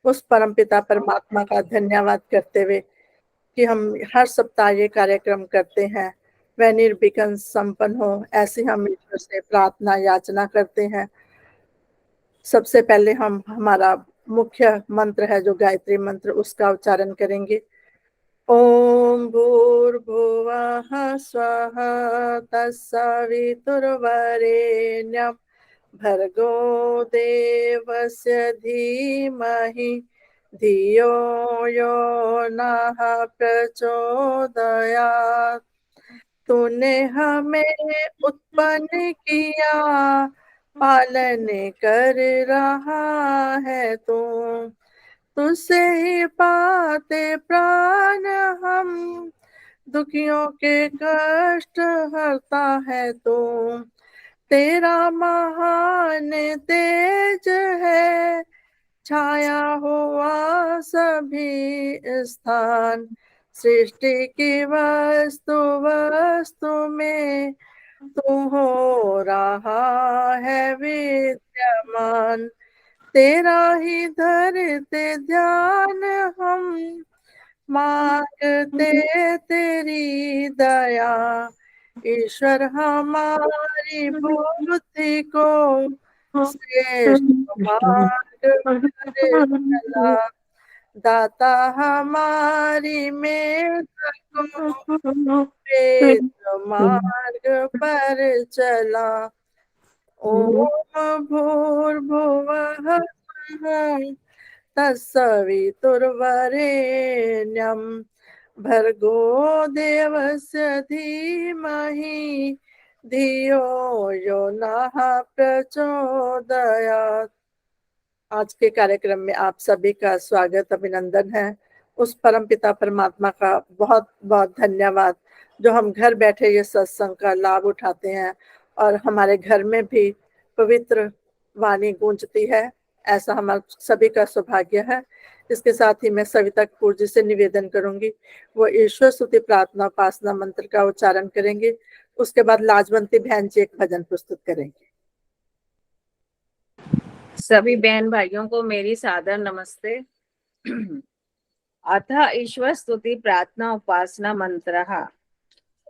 उस परमपिता परमात्मा का धन्यवाद करते हुए कि हम हर सप्ताह ये कार्यक्रम करते हैं, वह निर्विघ्न संपन्न हो, ऐसी हम ईश्वर से प्रार्थना याचना करते हैं। सबसे पहले हम हमारा मुख्य मंत्र है जो गायत्री मंत्र, उसका उच्चारण करेंगे। ओम भूर्भुवः स्वः तत्सवितुर्वरेण्यं भर्गो देवस्य धीमहि धियो यो नः प्रचोदयात्। तूने हमें उत्पन्न किया, पालन कर रहा है तू। तुझसे ही पाते प्राण हम, दुखियों के कष्ट हरता है तू। तेरा महान तेज है, छाया हुआ सभी स्थान। सृष्टि की वस्तु वस्तु में तू हो रहा है विद्यमान। तेरा ही धरते ध्यान हम, मांगते तेरी दया। ईश्वर हमारी बुद्धि को श्रेष्ठ मार्ग पर चला। दाता हमारी मेघ को श्रेष्ठ मार्ग पर चला। ओम भूर्भुवः स्वः तत्सवितुर्वरेण्यं भर्गो देवस्य धीमहि धियो यो नः प्रचोदयात्। आज के कार्यक्रम में आप सभी का स्वागत, अभिनंदन है। उस परमपिता परमात्मा का बहुत बहुत धन्यवाद जो हम घर बैठे ये सत्संग का लाभ उठाते हैं और हमारे घर में भी पवित्र वाणी गूंजती है, ऐसा हमारा सभी का सौभाग्य है। इसके साथ ही मैं सविता कपूर जी से निवेदन करूंगी, वो ईश्वर स्तुति प्रार्थना उपासना मंत्र का उच्चारण करेंगे। उसके बाद लाजवंती बहन जी एक भजन प्रस्तुत करेंगे। सभी बहन भाइयों को मेरी सादर नमस्ते। अथ ईश्वर स्तुति प्रार्थना उपासना मंत्र।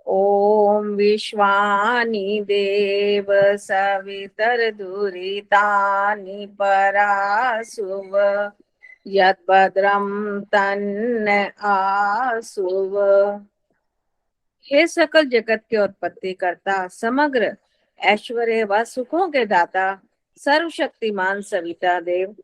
ओम विश्वानि देव सवितर्दुरितानि परासुव यद्भद्रं तन्न आसुव। हे सकल जगत के उत्पत्ति करता, समग्र ऐश्वर्य व सुखों के दाता, सर्वशक्तिमान सविता देव,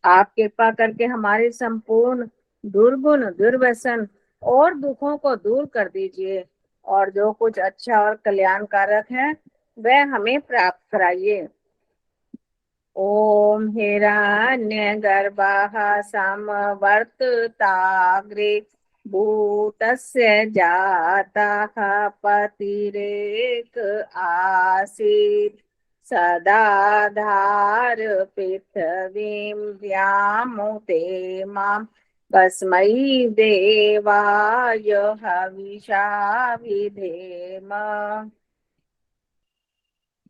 आप कृपा करके हमारे संपूर्ण दुर्गुण दुर्व्यसन और दुखों को दूर कर दीजिए और जो कुछ अच्छा और कल्याणकारक है वह हमें प्राप्त कराइए। ओम हिरण्य गर्भाः समवर्तताग्रे भूतस्य जातः पतिरेक आसीत् सदाधार पृथ्वीं व्यामुते मां तस्मै देवाय हविषा विधेम।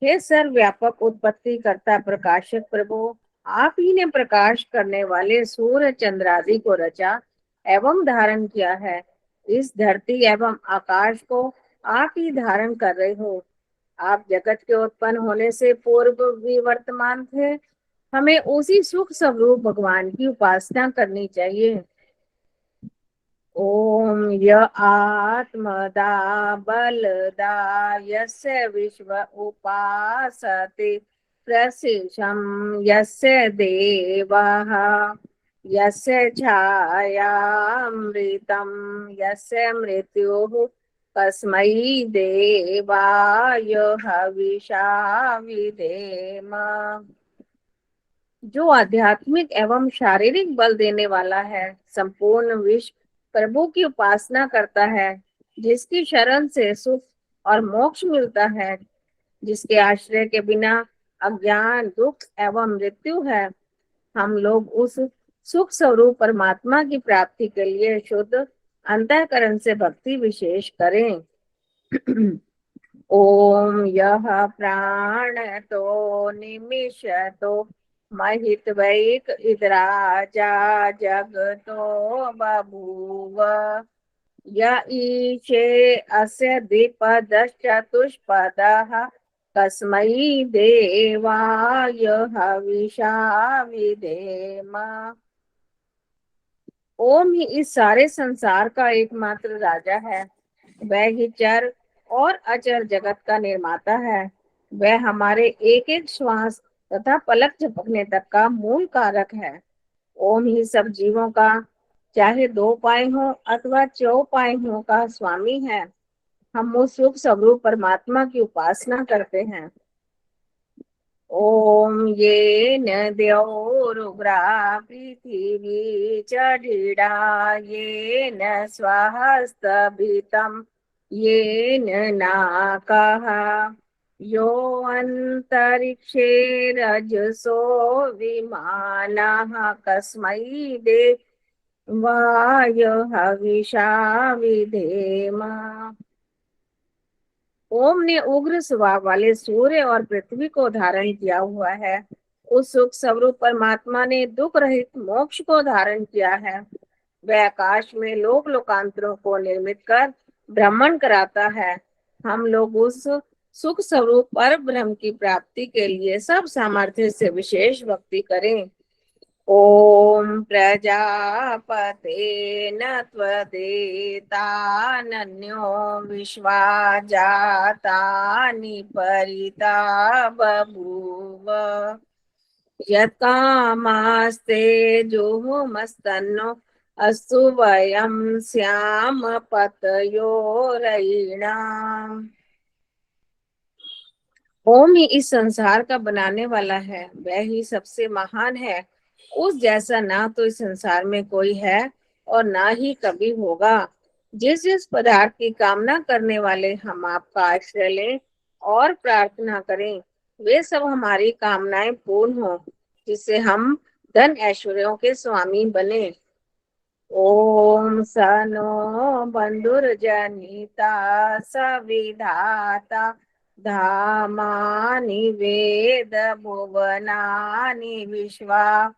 हे सर्वव्यापक उत्पत्ति करता प्रकाशक प्रभु, आप ही ने प्रकाश करने वाले सूर्य चंद्र आदि को रचा एवं धारण किया है। इस धरती एवं आकाश को आप ही धारण कर रहे हो। आप जगत के उत्पन्न होने से पूर्व भी वर्तमान थे। हमें उसी सुख स्वरूप भगवान की उपासना करनी चाहिए। ओम य आत्मदा बलदा यस्य विश्व उपासते प्रसिशं यस्य देवः यस्य छायामृतं यस्य मृत्युः तस्मै देवाय हविषा विधेम। जो आध्यात्मिक एवं शारीरिक बल देने वाला है, संपूर्ण विश्व प्रभु की उपासना करता है, जिसकी शरण से सुख और मोक्ष मिलता है, जिसके आश्रय के बिना अज्ञान दुख एवं मृत्यु है। हम लोग उस सुख स्वरूप परमात्मा की प्राप्ति के लिए शुद्ध अंतःकरण से भक्ति विशेष करें। ओम यह प्राण तो निमिषतो महित वैक इदराजा जगतो बभूव य ईशे अस्य द्विपदश्चतुष्पदः कस्मै देवाय हविषा विधेम। ओम ही इस सारे संसार का एकमात्र राजा है। वह ही चर और अचर जगत का निर्माता है। वह हमारे एक एक श्वास तथा पलक झपकने तक का मूल कारक है। ओम ही सब जीवों का, चाहे दो पाए हो अथवा चौपाए हो, का स्वामी है। हम उस सुख स्वरूप परमात्मा की उपासना करते हैं। ओम ये न द्यौरुग्रा पृथिवी चढ़िड़ा ये न स्वहस्तभितम ये न नाकः यो अंतरिक्षे रजसो विमानः कस्मै देवाय हविषा विधेम। ओम ने उग्र स्वभाव वाले सूर्य और पृथ्वी को धारण किया हुआ है। उस सुख स्वरूप परमात्मा ने दुख रहित मोक्ष को धारण किया है। वह आकाश में लोक लोकांतरों को निर्मित कर भ्रमण कराता है। हम लोग उस सुख स्वरूप पर ब्रह्म की प्राप्ति के लिए सब सामर्थ्य से विशेष भक्ति करें। ओम प्रजापते न त्वदेतानन्यो विश्वा जातानि परिता बभूव यत्कामास्ते जुहुमस्तन्नो अस्तु वयं स्याम पतयो रयिणाम्। ओम ही इस संसार का बनाने वाला है। वह ही सबसे महान है। उस जैसा ना तो इस संसार में कोई है और ना ही कभी होगा। जिस जिस पदार्थ की कामना करने वाले हम आपका आश्रय लें और प्रार्थना करें, वे सब हमारी कामनाएं पूर्ण हो, जिससे हम धन ऐश्वर्यों के स्वामी बने। ओम सनो बंधुर्जनिता सविधाता धामानि वेद भुवनानि विश्वा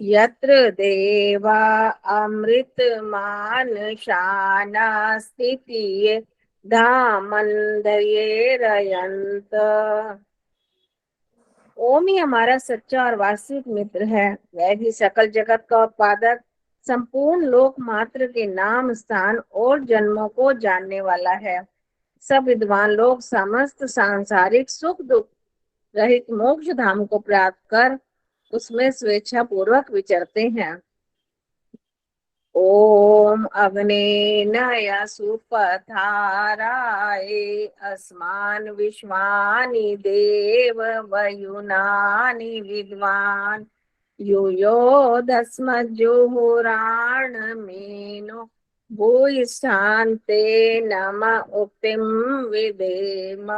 यत्र देवा अमृतमान शाना स्थितिये धामंदयेरयन्त। ओम ही हमारा सच्चा और वास्तविक मित्र है। वह भी सकल जगत का उत्पादक, संपूर्ण लोक मात्र के नाम, स्थान और जन्मों को जानने वाला है। सब विद्वान लोग समस्त सांसारिक सुख दुख रहित मोक्ष धाम को प्राप्त कर उसमें स्वेच्छा पूर्वक विचरते हैं। ओम अग्नेन सुपथाराय अस्मान् विश्वानि देव वयुनानि विद्वान् यूयोधस्मज्जुहुराणमेनो भूयिष्ठान्ते नम उक्तिं विधेम।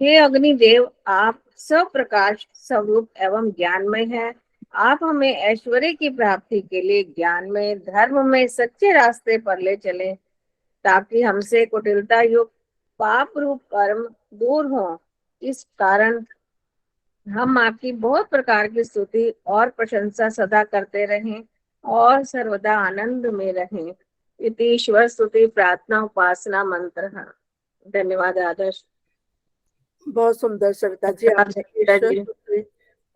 हे अग्निदेव, आप सब प्रकाश स्वरूप एवं ज्ञानमय है। आप हमें ऐश्वर्य की प्राप्ति के लिए ज्ञान में, धर्म में सच्चे रास्ते पर ले चलें, ताकि हमसे कुटिलता युक्त पाप रूप कर्म दूर हो। इस कारण हम आपकी बहुत प्रकार की स्तुति और प्रशंसा सदा करते रहें और सर्वदा आनंद में रहें। इति ईश्वर स्तुति प्रार्थना उपासना मंत्र है। धन्यवाद आदर्श। बहुत सुंदर सविता जी, आपने ईश्वर स्तुति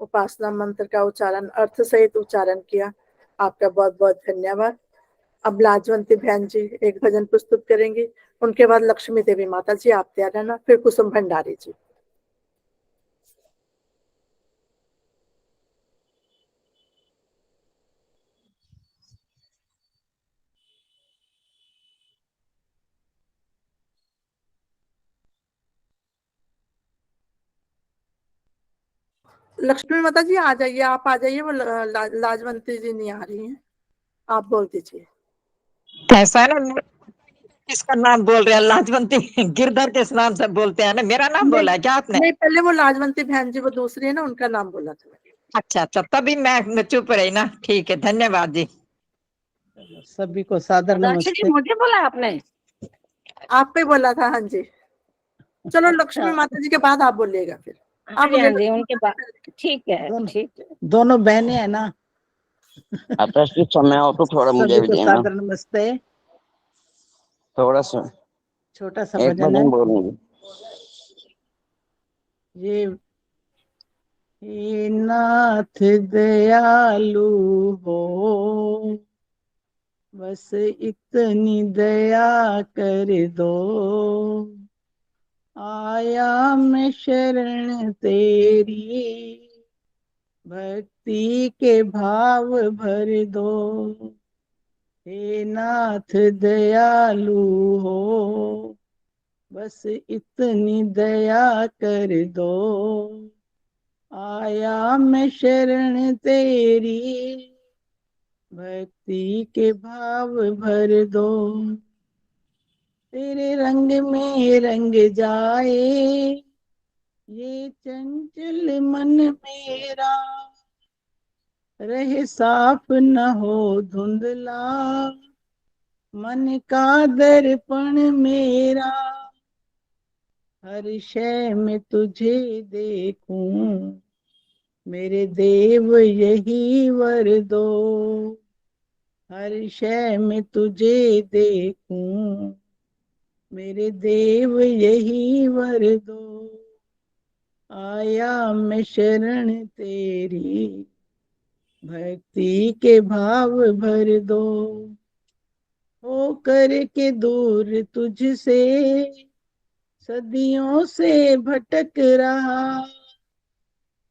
उपासना मंत्र का उच्चारण अर्थ सहित उच्चारण किया। आपका बहुत बहुत धन्यवाद। अब लाजवंती बहन जी एक भजन प्रस्तुत करेंगी। उनके बाद लक्ष्मी देवी माता जी आप तैयार रहना, फिर कुसुम भंडारी जी। लक्ष्मी माता जी आ जाइए, आप आ जाइए। वो लाजवंती जी नहीं आ रही हैं, आप बोल दीजिए। ऐसा है ना, किसका नाम बोल रहे हैं? लाजवंती गिरधर के नाम से बोलते हैं ना, मेरा नाम बोला है क्या आपने? नहीं, पहले वो लाजवंती बहन जी, वो दूसरी है ना, उनका नाम बोला था। अच्छा अच्छा, तभी मैं चुप रही ना। ठीक है, धन्यवाद जी। सभी को सादर नमस्ते। मुझे बोला आपने? आप पे बोला था, हाँ जी। चलो लक्ष्मी माता जी के बाद आप बोलिएगा फिर। हाँ जी हाँ जी, उनके बाद ठीक है दोनों ठीक है। दोनों बहनें हैं ना। आता समय हो तो थोड़ा मुझे सभी भी को देना, सादर नमस्ते। थोड़ा सा छोटा सा एक भजन है भजन बोलने की। ये। हे नाथ दयालु हो, बस इतनी दया कर दो, आया मैं शरण तेरी, भक्ति के भाव भर दो। हे नाथ दयालु हो, बस इतनी दया कर दो, आया मैं शरण तेरी, भक्ति के भाव भर दो। तेरे रंग में रंग जाए ये चंचल मन मेरा, रहे साफ न हो धुंधला मन का दर्पण मेरा, हर शय में तुझे देखूं, मेरे देव यही वर दो, हर शय में तुझे देखूं, मेरे देव यही वर दो, आया मैं शरण तेरी, भक्ति के भाव भर दो। हो करके दूर तुझसे सदियों से भटक रहा,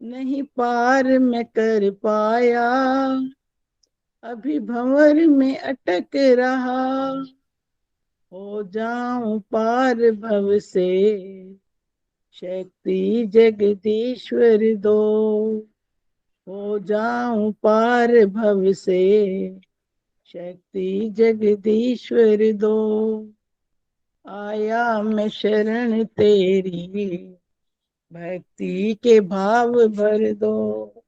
नहीं पार मैं कर पाया, अभी भंवर में अटक रहा, हो जाऊं पार भव से शक्ति जगदीश्वर दो, हो जाऊं पार भव से शक्ति जगदीश्वर दो, आया मैं शरण तेरी, भक्ति के भाव भर दो।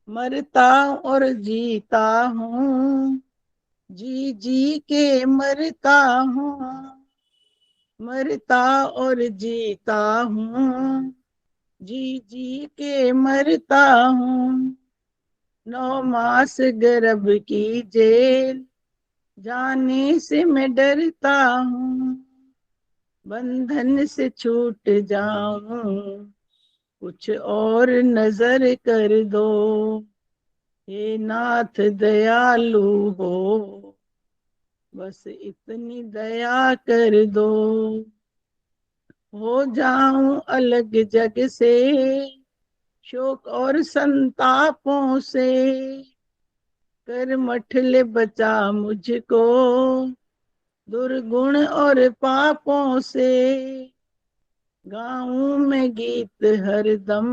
मरता और जीता हूँ, जी जी के मरता हूँ, मरता और जीता हूँ, जी जी के मरता हूँ, 9 मास गर्भ की जेल जाने से मैं डरता हूँ, बंधन से छूट जाऊं, कुछ और नजर कर दो, हे नाथ दयालु हो, बस इतनी दया कर दो, हो जाऊं अलग जग से शोक और संतापों से, कर मठले बचा मुझको दुर्गुण और पापों से, गाऊं मैं गीत हरदम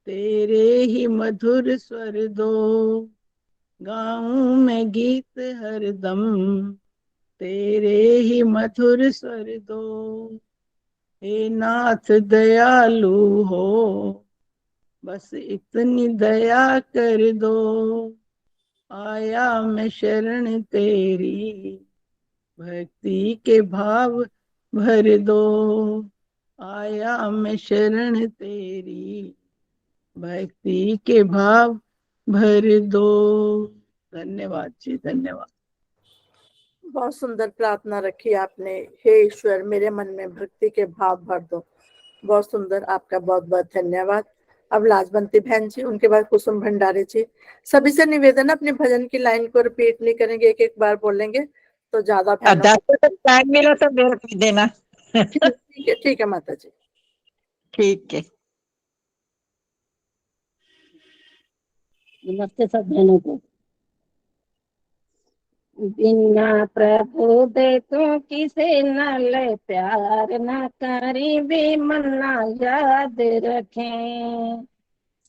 तेरे ही मधुर स्वर दो, गाऊं मैं गीत हरदम तेरे ही मधुर स्वर दो, हे नाथ दयालु हो, बस इतनी दया कर दो, आया मैं शरण तेरी, भक्ति के भाव भर दो, आया मैं शरण तेरी, भक्ति के भाव भर दो। धन्यवाद जी, धन्यवाद। बहुत सुंदर प्रार्थना रखी आपने। हे ईश्वर, मेरे मन में भक्ति के भाव भर दो। बहुत सुंदर, आपका बहुत बहुत धन्यवाद। अब लाजवंती बहन जी, उनके बाद कुसुम भंडारी जी। सभी से निवेदन है, अपने भजन की लाइन को रिपीट नहीं करेंगे, एक एक बार बोलेंगे तो ज्यादा बहनों दस तक टाइम मिला तो मेरे को देना। ठीक है माता जी। ठीक है। नमस्ते सब बहनों को। बिना प्रभु दे तू किसे न ले प्यार, न करी भी मन्ना याद रखें,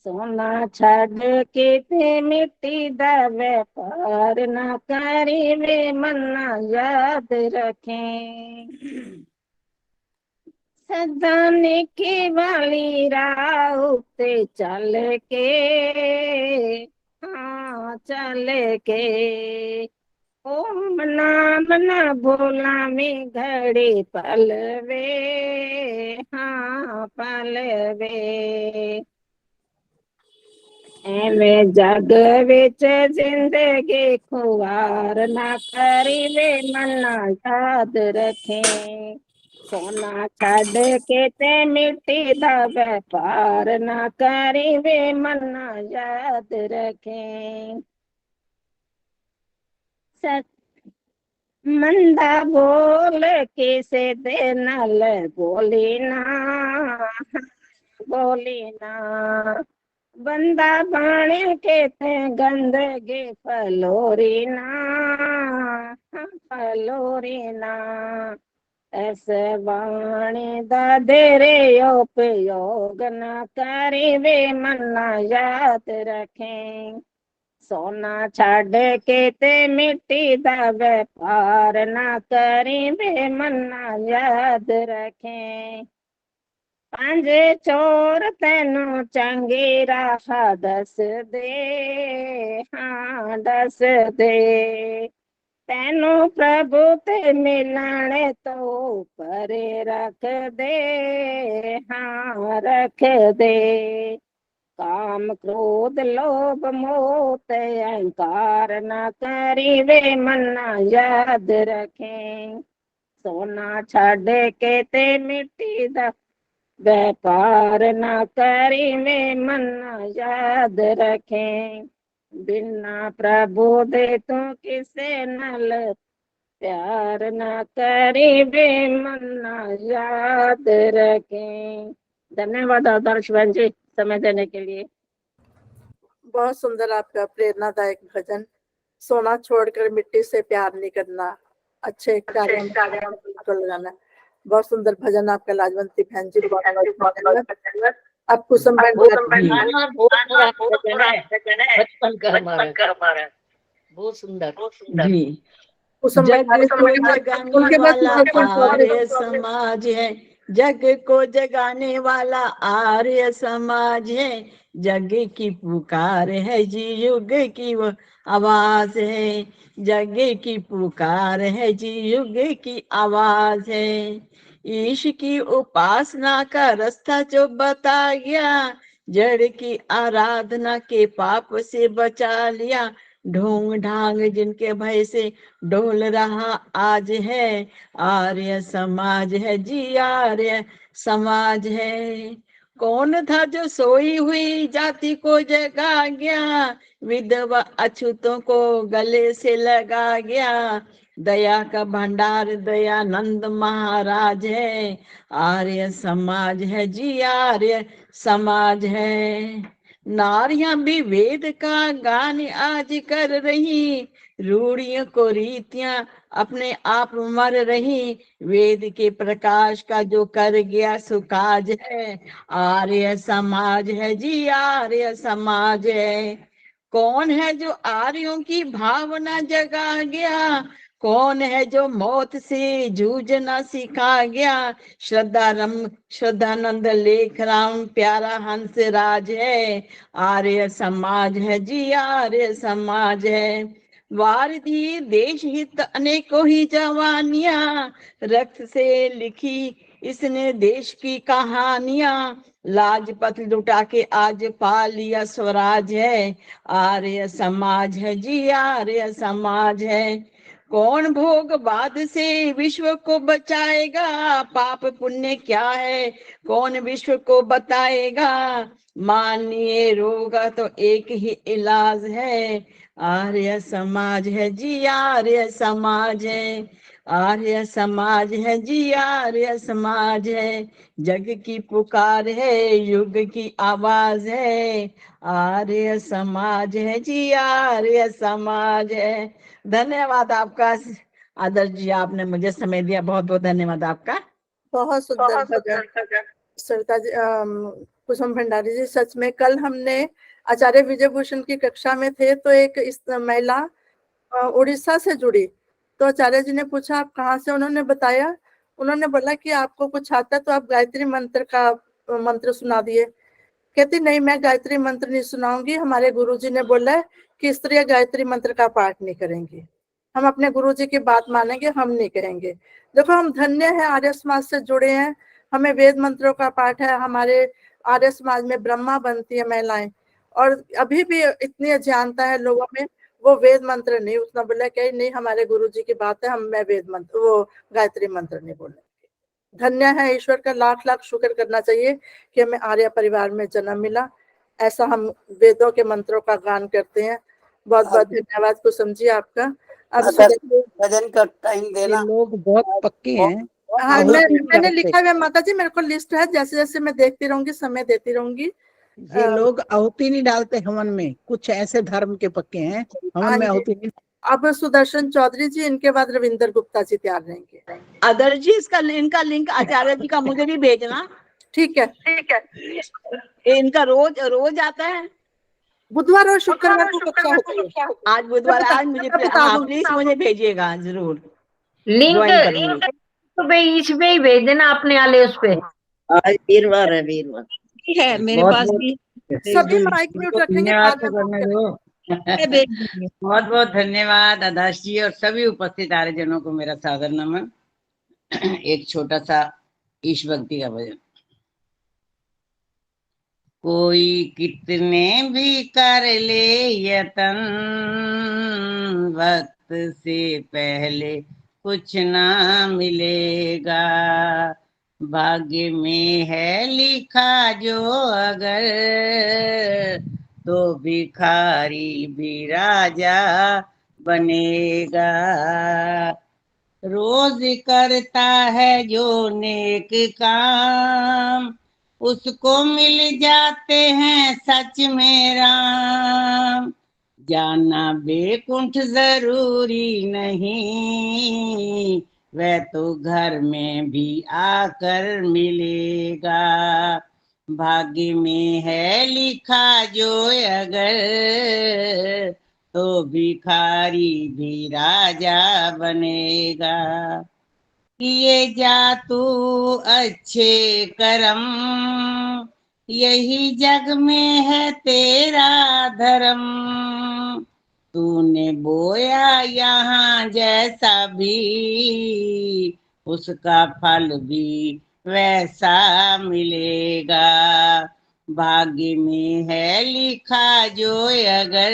सोना छड़ के थे मिट्टी दा व्यापार, न करी भी मन्ना याद रखें, सदाने की वाली राह पे चल के, हाँ चल के, ओम नाम न भूला में घड़ी पलवे, हाँ पलवे। एवें जग विच जिंदगी खुआर ना करीवे, मना याद रखें। सोना छड़ के ते मिट्टी दा व्यापार ना करीवे, मना याद रखें। सच मंदा बोल किसे दे नल बोली ना, बोली ना। बंदा बाणे के थे गंदगी फलोरी ना, फलोरी ना। ऐसे बाणे दा देरे उपयोग न करीवे, मना याद रखें। सोना छड़ के ते मिट्टी दा व्यापार ना करीवे, मना याद रखें। पंज चोर तेनू चंगी राह दस दे, हाँ दस दे। तेनू प्रभु ते मिलने तो परे रख दे, हाँ रख दे। काम क्रोध लोभ मोह ते अहंकार न करीवे, मना याद रखें। सोना छड़ के ते मिट्टी दा व्यापार न करीवे, मना याद रखें। बिना प्रभु दे तो किसे नल प्यार न करीवे, मना याद रखें। धन्यवाद आदर्श बहन जी समय देने के लिए। बहुत सुंदर आपका प्रेरणादायक भजन। सोना छोड़कर मिट्टी से प्यार नहीं करना, अच्छे कार्यों में को लगाना। बहुत सुंदर भजन आपका लाजवंती बहन जी, बहुत बहुत धन्यवाद। अब कुसुम बहन बहुत बड़ा भजन है, बचपन का हमारा बहुत सुंदर। जी। कुसुम जग बहन को जगाने उनके पास वाला माइक्रोफोन आर्य समाज है, जग को जगाने वाला आर्य समाज है। जग की पुकार है जी, युग की वो आवाज है। जग की पुकार है जी, युग की आवाज है। ईश की उपासना का रास्ता जो बता गया, जड़ की आराधना के पाप से बचा लिया। ढोंग ढांग जिनके भय से डोल रहा आज है, आर्य समाज है जी, आर्य समाज है। कौन था जो सोई हुई जाति को जगा गया, विधवा अछूतों को गले से लगा गया। दया का भंडार दयानंद महाराज है, आर्य समाज है जी, आर्य समाज है। नारियां भी वेद का गान आज कर रही, रूढ़ियों को रीतियां अपने आप मर रही। वेद के प्रकाश का जो कर गया सुकाज है, आर्य समाज है जी, आर्य समाज है। कौन है जो आर्यों की भावना जगा गया, कौन है जो मौत से जूझना सिखा गया। श्रद्धानंद लेख राम प्यारा हंस राज है, आर्य समाज है जी, आर्य समाज है। वारधी देश हित अनेकों ही जवानियां, रक्त से लिखी इसने देश की कहानियां। लाजपत लुटा के आज पा लिया स्वराज है, आर्य समाज है जी, आर्य समाज है। कौन भोगवाद से विश्व को बचाएगा, पाप पुण्य क्या है कौन विश्व को बताएगा। मानिए रोग तो एक ही इलाज है, आर्य समाज है जी, आर्य समाज है। आर्य समाज है जी, आर्य समाज है। जग की पुकार है, युग की आवाज है, आर्य समाज है जी, आर्य समाज है। धन्यवाद आपका आदर्श जी, आपने मुझे समय दिया, बहुत बहुत धन्यवाद आपका। बहुत सुंदर भजन सरिता जी, कुसुम भंडारी जी। सच में कल हमने आचार्य विजय भूषण की कक्षा में थे, तो एक इस महिला उड़ीसा से जुड़ी, तो आचार्य जी ने पूछा आप कहाँ से, उन्होंने बताया, उन्होंने बोला कि आपको कुछ आता तो आप गायत्री मंत्र का मंत्र सुना दिए। कहती नहीं, मैं गायत्री मंत्र नहीं सुनाऊंगी, हमारे गुरुजी ने बोला है कि स्त्रियां गायत्री मंत्र का पाठ नहीं करेंगी। हम अपने गुरुजी की बात मानेंगे, हम नहीं कहेंगे। देखो हम धन्य हैं, आर्य समाज से जुड़े हैं, हमें वेद मंत्रों का पाठ है। हमारे आर्य समाज में ब्रह्मा बनती है महिलाएं, और अभी भी इतनी अज्ञानता है लोगों में, वो वेद मंत्र नहीं, उसने बोला कि नहीं हमारे गुरुजी की बात है, हम मैं वेद मंत्र वो गायत्री मंत्र नहीं बोलेंगे। धन्य है, ईश्वर का लाख लाख शुक्र करना चाहिए कि हमें आर्य परिवार में जन्म मिला। ऐसा हम वेदों के मंत्रों का गान करते हैं। बहुत बहुत धन्यवाद कुसुम जी आपका। अब भजन का टाइम ये देना। लोग बहुत पक्के हैं। हाँ, बहुत नहीं मैंने चाहते। लिखा है माता जी, मेरे को लिस्ट है, जैसे जैसे मैं देखती रहूंगी, समय देती रहूंगी। ये लोग आहुति नहीं डालते हवन में, कुछ ऐसे धर्म के पक्के हैं, हवन में आहुति नहीं। अब सुदर्शन चौधरी जी, इनके बाद रविंदर गुप्ता जी तैयार रहेंगे। आदर्श जी इनका लिंक आचार्य जी का मुझे भी भेजना। ठीक है, ये इनका रोज रोज आता है, बुधवार और शुक्रवार को कक्षा होती है। आज बुधवार, आज मुझे प्लीज मुझे भेजिएगा जरूर। लिंक ज्वाइन करूंगी। तो भाई इस पे ही भेज देना अपने वाले उस पे। आज वीरवार है, वीरवार है मेरे बहुत पास बहुत भी। सभी माइक म्यूट रखेंगे, धन्यवाद बाद में करने बात दो। मैं भेज दूंगी। बहुत बहुत धन्यवाद आदाश जी और सभी उपस्थित आर्यजनों को मेरा सादर नमन। एक छोटा सा ईश भक्ति का भजन। कोई कितने भी कर ले यतन, वक्त से पहले कुछ ना मिलेगा। भाग्य में है लिखा जो अगर, तो भिखारी भी राजा बनेगा। रोज करता है जो नेक काम, उसको मिल जाते हैं सच में राम। जाना बेकुंठ जरूरी नहीं, वह तो घर में भी आकर मिलेगा। भाग्य में है लिखा जो अगर, तो भिखारी भी राजा बनेगा। किए जा तू अच्छे कर्म, यही जग में है तेरा धर्म। तूने बोया यहाँ जैसा भी, उसका फल भी वैसा मिलेगा। भाग्य में है लिखा जो अगर,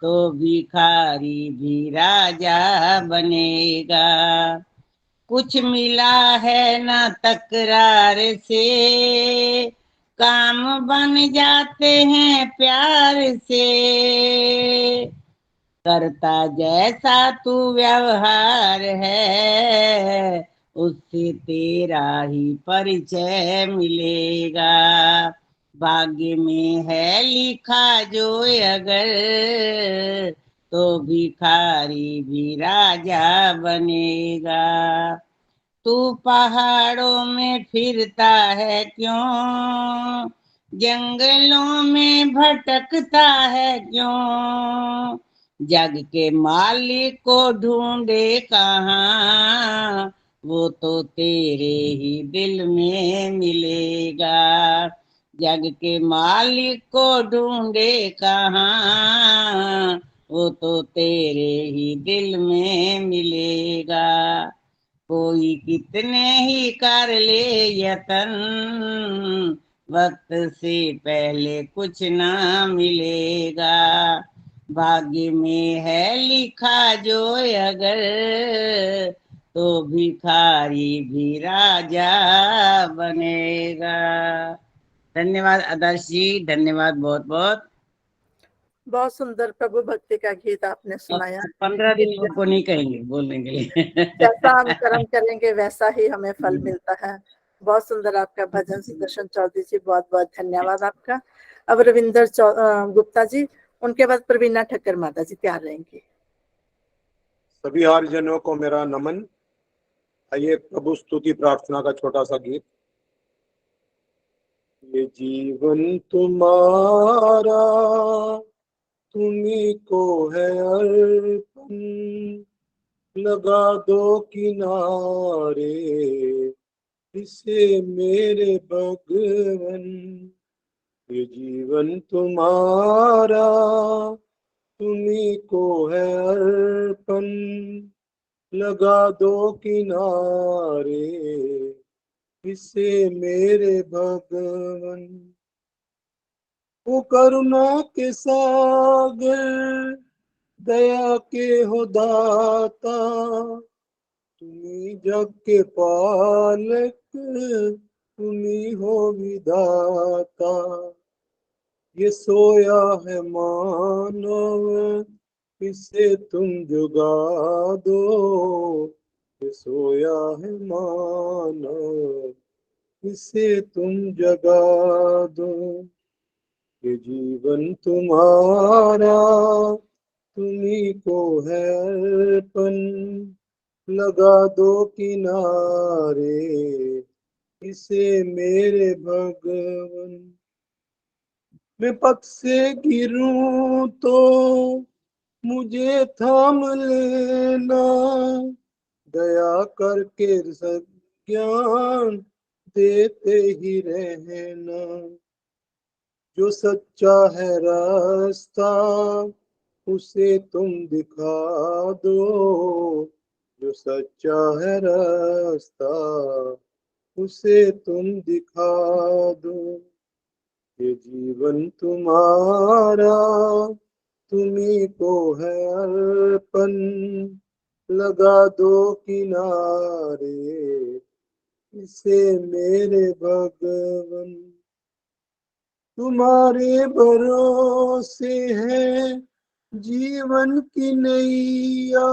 तो भिखारी भी राजा बनेगा। कुछ मिला है न तकरार से, काम बन जाते हैं प्यार से। करता जैसा तू व्यवहार है, उससे तेरा ही परिचय मिलेगा। भाग्य में है लिखा जो अगर, तो भिखारी भी राजा बनेगा। तू पहाड़ों में फिरता है क्यों, जंगलों में भटकता है क्यों। जग के मालिक को ढूंढे कहाँ, वो तो तेरे ही दिल में मिलेगा। जग के मालिक को ढूंढे कहाँ, वो तो तेरे ही दिल में मिलेगा। कोई कितने ही कर ले यतन, वक्त से पहले कुछ ना मिलेगा। भाग्य में है लिखा जो अगर, तो भिखारी भी राजा बनेगा। धन्यवाद आदर्श जी, धन्यवाद बहुत बहुत। बहुत सुंदर प्रभु भक्ति का गीत आपने सुनाया। 15 दिन को नहीं कहेंगे बोलने के लिए। जैसा हम कर्म करेंगे वैसा ही हमें फल मिलता है। बहुत सुंदर आपका भजन सुदर्शन चौधरी जी, बहुत बहुत धन्यवाद आपका। अब रविंदर गुप्ता जी, उनके बाद प्रवीणा ठक्कर माता जी तैयार रहेंगी। सभी आर्यजनों को मेरा नमन। आइए प्रभु स्तुति प्रार्थना का छोटा सा गीत। ये जीवन तुम्हारा, तुम्ही को है अर्पण, लगा दो किनारे इसे मेरे भगवन। ये जीवन तुम्हारा, तुम्ही तुम्ही को है अर्पण, लगा दो किनारे इसे मेरे भगवन। वो करुणा के सागर, दया के हो दाता, तुम्ही जग के पालक, तुम्ही हो विधाता। ये सोया है मानव, इसे तुम जगा दो, ये सोया है मानव, इसे तुम जगा दो। ये जीवन तुम्हारा, तुम्ही को है अर्पण, लगा दो किनारे इसे मेरे भगवन। मैं पथ से गिरूं तो मुझे थाम लेना, दया करके ज्ञान देते ही रहना। जो सच्चा है रास्ता उसे तुम दिखा दो, जो सच्चा है रास्ता उसे तुम दिखा दो। ये जीवन तुम्हारा, तुम्ही को है अर्पण, लगा दो किनारे इसे मेरे भगवन। तुम्हारे भरोसे है जीवन की नैया,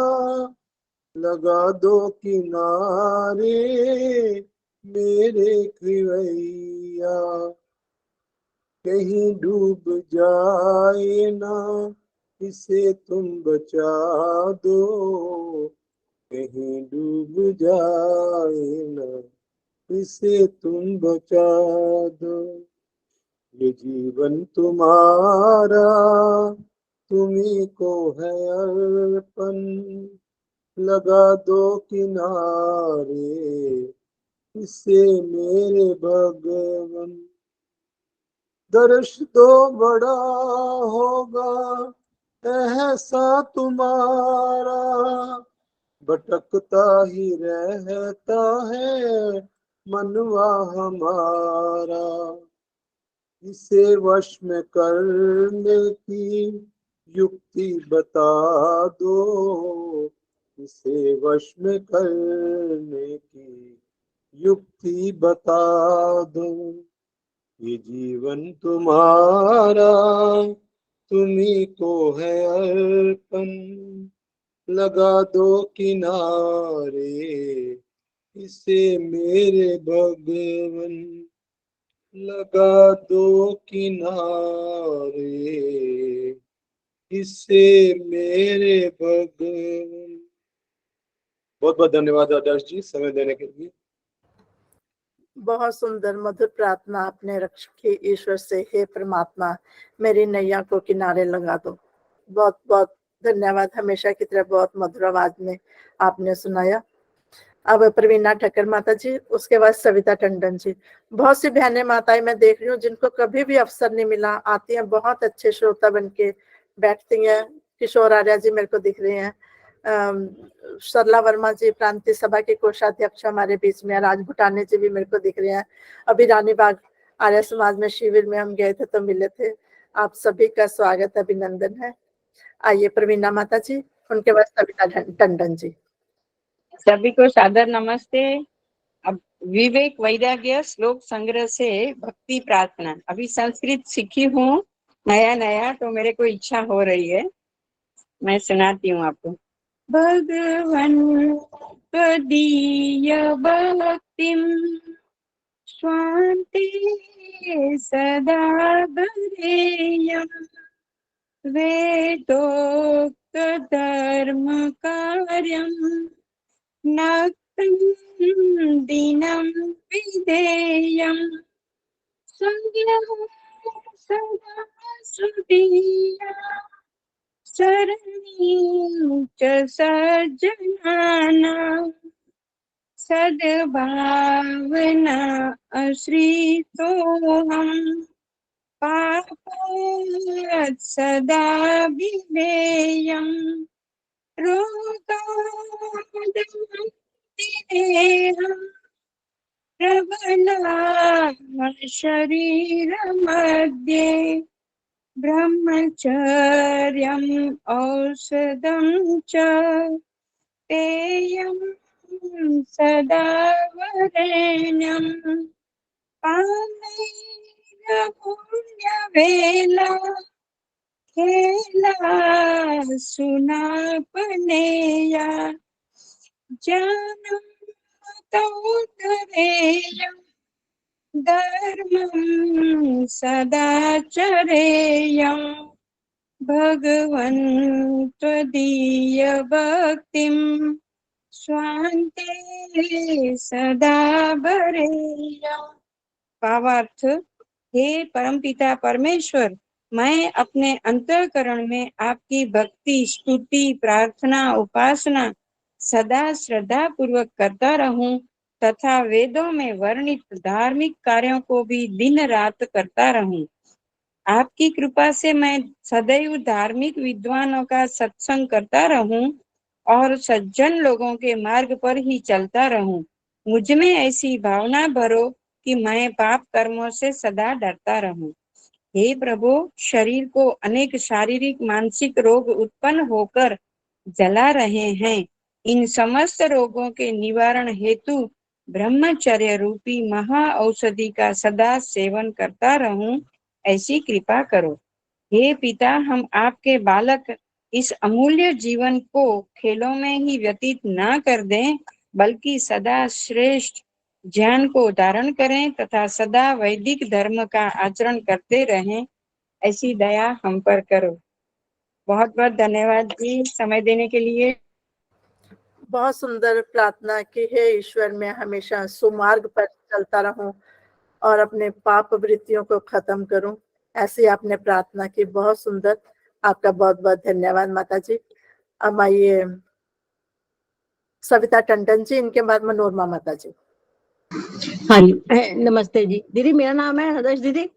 लगा दो किनारे मेरे खिवैया। कहीं डूब जाए ना इसे तुम बचा दो, कहीं डूब जाए ना इसे तुम बचा दो। ये जीवन तुम्हारा, तुम्ही को है अर्पण, लगा दो किनारे इसे मेरे भगवन। दर्श दो बड़ा होगा ऐसा तुम्हारा, भटकता ही रहता है मनवा हमारा। इसे वश में करने की युक्ति बता दो, इसे वश में करने की युक्ति बता दो। ये जीवन तुम्हारा, तुम्ही को है अर्पण, लगा दो किनारे इसे मेरे भगवन, लगा दो किनारे इसे मेरे भगवन। बहुत बहुत धन्यवाद आदर्श जी समय देने के लिए। बहुत सुंदर मधुर प्रार्थना आपने रखी ईश्वर से, हे परमात्मा मेरी नैया को किनारे लगा दो। बहुत बहुत धन्यवाद, हमेशा की तरह बहुत मधुर आवाज में आपने सुनाया। अब प्रवीणा ठक्कर माता जी, उसके बाद सविता टंडन जी। बहुत सी बहनें माताएं मैं देख रही हूँ जिनको कभी भी अवसर नहीं मिला, आती हैं बहुत अच्छे श्रोता बन के बैठती हैं। किशोर आर्या जी मेरे को दिख रहे हैं, सरला वर्मा जी प्रांतीय सभा के कोषाध्यक्ष हमारे बीच में, राज भुटाने जी भी मेरे को दिख रहे हैं। अभी रानीबाग आर्य समाज में शिविर में हम गए थे तो मिले थे। आप सभी का स्वागत अभिनंदन है। आइए प्रवीणा माता जी, उनके बाद सविता टंडन जी। सभी को सादर नमस्ते। अब विवेक वैराग्य श्लोक संग्रह से भक्ति प्रार्थना। अभी संस्कृत सीखी हूँ नया नया, तो मेरे को इच्छा हो रही है, मैं सुनाती हूँ आपको। भगवन त्वदीय भक्तिम स्वान्ते सदा गरेयम्, वेदोक्त धर्म कार्यम् नक्तं दिनं विधेयम्, संज्ञः सदा सुदीया शरणीं च सज्जनानां, सद्भावना आश्रितोऽहम् पापात् सदा विधेयम् रोगादिदेहम् प्रबला शरीरमध्ये ब्रह्मचर्यम् औषधं च पेयं सदा वरेण्यम् पामेन पुण्यवेला खेला सुनापनेया जानम तौतरेयम् धर्मं सदाचरेयम् भगवन् त्वदीय भक्तिं स्वान्ते सदा भरेयम्। भावार्थ, हे परमपिता परमेश्वर, मैं अपने अंतःकरण में आपकी भक्ति, स्तुति, प्रार्थना, उपासना सदा श्रद्धा पूर्वक करता रहूं तथा वेदों में वर्णित धार्मिक कार्यों को भी दिन रात करता रहूं। आपकी कृपा से मैं सदैव धार्मिक विद्वानों का सत्संग करता रहूं और सज्जन लोगों के मार्ग पर ही चलता रहूं। मुझ में ऐसी भावना भरो कि मैं पाप कर्मों से सदा डरता रहूं। हे प्रभु, शरीर को अनेक शारीरिक मानसिक रोग उत्पन्न होकर जला रहे हैं। इन समस्त रोगों के निवारण हेतु ब्रह्मचर्य रूपी महा औषधि का सदा सेवन करता रहूं, ऐसी कृपा करो। हे पिता, हम आपके बालक इस अमूल्य जीवन को खेलों में ही व्यतीत ना कर दें, बल्कि सदा श्रेष्ठ ज्ञान को धारण करें तथा सदा वैदिक धर्म का आचरण करते रहें, ऐसी दया हम पर करो। बहुत बहुत धन्यवाद जी समय देने के लिए। बहुत सुंदर प्रार्थना की है। ईश्वर, मैं हमेशा सुमार्ग पर चलता रहूं और अपने पाप वृत्तियों को खत्म करूं, ऐसी आपने प्रार्थना की। बहुत सुंदर, आपका बहुत बहुत धन्यवाद माता जी। अब आइए सविता टंडन जी, इनके बाद मनोरमा माता जी। हाँ जी, नमस्ते जी। दीदी, मेरा नाम है आदर्श दीदी।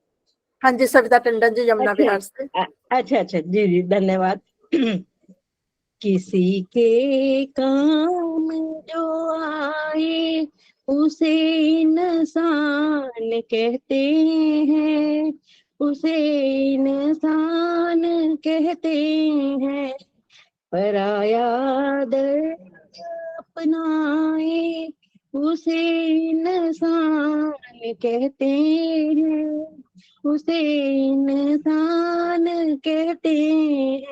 हाँ जी, सविता टंडन जी, यमुना विहार से। अच्छा अच्छा जी जी, धन्यवाद। किसी के काम जो आए उसे इंसान कहते हैं, उसे इंसान कहते हैं। पराया दर्द अपनाए उसे इंसान कहते हैं, उसे इंसान कहते हैं।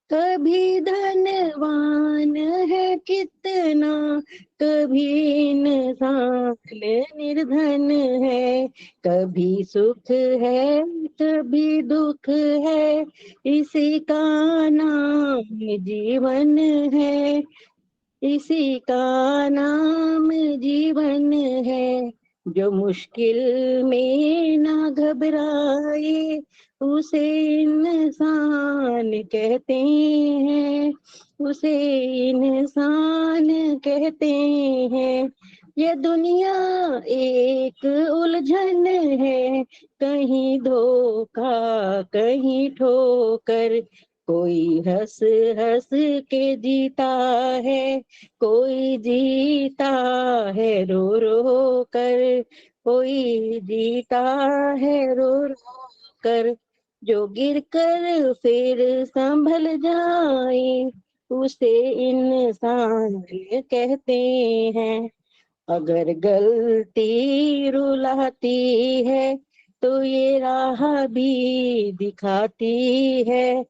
कभी धनवान है कितना, कभी इंसान निर्धन है। कभी सुख है कभी दुख है, इसी का नाम जीवन है, इसी का नाम जीवन है। जो मुश्किल में ना घबराए उसे इंसान कहते हैं, उसे इंसान कहते हैं। ये दुनिया एक उलझन है, कहीं धोखा कहीं ठोकर। कोई हंस हंस के जीता है, कोई जीता है रो रो कर, कोई जीता है रो रो कर। जो गिर कर फिर संभल जाए उसे इंसान कहते हैं। अगर गलती रुलाती है तो ये राह भी दिखाती है।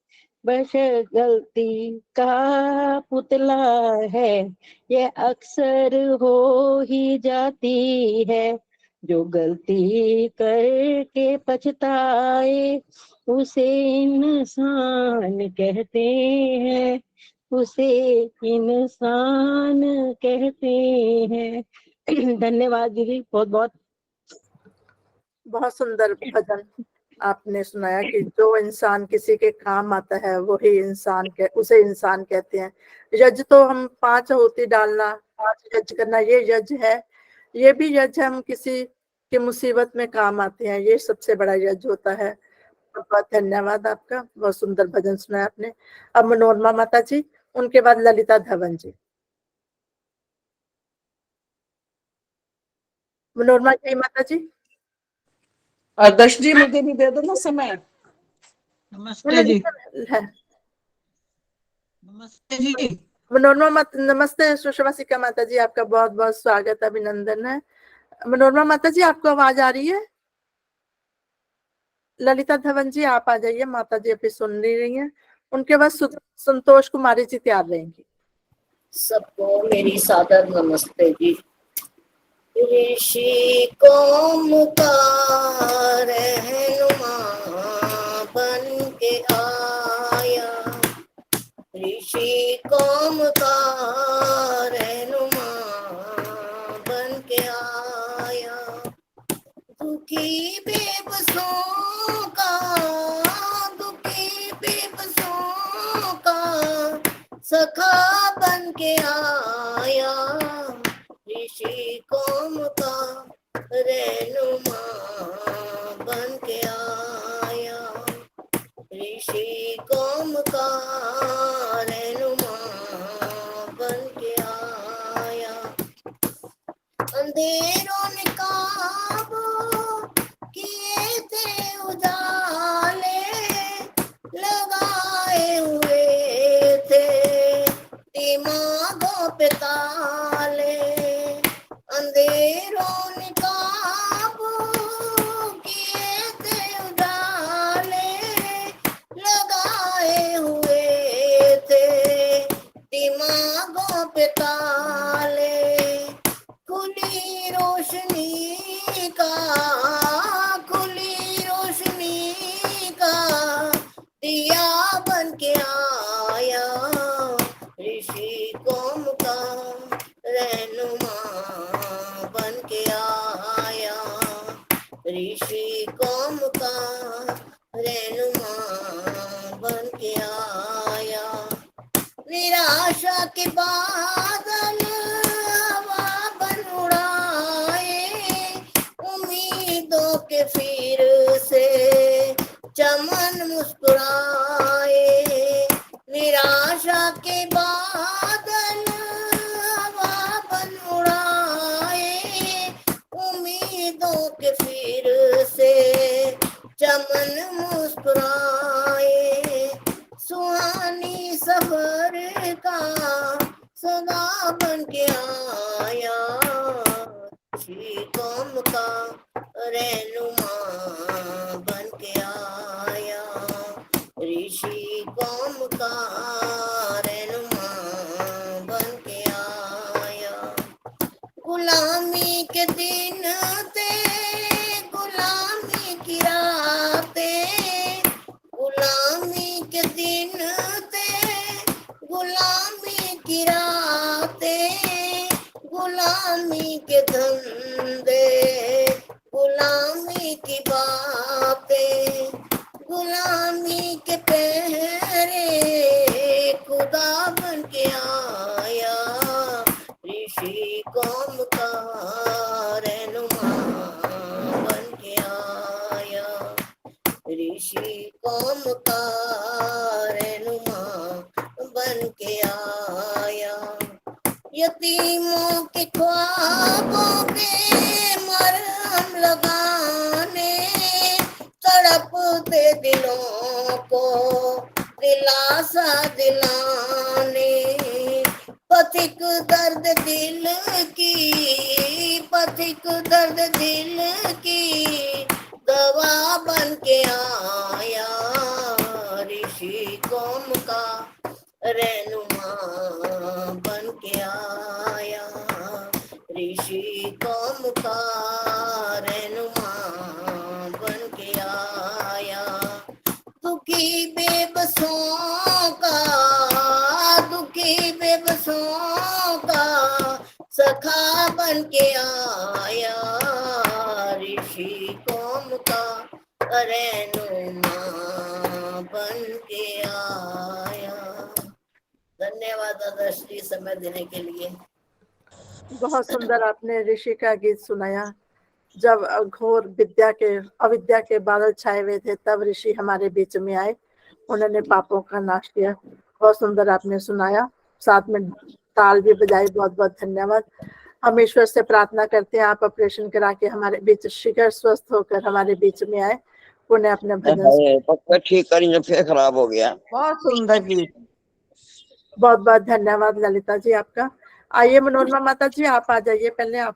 बस गलती का पुतला है, ये अक्सर हो ही जाती है। जो गलती करके पछताए उसे इंसान कहते हैं, उसे इंसान कहते हैं। धन्यवाद दीदी, बहुत बहुत। बहुत सुंदर भजन आपने सुनाया कि जो इंसान किसी के काम आता है वही इंसान उसे इंसान कहते हैं। यज्ञ तो हम 5 आहुति डालना, 5 यज्ञ करना, ये यज्ञ है। ये भी यज्ञ हम किसी कि मुसीबत में काम आते हैं, ये सबसे बड़ा यज होता है। बहुत बहुत धन्यवाद आपका, बहुत सुंदर भजन सुनाया आपने। अब मनोरमा माता जी, उनके बाद ललिता धवन जी। मनोरमा जी माता जी। आदर्श जी मुझे भी दे दो ना समय। नमस्ते जी। है नमस्ते जी। मनोरमा माता, नमस्ते सुषमासिका माता जी, आपका बहुत बहुत स्वागत, अभिनंदन है। मनोरमा माता जी, आपको आवाज आ रही है? ललिता धवन जी आप आ जाइए, माता जी अभी सुन नहीं रही हैं। उनके बाद संतोष कुमारी जी तैयार रहेंगी। सबको मेरी सादर नमस्ते जी। ऋषि कौम का रहनुमा बन के आया, ऋषि कौम का रहनुमा बन के आया, दुखी बेबसों का, दुखी बेबसों का सखा बन के आया, ऋषि कौम का रहनुमा बन के आया, ऋषि कौम का रहनुमा बन के आया, अंधेरों ने काबू किए थे उजाले, लगाए हुए थे दिमागों पे ताले, अंधेरों ने काबू किए थे उजाले, लगाए हुए थे दिमागों पे ताले, खुली रोशनी का, खुली रोशनी का दिया बन के आया, ऋषि कौम का रहनुमा बन के आया, ऋषि कौम का रहनुमा बन के आया, निराशा के बादल हवा बन उड़ाए, उम्मीदों के फिर से चमन मुस्कुराए, निराशा के बादल हवा बन उड़ाए, उम्मीदों के फिर से चमन मुस्कुराए, सुहानी सफर का सदा बन के आया, ऋषि कौम का रहनुमा बन के आया, ऋषि कौम का रहनुमा बन के आया, गुलामी के दिन थे, गुलामी की रातें, गुलामी के दिन थे, गुलामी की रातें, गुलामी के धंधे, गुलामी की बातें, गुलामी के पहरे खुदा बन के आया, ऋषि कौम का रहनुमा बन के आया, ऋषि कौम का रहनुमा बन के आया, यतीमों के ख्वाबों पे मरहम लगाने, तड़पते दिलों को दिलासा दिलाने, पथिक दर्द दिल की, पथिक दर्द दिल की दवा बन के आया, ऋषि कौम का रहनुमा बन के आया, ऋषि कौम का रहनुमा बन के आया, दुखी बेबसों का, दुखी बेबसों का सखा बन के आया, ऋषि कौम का रहनुमा बन के आया। धन्यवाद आदर्शी समय देने के लिए। बहुत सुंदर आपने ऋषि का गीत सुनाया। जब घोर विद्या के अविद्या के बादल छाए हुए थे, तब ऋषि हमारे बीच में आए, उन्होंने पापों का नाश किया। बहुत सुंदर आपने सुनाया, साथ में ताल भी बजाई। बहुत बहुत धन्यवाद। हम ईश्वर से प्रार्थना करते हैं आप ऑपरेशन करा के हमारे बीच शीघ्र स्वस्थ होकर हमारे बीच में आए, उन्हें अपने भजन। पक्का ठीक करी जब फिर खराब हो गया। बहुत सुंदर गीत। बहुत बहुत धन्यवाद ललिता जी आपका। आइए मनोरमा माता जी, आप आ जाइए पहले। आप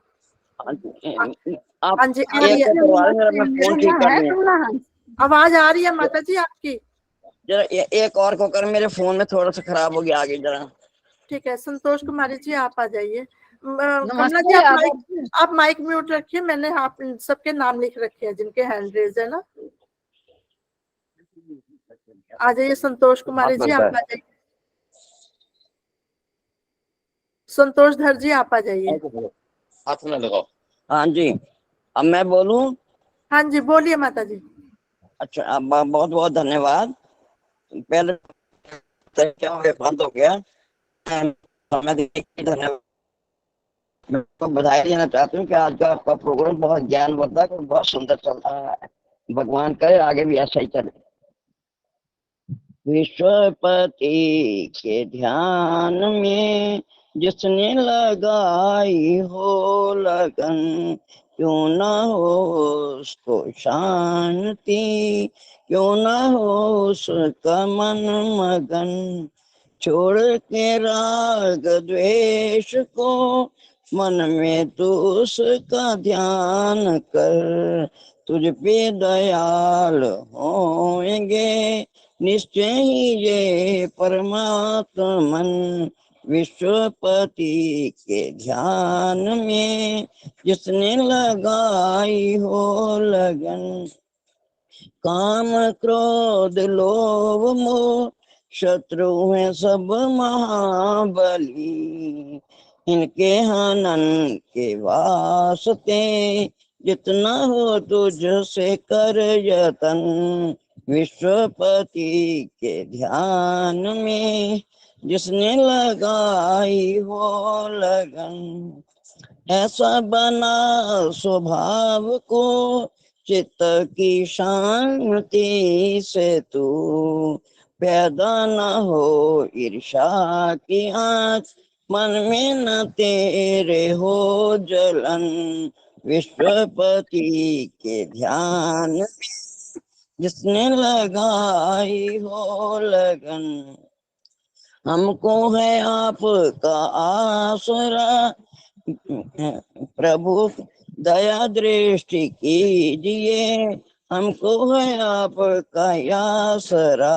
आप हाँ जी, आ एक रही है तो करवा दें, जरा मैं फोन ठीक कर लूं। आवाज आ रही है माता जी आपकी? जरा एक और को कर, मेरे फोन में थोड़ा सा खराब हो गया आगे जरा। ठीक है, संतोष कुमारी जी आप आ जाइए। कमला जी नमस्ते आप माइक म्यूट रखिए, मैंने आप सबके नाम लिख रखे हैं जिनके हैंड रेज है ना। आ जाइए संतोष कुमारी जी, आप आ जाइए। संतोष धर जी आप आ जाइए। हाथ में लगाओ। हाँ जी, अब मैं बोलूं? हाँ जी बोलिए माता जी। अच्छा, अब बहुत बहुत धन्यवाद। पहले तो क्या हो गया, बंद हो गया। मैं धन्यवाद, मैं तो बधाई देना चाहती हूँ कि आज का आपका प्रोग्राम बहुत ज्ञानवर्धक और बहुत सुंदर चल रहा है। भगवान करे आगे भी ऐसा ही चले। विश्वपति के ध्यान में जिसने लगाई हो लगन, क्यों ना हो उसको शांति, क्यों ना हो उसका मन मगन। छोड़ के राग द्वेष को मन में तू उसका ध्यान कर, तुझ पे दयाल होंगे निश्चय ही ये परमात्मन। विश्वपति के ध्यान में जिसने लगाई हो लगन, काम क्रोध लोभ मोह शत्रु हैं सब महाबली, इनके हनन के वास्ते जितना हो तुझसे कर यतन। विश्वपति के ध्यान में जिसने लगाई हो लगन, ऐसा बना स्वभाव को चित्त की शांति से तू, पैदा न हो ईर्षा की आँच मन में न तेरे हो जलन। विश्वपति के ध्यान में जिसने लगाई हो लगन, हमको है आपका आसरा प्रभु दया दृष्टि कीजिए, हमको है आपका आसरा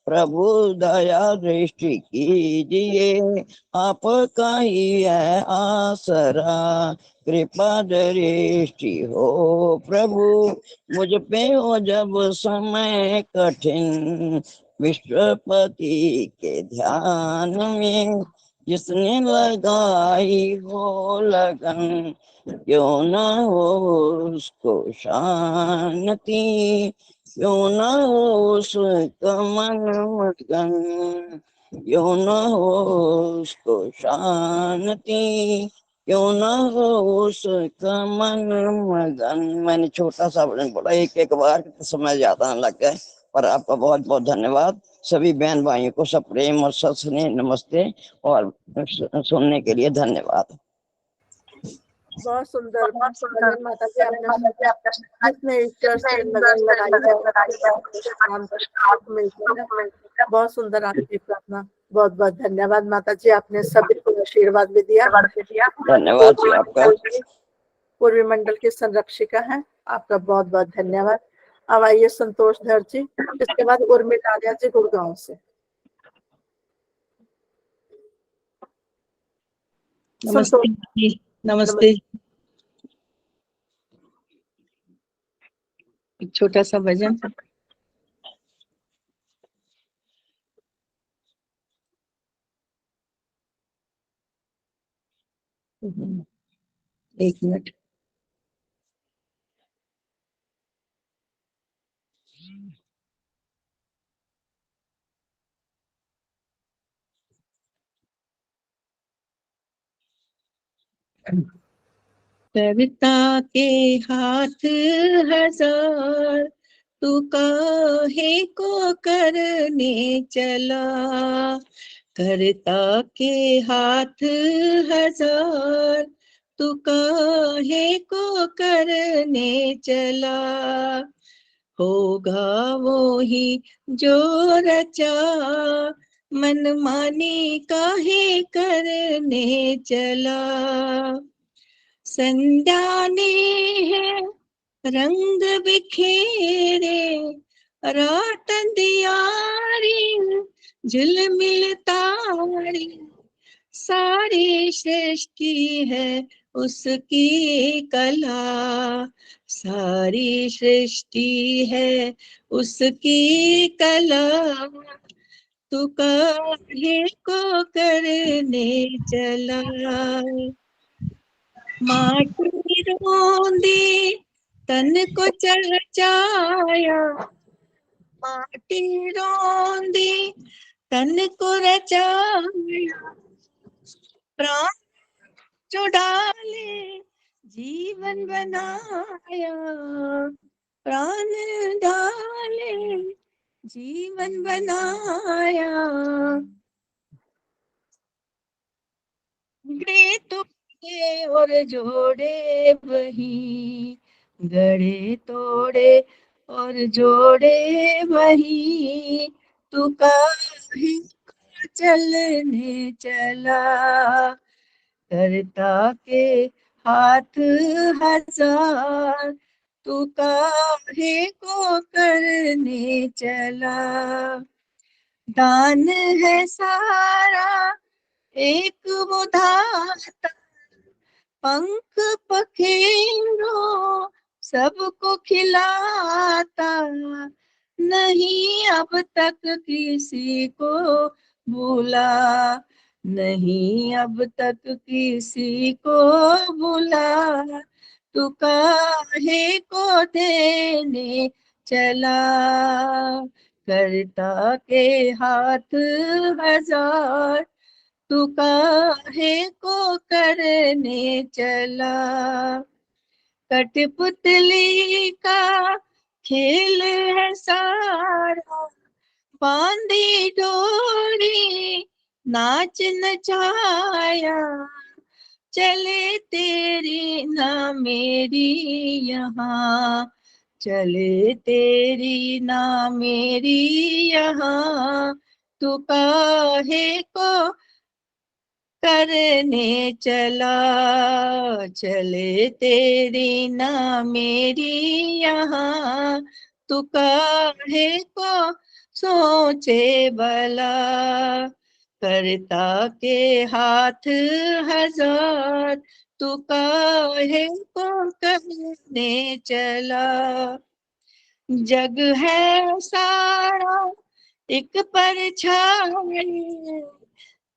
प्रभु दया दृष्टि कीजिए, आपका ही है आसरा कृपा दृष्टि हो प्रभु मुझ पे हो जब समय कठिन। विश्वपति के ध्यान में जिसने लगाई हो लगन, क्यों न हो उसको शांति, क्यों न हो उसका मन मगन, क्यों न हो उसको शांति, क्यों न हो उसका मन मगन। मैंने छोटा सा भजन बोला, एक एक बार समय ज्यादा न लग गए, पर आपका बहुत बहुत धन्यवाद। सभी बहन भाइयों को सब प्रेम और सत स्नेह नमस्ते और सुनने के लिए धन्यवाद। बहुत सुंदर भजन माता जी आपने सुना, जिसने ईश्वर से लगन लगाई है शांति मिलती है। बहुत सुंदर आपकी प्रार्थना। बहुत बहुत धन्यवाद माता जी, आपने सभी को आशीर्वाद भी दिया। धन्यवाद जी आपका। पूर्वी मंडल की संरक्षिका है, आपका बहुत बहुत धन्यवाद। अब आइए संतोष धर जी, इसके बाद उर्मिला आर्या जी गुड़गांव से। नमस्ते नमस्ते। एक छोटा सा भजन। एक मिनट। करता के हाथ हजार, तू काहे को करने चला। करता के हाथ हजार, तू काहे को करने चला। होगा वो ही जो रचा, मनमानी काहे करने चला। संध्या ने है रंग बिखेरे, रात अंधियारी झिलमिल तारी। सारी सृष्टि है उसकी कला, सारी सृष्टि है उसकी कला। तू काहे को करने चला। माटी रोंदी तन को चरचाया, माटी रोंदी तन को रचाया। प्राण जो डाले जीवन बनाया, प्राण डाले जीवन बनाया। गढ़े तोड़े और जोड़े वही, गढ़े तोड़े और जोड़े वही। तू काहे को चलने चला। करता के हाथ हजार, तू काहे को करने चला। दान है सारा एक वो धाता, पंख पखेरो सबको खिलाता। नहीं अब तक किसी को भूला, नहीं अब तक किसी को भूला। तू काहे को देने चला। करता के हाथ हजार, तू काहे को करने चला। कठपुतली का खेल है सारा, बांधी डोरी नाच नचाया। चले तेरी ना मेरी यहाँ, चले तेरी ना मेरी यहाँ। तू काहे को करने चला। चले तेरी ना मेरी यहाँ, तू काहे को सोचे भला। करता के हाथ हजार, तू काहे को करने चला। जग है सारा एक परछाई,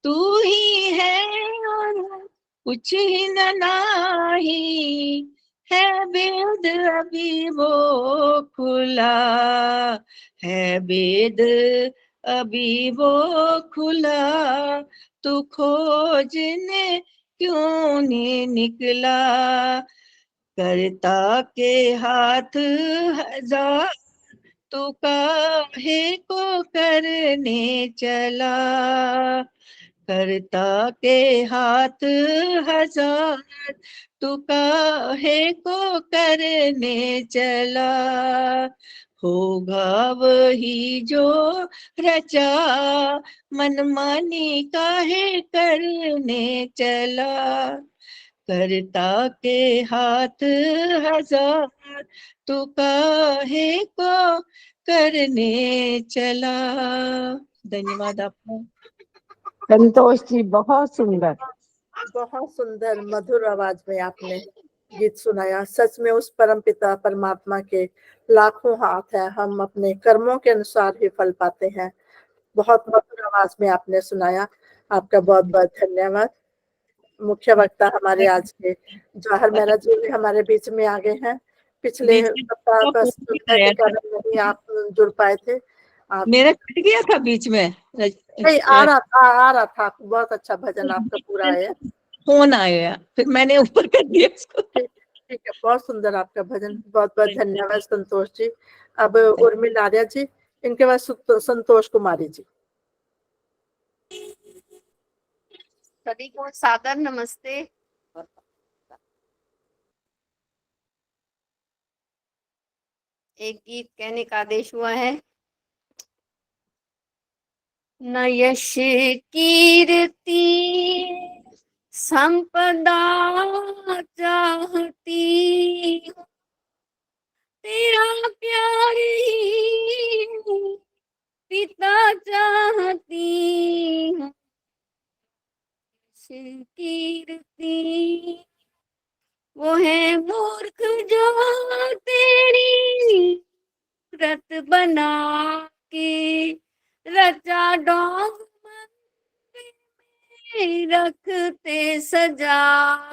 तू ही है और कुछ ही न नाही। है वेद अभी वो खुला, है वेद अभी वो खुला। तू खोजने क्यों नहीं निकला। करता के हाथ हजार, तू काहे को करने चला। करता के हाथ हजार, तू काहे को करने चला। होगा वही जो रचा, मनमानी काहे करने चला। करता के हाथ हजार, तू काहे को करने चला। धन्यवाद आपका। संतोष जी बहुत सुंदर। बहुत सुंदर मधुर आवाज में आपने गीत सुनाया। सच में उस परमपिता परमात्मा के लाखों हाथ हैं, हम अपने कर्मों के अनुसार ही फल पाते हैं। बहुत मधुर आवाज में आपने सुनाया, आपका बहुत बहुत धन्यवाद। मुख्य वक्ता हमारे आज के जवाहर मेहरा जी भी हमारे बीच में आ गए हैं। पिछले सप्ताह बस दुविधा के कारण नहीं आप जुड़ पाए थे। आप मेरा कट गया था बीच में। नहीं, आ रहा था, बहुत अच्छा भजन आपका पूरा है। फोन आया, फिर मैंने ऊपर कर दिया इसको। ठीक ठीक है, बहुत सुंदर आपका भजन, बहुत बहुत धन्यवाद संतोष जी। अब उर्मिला आर्या जी, इनके बाद संतोष कुमारी जी। सभी को सादर नमस्ते। एक गीत कहने का आदेश हुआ है। न यश कीर्ति संपदा चाहती हूँ, तेरा प्यार ही पिता चाहती हूँ। यश कीर्ति वो है मूर्ख जो तेरी रत बना के रचा डोंग में रखते सजा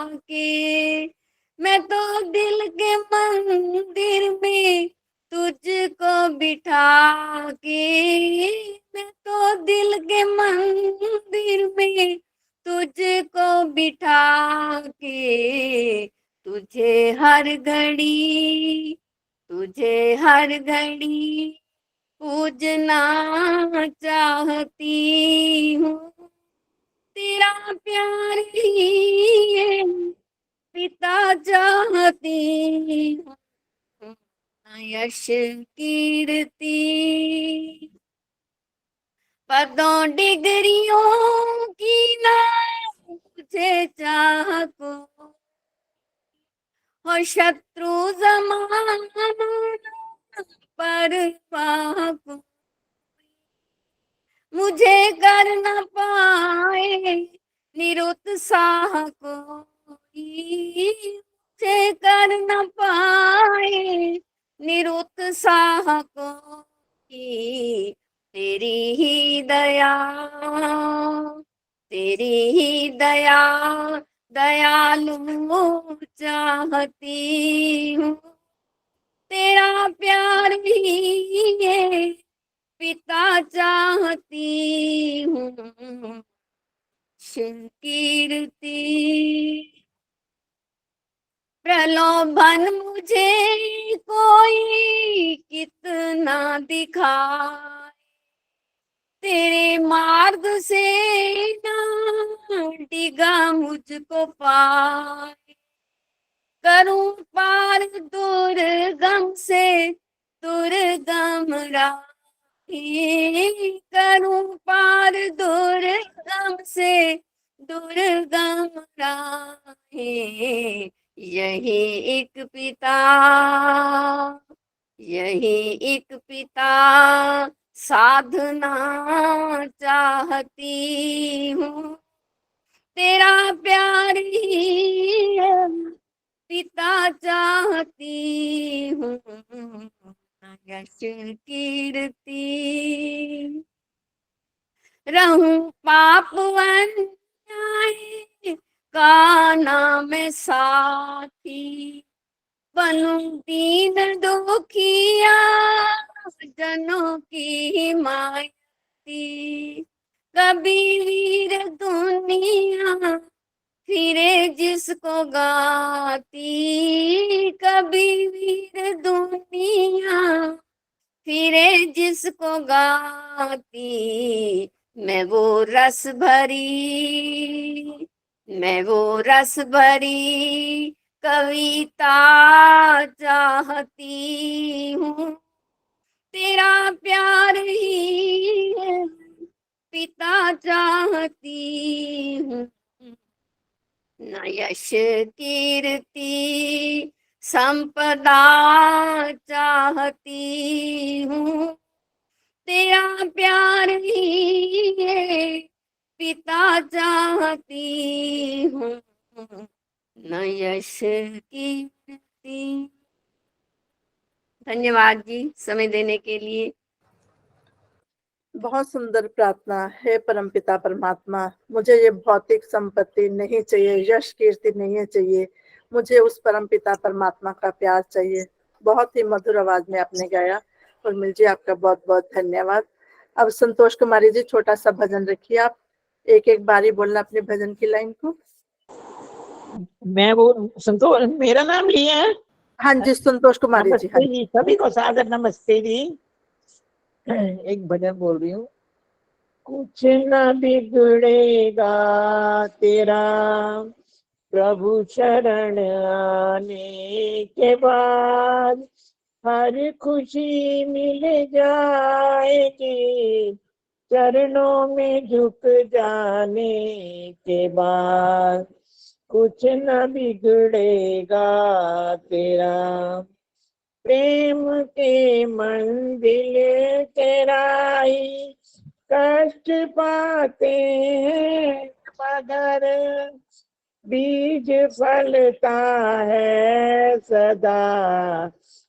के। मैं तो दिल के मंदिर में तुझको बिठा के, मैं तो दिल के मंदिर में तुझको बिठा के, तुझे हर घड़ी पूजना चाहती हूँ। तेरा प्यार ही पिता चाहती हूँ। यश कीर्ति पदों डिग्रियों की ना मुझे चाह को, और शत्रु जमाना पर पाप मुझे कर न पाए निरुत्साह कोई, मुझे कर न पाए निरुत्साह कोई। तेरी ही दया दयालु चाहती हूँ। तेरा प्यार भी है पिता चाहती हूँ। कीर्ति प्रलोभन मुझे कोई कितना दिखाए, तेरे मार्ग से ना डिगा मुझको पाए। करूं पार दुर्गम से दुर्गम राही, करूं पार दुर्गम से दुर्गम राही। यही एक पिता साधना चाहती हूँ। तेरा प्यार ही पिता चाहती हूँ। यश कीर्ति रहूं पाप अन्याय का नाम साथी, बनूं दीन दुखिया जनों की हिमायती। कभी वीर दुनिया फिरे जिसको गाती, कभी वीर दुनिया फिरे जिसको गाती। मैं वो रस भरी कविता चाहती हूँ। तेरा प्यार ही पिता चाहती हूँ। न यश कीर्ति संपदा चाहती हूँ। तेरा प्यार ही पिता चाहती हूँ। न यश कीर्ति। धन्यवाद जी समय देने के लिए। बहुत सुंदर प्रार्थना है। परमपिता परमात्मा, मुझे ये भौतिक संपत्ति नहीं चाहिए, यश कीर्ति नहीं चाहिए, मुझे उस परमपिता परमात्मा का प्यार चाहिए। बहुत ही मधुर आवाज में आपने गाया। उर्मिल जी, आपका बहुत बहुत धन्यवाद। अब संतोष कुमारी जी, छोटा सा भजन रखिए आप, एक एक बारी बोलना अपने भजन की लाइन को। मैं वो संतोष, मेरा नाम लिया है। हाँ जी, संतोष कुमारी जी। हाँ नमस्ते जी, सभी को सादर नमस्ते जी। एक भजन बोल रही हूँ। कुछ न बिगड़ेगा तेरा प्रभु शरण आने के बाद, हर खुशी मिल जाएगी चरणों में झुक जाने के बाद। कुछ न बिगड़ेगा तेरा, प्रेम के मंदिर तेरा ही कष्ट पाते हैं मगर बीज फलता है सदा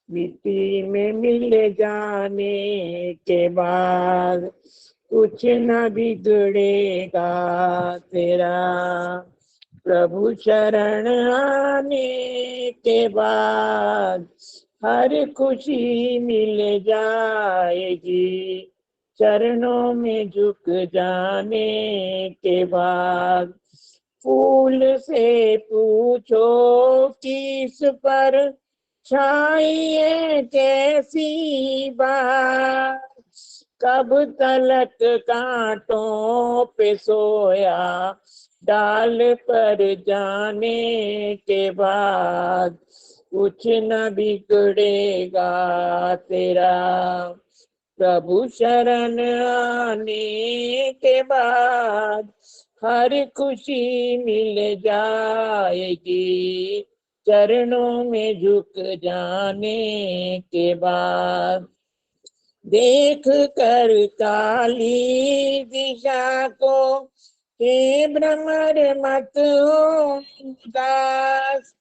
मिट्टी में मिल जाने के बाद। कुछ न बिगड़ेगा तेरा प्रभु शरण आने के बाद, हर खुशी मिल जाएगी चरणों में झुक जाने के बाद। फूल से पूछो किस पर छाई है कैसी बात, कब तलक कांटों पे सोया डाल पर जाने के बाद। कुछ न बिगड़ेगा तेरा प्रभु शरण आने के बाद, हर खुशी मिल जाएगी चरणों में झुक जाने के बाद। देख कर काली दिशा को हे भ्रमर मत हो उदास,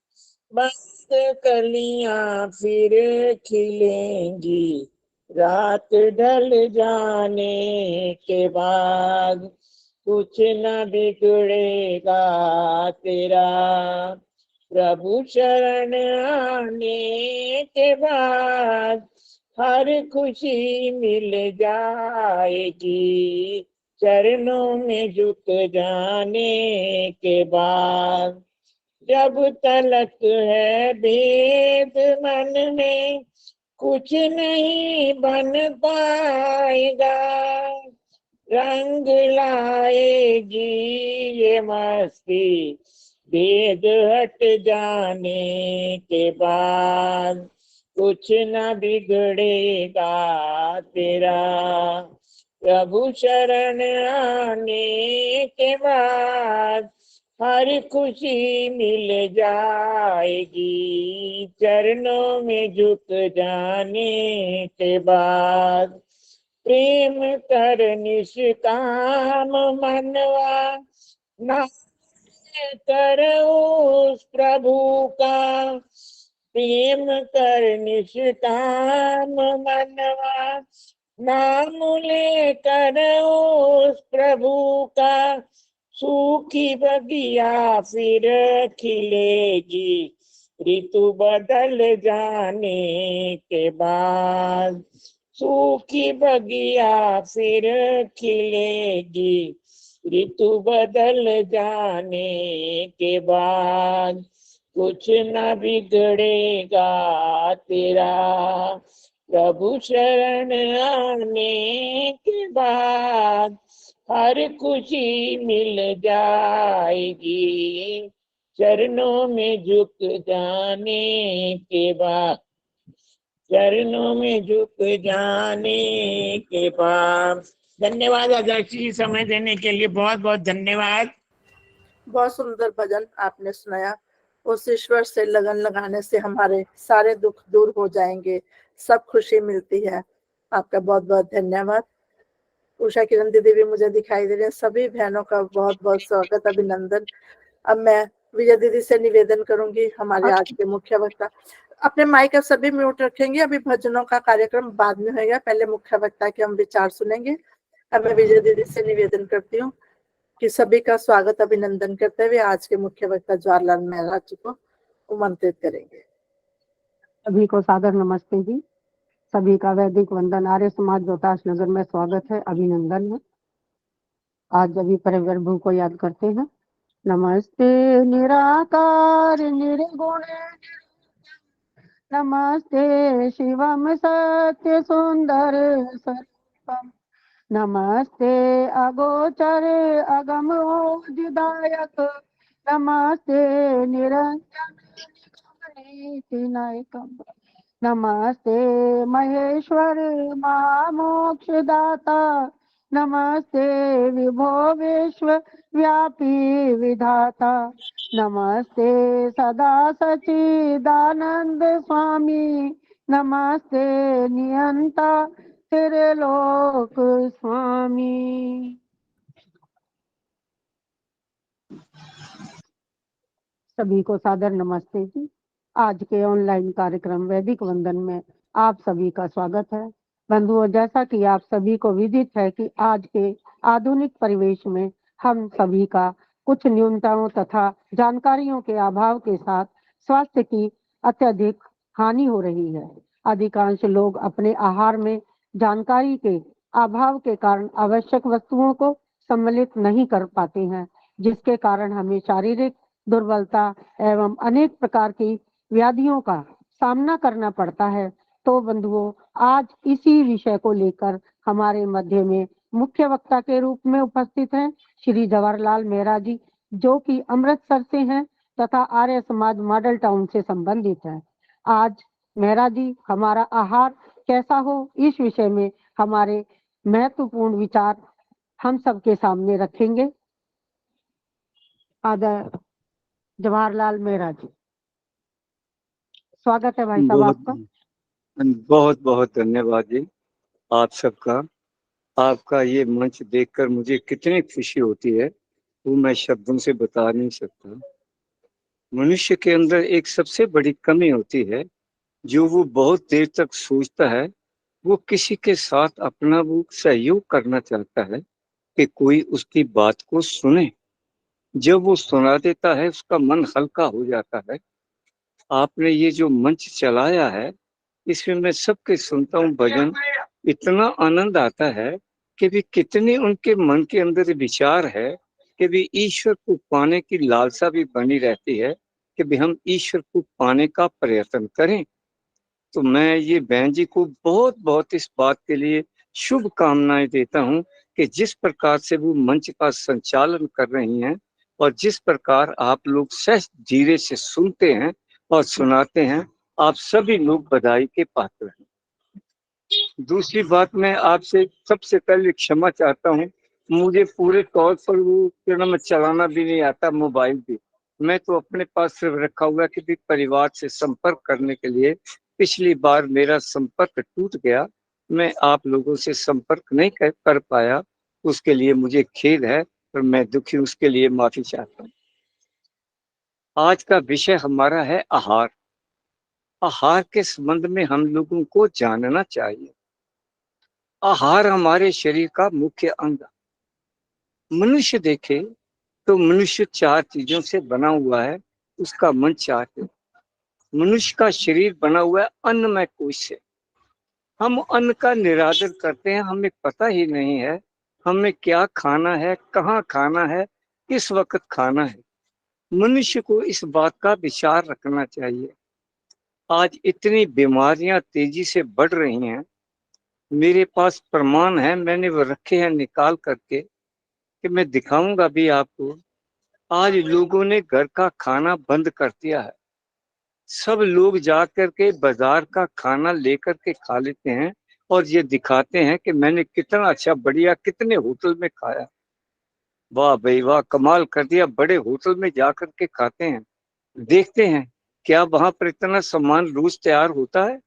बंद कलियां फिर खिलेंगी रात ढल जाने के बाद। कुछ न बिगड़ेगा तेरा प्रभु शरण आने के बाद, हर खुशी मिल जाएगी चरणों में झुक जाने के बाद। जब तलक है भेद मन में कुछ नहीं बन पाएगा, रंग लाएगी ये मस्ती भेद हट जाने के बाद। कुछ न बिगड़ेगा तेरा प्रभु शरण आने के बाद, हर खुशी मिल जाएगी चरणों में झुक जाने के बाद। प्रेम कर निष्काम मनवा नाम कर उस प्रभु का, प्रेम कर निष्काम मनवा नाम लेकर उस प्रभु का, सूखी बगिया फिर खिलेगी ऋतु बदल जाने के बाद। सूखी बगिया फिर खिलेगी ऋतु बदल जाने के बाद। कुछ न बिगड़ेगा तेरा प्रभु शरण आने के बाद, हर खुशी मिल जाएगी चरणों में झुक जाने के बाद। चरणों में झुक जाने के बाद। धन्यवाद आदर्श जी, समय देने के लिए बहुत बहुत धन्यवाद। बहुत सुंदर भजन आपने सुनाया। उस ईश्वर से लगन लगाने से हमारे सारे दुख दूर हो जाएंगे, सब खुशी मिलती है। आपका बहुत बहुत धन्यवाद। उषा किरण दीदी भी मुझे दिखाई दे रहे हैं। सभी बहनों का बहुत बहुत स्वागत, अभिनंदन। अब मैं विजय दीदी से निवेदन करूंगी, हमारे आज के मुख्य वक्ता। अपने माइक अब सभी म्यूट रखेंगे, अभी भजनों का कार्यक्रम बाद में होगा, पहले मुख्य वक्ता के हम विचार सुनेंगे। अब मैं विजय दीदी से निवेदन करती हूँ कि सभी का स्वागत अभिनंदन करते हुए आज के मुख्य वक्ता जवाहरलाल मेहरा जी को आमंत्रित करेंगे। सभी को सादर नमस्ते जी। सभी का वैदिक वंदन। आर्य समाज रोहतास नगर में स्वागत है, अभिनंदन है। आज अभी प्रभु को याद करते हैं। नमस्ते निराकार निर्गुण नमस्ते शिवम सत्य सुंदर स्वरूपम नमस्ते अगोचर अगम ओजिदायक नमस्ते निरंजन नायकम नमस्ते महेश्वर महामोक्षदाता नमस्ते विभो विश्व व्यापी विधाता नमस्ते सदा सचिदानंद स्वामी नमस्ते नियंता त्रिलोक स्वामी। सभी को सादर नमस्ते जी। आज के ऑनलाइन कार्यक्रम वैदिक वंदन में आप सभी का स्वागत है। बंधुओं, जैसा कि आप सभी को विदित है कि आज के आधुनिक परिवेश में हम सभी का कुछ न्यूनताओं तथा जानकारियों के अभाव के साथ स्वास्थ्य की अत्यधिक हानि हो रही है। अधिकांश लोग अपने आहार में जानकारी के अभाव के कारण आवश्यक वस्तुओं को सम्मिलित नहीं कर पाते हैं, जिसके कारण हमें शारीरिक दुर्बलता एवं अनेक प्रकार की व्याधियों का सामना करना पड़ता है। तो बंधुओं, आज इसी विषय को लेकर हमारे मध्य में मुख्य वक्ता के रूप में उपस्थित हैं श्री जवाहरलाल मेहरा जी, जो कि अमृतसर से हैं तथा आर्य समाज मॉडल टाउन से संबंधित है। आज मेहरा जी हमारा आहार कैसा हो, इस विषय में हमारे महत्वपूर्ण विचार हम सबके सामने रखेंगे। आदर जवाहरलाल मेहरा जी, स्वागत है भाई साहब आपका। बहुत बहुत धन्यवाद जी आप सबका। आपका ये मंच देखकर मुझे कितनी खुशी होती है वो मैं शब्दों से बता नहीं सकता। मनुष्य के अंदर एक सबसे बड़ी कमी होती है, जो वो बहुत देर तक सोचता है। वो किसी के साथ अपना वो सहयोग करना चाहता है कि कोई उसकी बात को सुने। जब वो सुना देता है उसका मन हल्का हो जाता है। आपने ये जो मंच चलाया है, इसमें मैं सबके सुनता हूँ भजन, इतना आनंद आता है कि भी कितने उनके मन के अंदर विचार है कि भी ईश्वर को पाने की लालसा भी बनी रहती है कि भी हम ईश्वर को पाने का प्रयत्न करें। तो मैं ये बहन जी को बहुत बहुत इस बात के लिए शुभकामनाएं देता हूँ कि जिस प्रकार से वो मंच का संचालन कर रही हैं और जिस प्रकार आप लोग सहज धीरे से सुनते हैं और सुनाते हैं, आप सभी लोग बधाई के पात्र हैं। दूसरी बात, मैं आपसे सबसे पहले क्षमा चाहता हूँ, मुझे पूरे तौर पर वो मैं चलाना भी नहीं आता मोबाइल भी। मैं तो अपने पास सिर्फ रखा हुआ है कि भी परिवार से संपर्क करने के लिए। पिछली बार मेरा संपर्क टूट गया, मैं आप लोगों से संपर्क नहीं कर पाया, उसके लिए मुझे खेद है और मैं दुखी, उसके लिए माफी चाहता हूँ। आज का विषय हमारा है आहार। आहार के संबंध में हम लोगों को जानना चाहिए। आहार हमारे शरीर का मुख्य अंग। मनुष्य देखे तो मनुष्य चार चीजों से बना हुआ है, उसका मन चार है। मनुष्य का शरीर बना हुआ है अन्नमय कोश से। हम अन्न का निरादर करते हैं, हमें पता ही नहीं है हमें क्या खाना है, कहाँ खाना है, किस वक्त खाना है। मनुष्य को इस बात का विचार रखना चाहिए। आज इतनी बीमारियां तेजी से बढ़ रही हैं, मेरे पास प्रमाण है, मैंने वो रखे हैं निकाल करके कि मैं दिखाऊंगा भी आपको। आज लोगों ने घर का खाना बंद कर दिया है। सब लोग जा करके बाजार का खाना लेकर के खा लेते हैं और ये दिखाते हैं कि मैंने कितना अच्छा बढ़िया कितने होटल में खाया। वाह भाई वाह, कमाल कर दिया। बड़े होटल में जा करके खाते हैं, देखते हैं क्या वहां पर इतना सामान रोज तैयार होता है।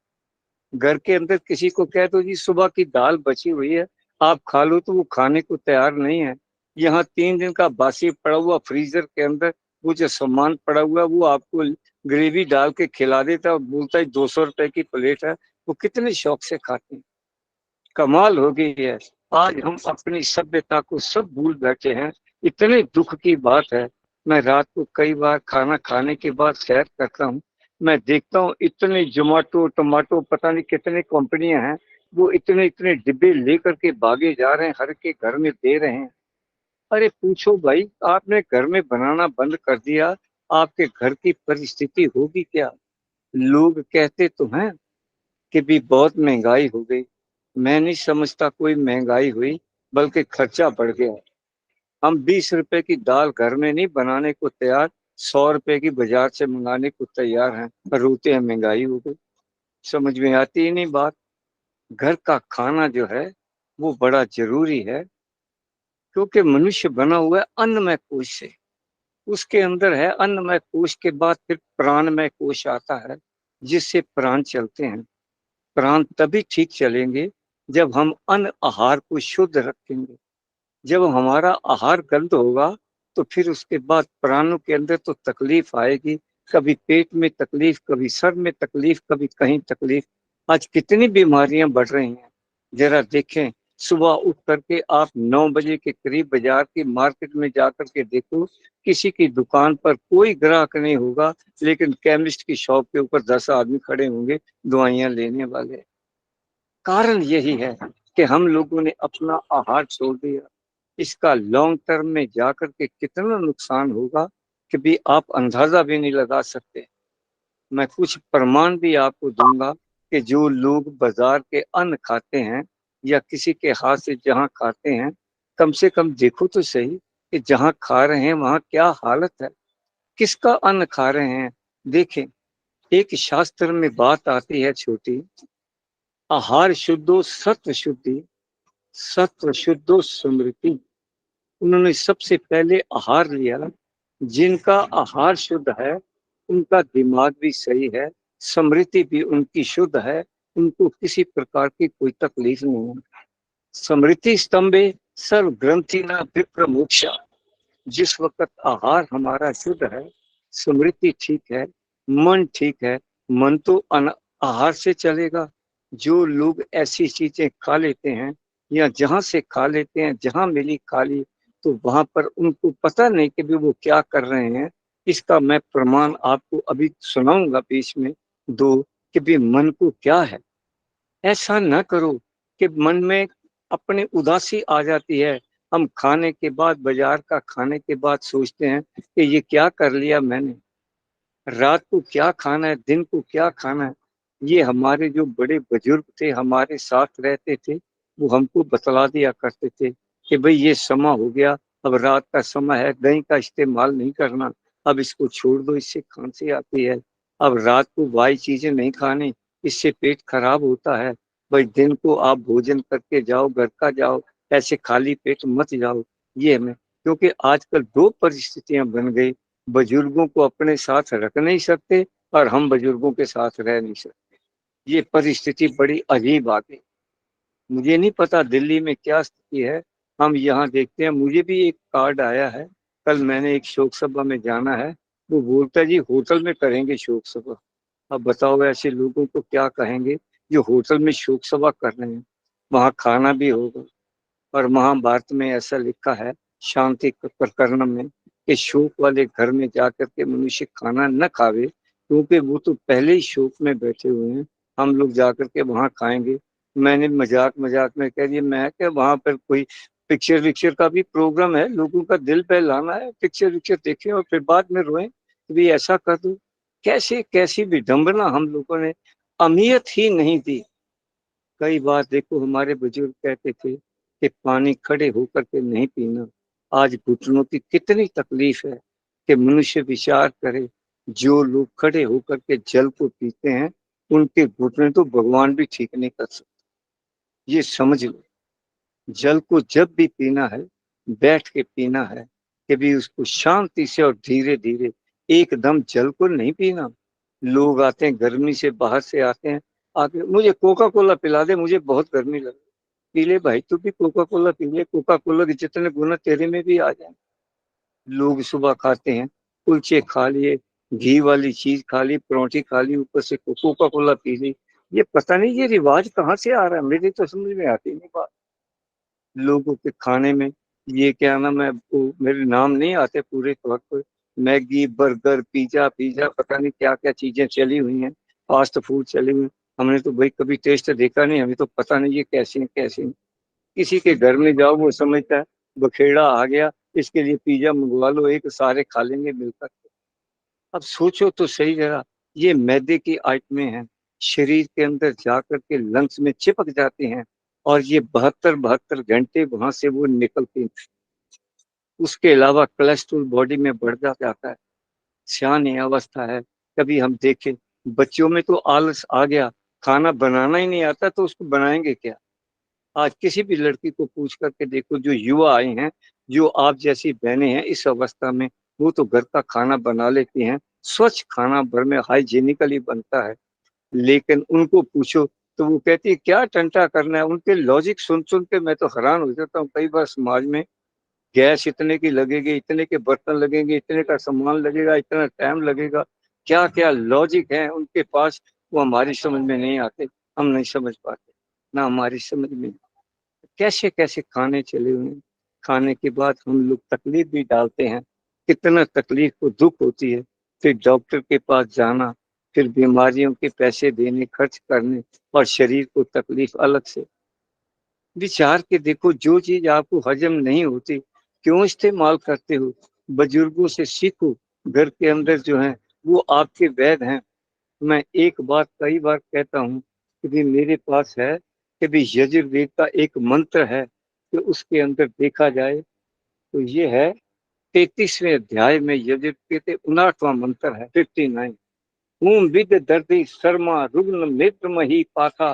घर के अंदर किसी को कह दो जी सुबह की दाल बची हुई है, आप खा लो, तो वो खाने को तैयार नहीं है। यहाँ 3 दिन का बासी पड़ा हुआ फ्रीजर के अंदर वो जो सामान पड़ा हुआ वो आपको ग्रेवी डाल के खिला देता है और बोलता है 200 रुपए की प्लेट है। वो कितने शौक से खाते हैं। कमाल हो गई है। आज हम अपनी सभ्यता को सब भूल बैठे हैं, इतने दुख की बात है। मैं रात को कई बार खाना खाने के बाद सैर करता हूँ, मैं देखता हूँ इतने जोमेटो टमाटो पता नहीं कितने कंपनियां हैं, वो इतने इतने डिब्बे लेकर के भागे जा रहे हैं, हर के घर में दे रहे हैं। अरे पूछो भाई, आपने घर में बनाना बंद कर दिया, आपके घर की परिस्थिति होगी क्या। लोग कहते तो हैं कि भी बहुत महंगाई हो गई। मैं नहीं समझता कोई महंगाई हुई, बल्कि खर्चा बढ़ गया। हम 20 रुपए की दाल घर में नहीं बनाने को तैयार, 100 रुपए की बाजार से मंगाने को तैयार हैं, पर रोते हैं महंगाई हो गई। समझ में आती ही नहीं बात। घर का खाना जो है वो बड़ा जरूरी है, क्योंकि मनुष्य बना हुआ है अन्नमय कोश से। उसके अंदर है अन्नमय कोश के बाद फिर प्राणमय कोश आता है, जिससे प्राण चलते हैं। प्राण तभी ठीक चलेंगे जब हम अन्न आहार को शुद्ध रखेंगे। जब हमारा आहार गलत होगा तो फिर उसके बाद प्राणों के अंदर तो तकलीफ आएगी। कभी पेट में तकलीफ, कभी सर में तकलीफ, कभी कहीं तकलीफ। आज कितनी बीमारियां बढ़ रही हैं, जरा देखें। सुबह उठ करके आप 9 बजे के करीब बाजार की मार्केट में जाकर के देखो, किसी की दुकान पर कोई ग्राहक नहीं होगा, लेकिन केमिस्ट की शॉप के ऊपर 10 आदमी खड़े होंगे दवाइयां लेने वाले। कारण यही है कि हम लोगों ने अपना आहार छोड़ दिया। इसका लॉन्ग टर्म में जाकर के कितना नुकसान होगा कि भी आप अंदाजा भी नहीं लगा सकते। मैं कुछ प्रमाण भी आपको दूंगा कि जो लोग बाजार के अन्न खाते हैं या किसी के हाथ से जहां खाते हैं, कम से कम देखो तो सही कि जहां खा रहे हैं वहां क्या हालत है, किसका अन्न खा रहे हैं। देखें, एक शास्त्र में बात आती है छोटी, आहार शुद्धो सत्व शुद्धि, सत्व शुद्धो स्मृति। उन्होंने सबसे पहले आहार लिया। जिनका आहार शुद्ध है उनका दिमाग भी सही है, स्मृति भी उनकी शुद्ध है, उनको किसी प्रकार की कोई तकलीफ नहीं है। स्मृति स्तंभे सर्व ग्रंथि न विप्र मोक्षा। जिस वक्त आहार हमारा शुद्ध है, स्मृति ठीक है, मन ठीक है, मन तो आहार से चलेगा। जो लोग ऐसी चीजें खा लेते हैं या जहां से खा लेते हैं, जहां मिली खा ली, तो वहां पर उनको पता नहीं कि भी वो क्या कर रहे हैं। इसका मैं प्रमाण आपको अभी सुनाऊंगा बीच में दो, कि भी मन को क्या है। ऐसा न करो कि मन में अपने उदासी आ जाती है। हम खाने के बाद, बाजार का खाने के बाद सोचते हैं कि ये क्या कर लिया मैंने, रात को क्या खाना है, दिन को क्या खाना है। ये हमारे जो बड़े बुजुर्ग थे, हमारे साथ रहते थे, वो हमको बतला दिया करते थे कि भाई ये समय हो गया, अब रात का समय है, दही का इस्तेमाल नहीं करना, अब इसको छोड़ दो, इससे खांसी आती है। अब रात को वाई चीजें नहीं खानी, इससे पेट खराब होता है। भाई दिन को आप भोजन करके जाओ, घर का जाओ, ऐसे खाली पेट मत जाओ। ये हमें, क्योंकि आजकल दो परिस्थितियां बन गई, बुजुर्गों को अपने साथ रख नहीं सकते और हम बुजुर्गों के साथ रह नहीं सकते। ये परिस्थिति बड़ी अजीब आ गई। मुझे नहीं पता दिल्ली में क्या स्थिति है, हम यहाँ देखते हैं। मुझे भी एक कार्ड आया है, कल मैंने एक शोक सभा में जाना है, वो बोलता जी होटल में करेंगे शोक सभा। अब बताओ ऐसे लोगों को क्या कहेंगे जो होटल में शोक सभा कर रहे हैं। वहाँ खाना भी होगा, और महाभारत में ऐसा लिखा है शांति प्रकरण में कि शोक वाले घर में जाकर के मनुष्य खाना न खावे, क्योंकि वो तो पहले ही शोक में बैठे हुए हैं, हम लोग जाकर के वहां खाएंगे। मैंने मजाक मजाक में कह दिया, मैं क्या वहां पर कोई पिक्चर विक्चर का भी प्रोग्राम है, लोगों का दिल बहलाना है, पिक्चर विक्चर देखें और फिर बाद में रोएं कि भी ऐसा कर दो। कैसे कैसी विडंबना हम लोगों ने, अहमियत ही नहीं दी। कई बार देखो हमारे बुजुर्ग कहते थे कि पानी खड़े होकर के नहीं पीना। आज घुटनों की कितनी तकलीफ है कि मनुष्य विचार करे। जो लोग खड़े होकर के जल को पीते हैं, उनके घुटने तो भगवान भी ठीक नहीं कर सकते। ये समझ लो, जल को जब भी पीना है, बैठ के पीना है, कि भी उसको शांति से और धीरे धीरे, एकदम जल को नहीं पीना। लोग आते हैं गर्मी से, बाहर से आते हैं, आके मुझे कोका कोला पिला दे, मुझे बहुत गर्मी लगी। पी ले भाई, तू भी कोका कोला पी ले, कोका कोला के जितने गुना तेरे में भी आ जाए। लोग सुबह खाते हैं, कुलचे खा लिए, घी वाली चीज खा ली, परोठी खा ली, ऊपर से कोका कोला पी ली। ये पता नहीं ये रिवाज कहाँ से आ रहा है, मेरी तो समझ में आती नहीं बात। लोगों के खाने में ये क्या नाम है, मेरे नाम नहीं आते पूरे तौर पर, मैगी, बर्गर, पिज्जा पिज्जा, पता नहीं क्या क्या चीजें चली हुई हैं, फास्ट फूड चली हुई। हमने तो भाई कभी टेस्ट देखा नहीं, हमें तो पता नहीं ये कैसी है कैसी नहीं। किसी के घर में जाओ, वो समझता है बखेड़ा आ गया, इसके लिए पिज्जा मंगवा लो, एक सारे खा लेंगे मिलकर। अब सोचो तो सही जरा, ये मैदे की आइटमें हैं, शरीर के अंदर जाकर के लंग्स में चिपक जाती हैं और ये 72 घंटे वहां से वो निकलती हैं। उसके अलावा कोलेस्ट्रॉल बॉडी में बढ़ जाता है। सियानी अवस्था है, कभी हम देखें बच्चों में तो आलस आ गया, खाना बनाना ही नहीं आता तो उसको बनाएंगे क्या। आज किसी भी लड़की को पूछ करके देखो, जो युवा आए हैं, जो आप जैसी बहनें हैं इस अवस्था में, वो तो घर का खाना बना लेती हैं, स्वच्छ खाना भर में हाइजीनिकली बनता है। लेकिन उनको पूछो तो वो कहती है क्या टंटा करना है। उनके लॉजिक सुन सुन के मैं तो हैरान हो जाता हूँ। कई बार समाज में गैस इतने की लगेगी, इतने के बर्तन लगेंगे, इतने का सामान लगेगा, इतना टाइम लगेगा, क्या क्या लॉजिक है उनके पास, वो हमारी समझ में नहीं आते, हम नहीं समझ पाते, ना हमारी समझ में। कैसे कैसे खाने चले हुए हैं। खाने के बाद हम लोग तकलीफ भी डालते हैं, कितना तकलीफ को दुख होती है, फिर डॉक्टर के पास जाना, फिर बीमारियों के पैसे देने खर्च करने, और शरीर को तकलीफ अलग से। विचार के देखो, जो चीज आपको हजम नहीं होती क्यों इस्तेमाल करते हो। बुजुर्गों से सीखो, घर के अंदर जो है वो आपके वैद हैं। मैं एक बात कई बार कहता हूँ कि भी मेरे पास है कि भी यजुर्वेद का एक मंत्र है कि उसके अंदर देखा जाए तो ये है 33वें अध्याय में यजुर्वेद के 59वां मंत्र है 59। ऊम विद दर्दी शर्मा रुग्ण मित्र मही पाखा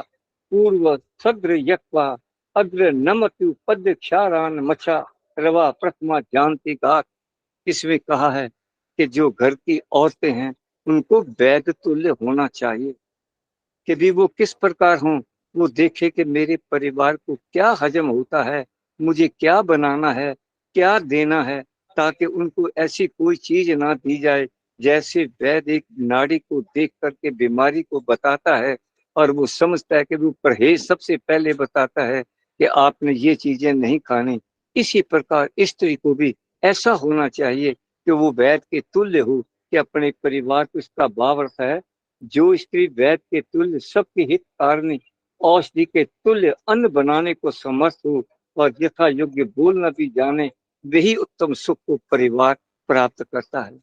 पूर्व सग्र यक्वा अग्र नमतु पद क्षारान मचा रवा प्रथमा जानती गात। इसमें कहा है कि जो घर की औरतें हैं उनको वैद तुल्य होना चाहिए, कि भी वो किस प्रकार हों। वो देखे कि मेरे परिवार को क्या हजम होता है, मुझे क्या बनाना है, क्या देना है, ताकि उनको ऐसी कोई चीज ना दी जाए। जैसे वैद्य एक नाड़ी को देख करके बीमारी को बताता है और वो समझता है कि वो परहेज सबसे पहले बताता है कि आपने ये चीजें नहीं खानी, इसी प्रकार स्त्री को भी ऐसा होना चाहिए कि वो वैद्य के तुल्य हो, कि अपने परिवार को, इसका भाव अर्थ है जो स्त्री वैद्य के तुल्य सबके हित कारणी औषधि के तुल्य अन्न बनाने को समर्थ हो और यथा योग्य बोलना भी जाने, वही उत्तम सुख को परिवार प्राप्त करता है।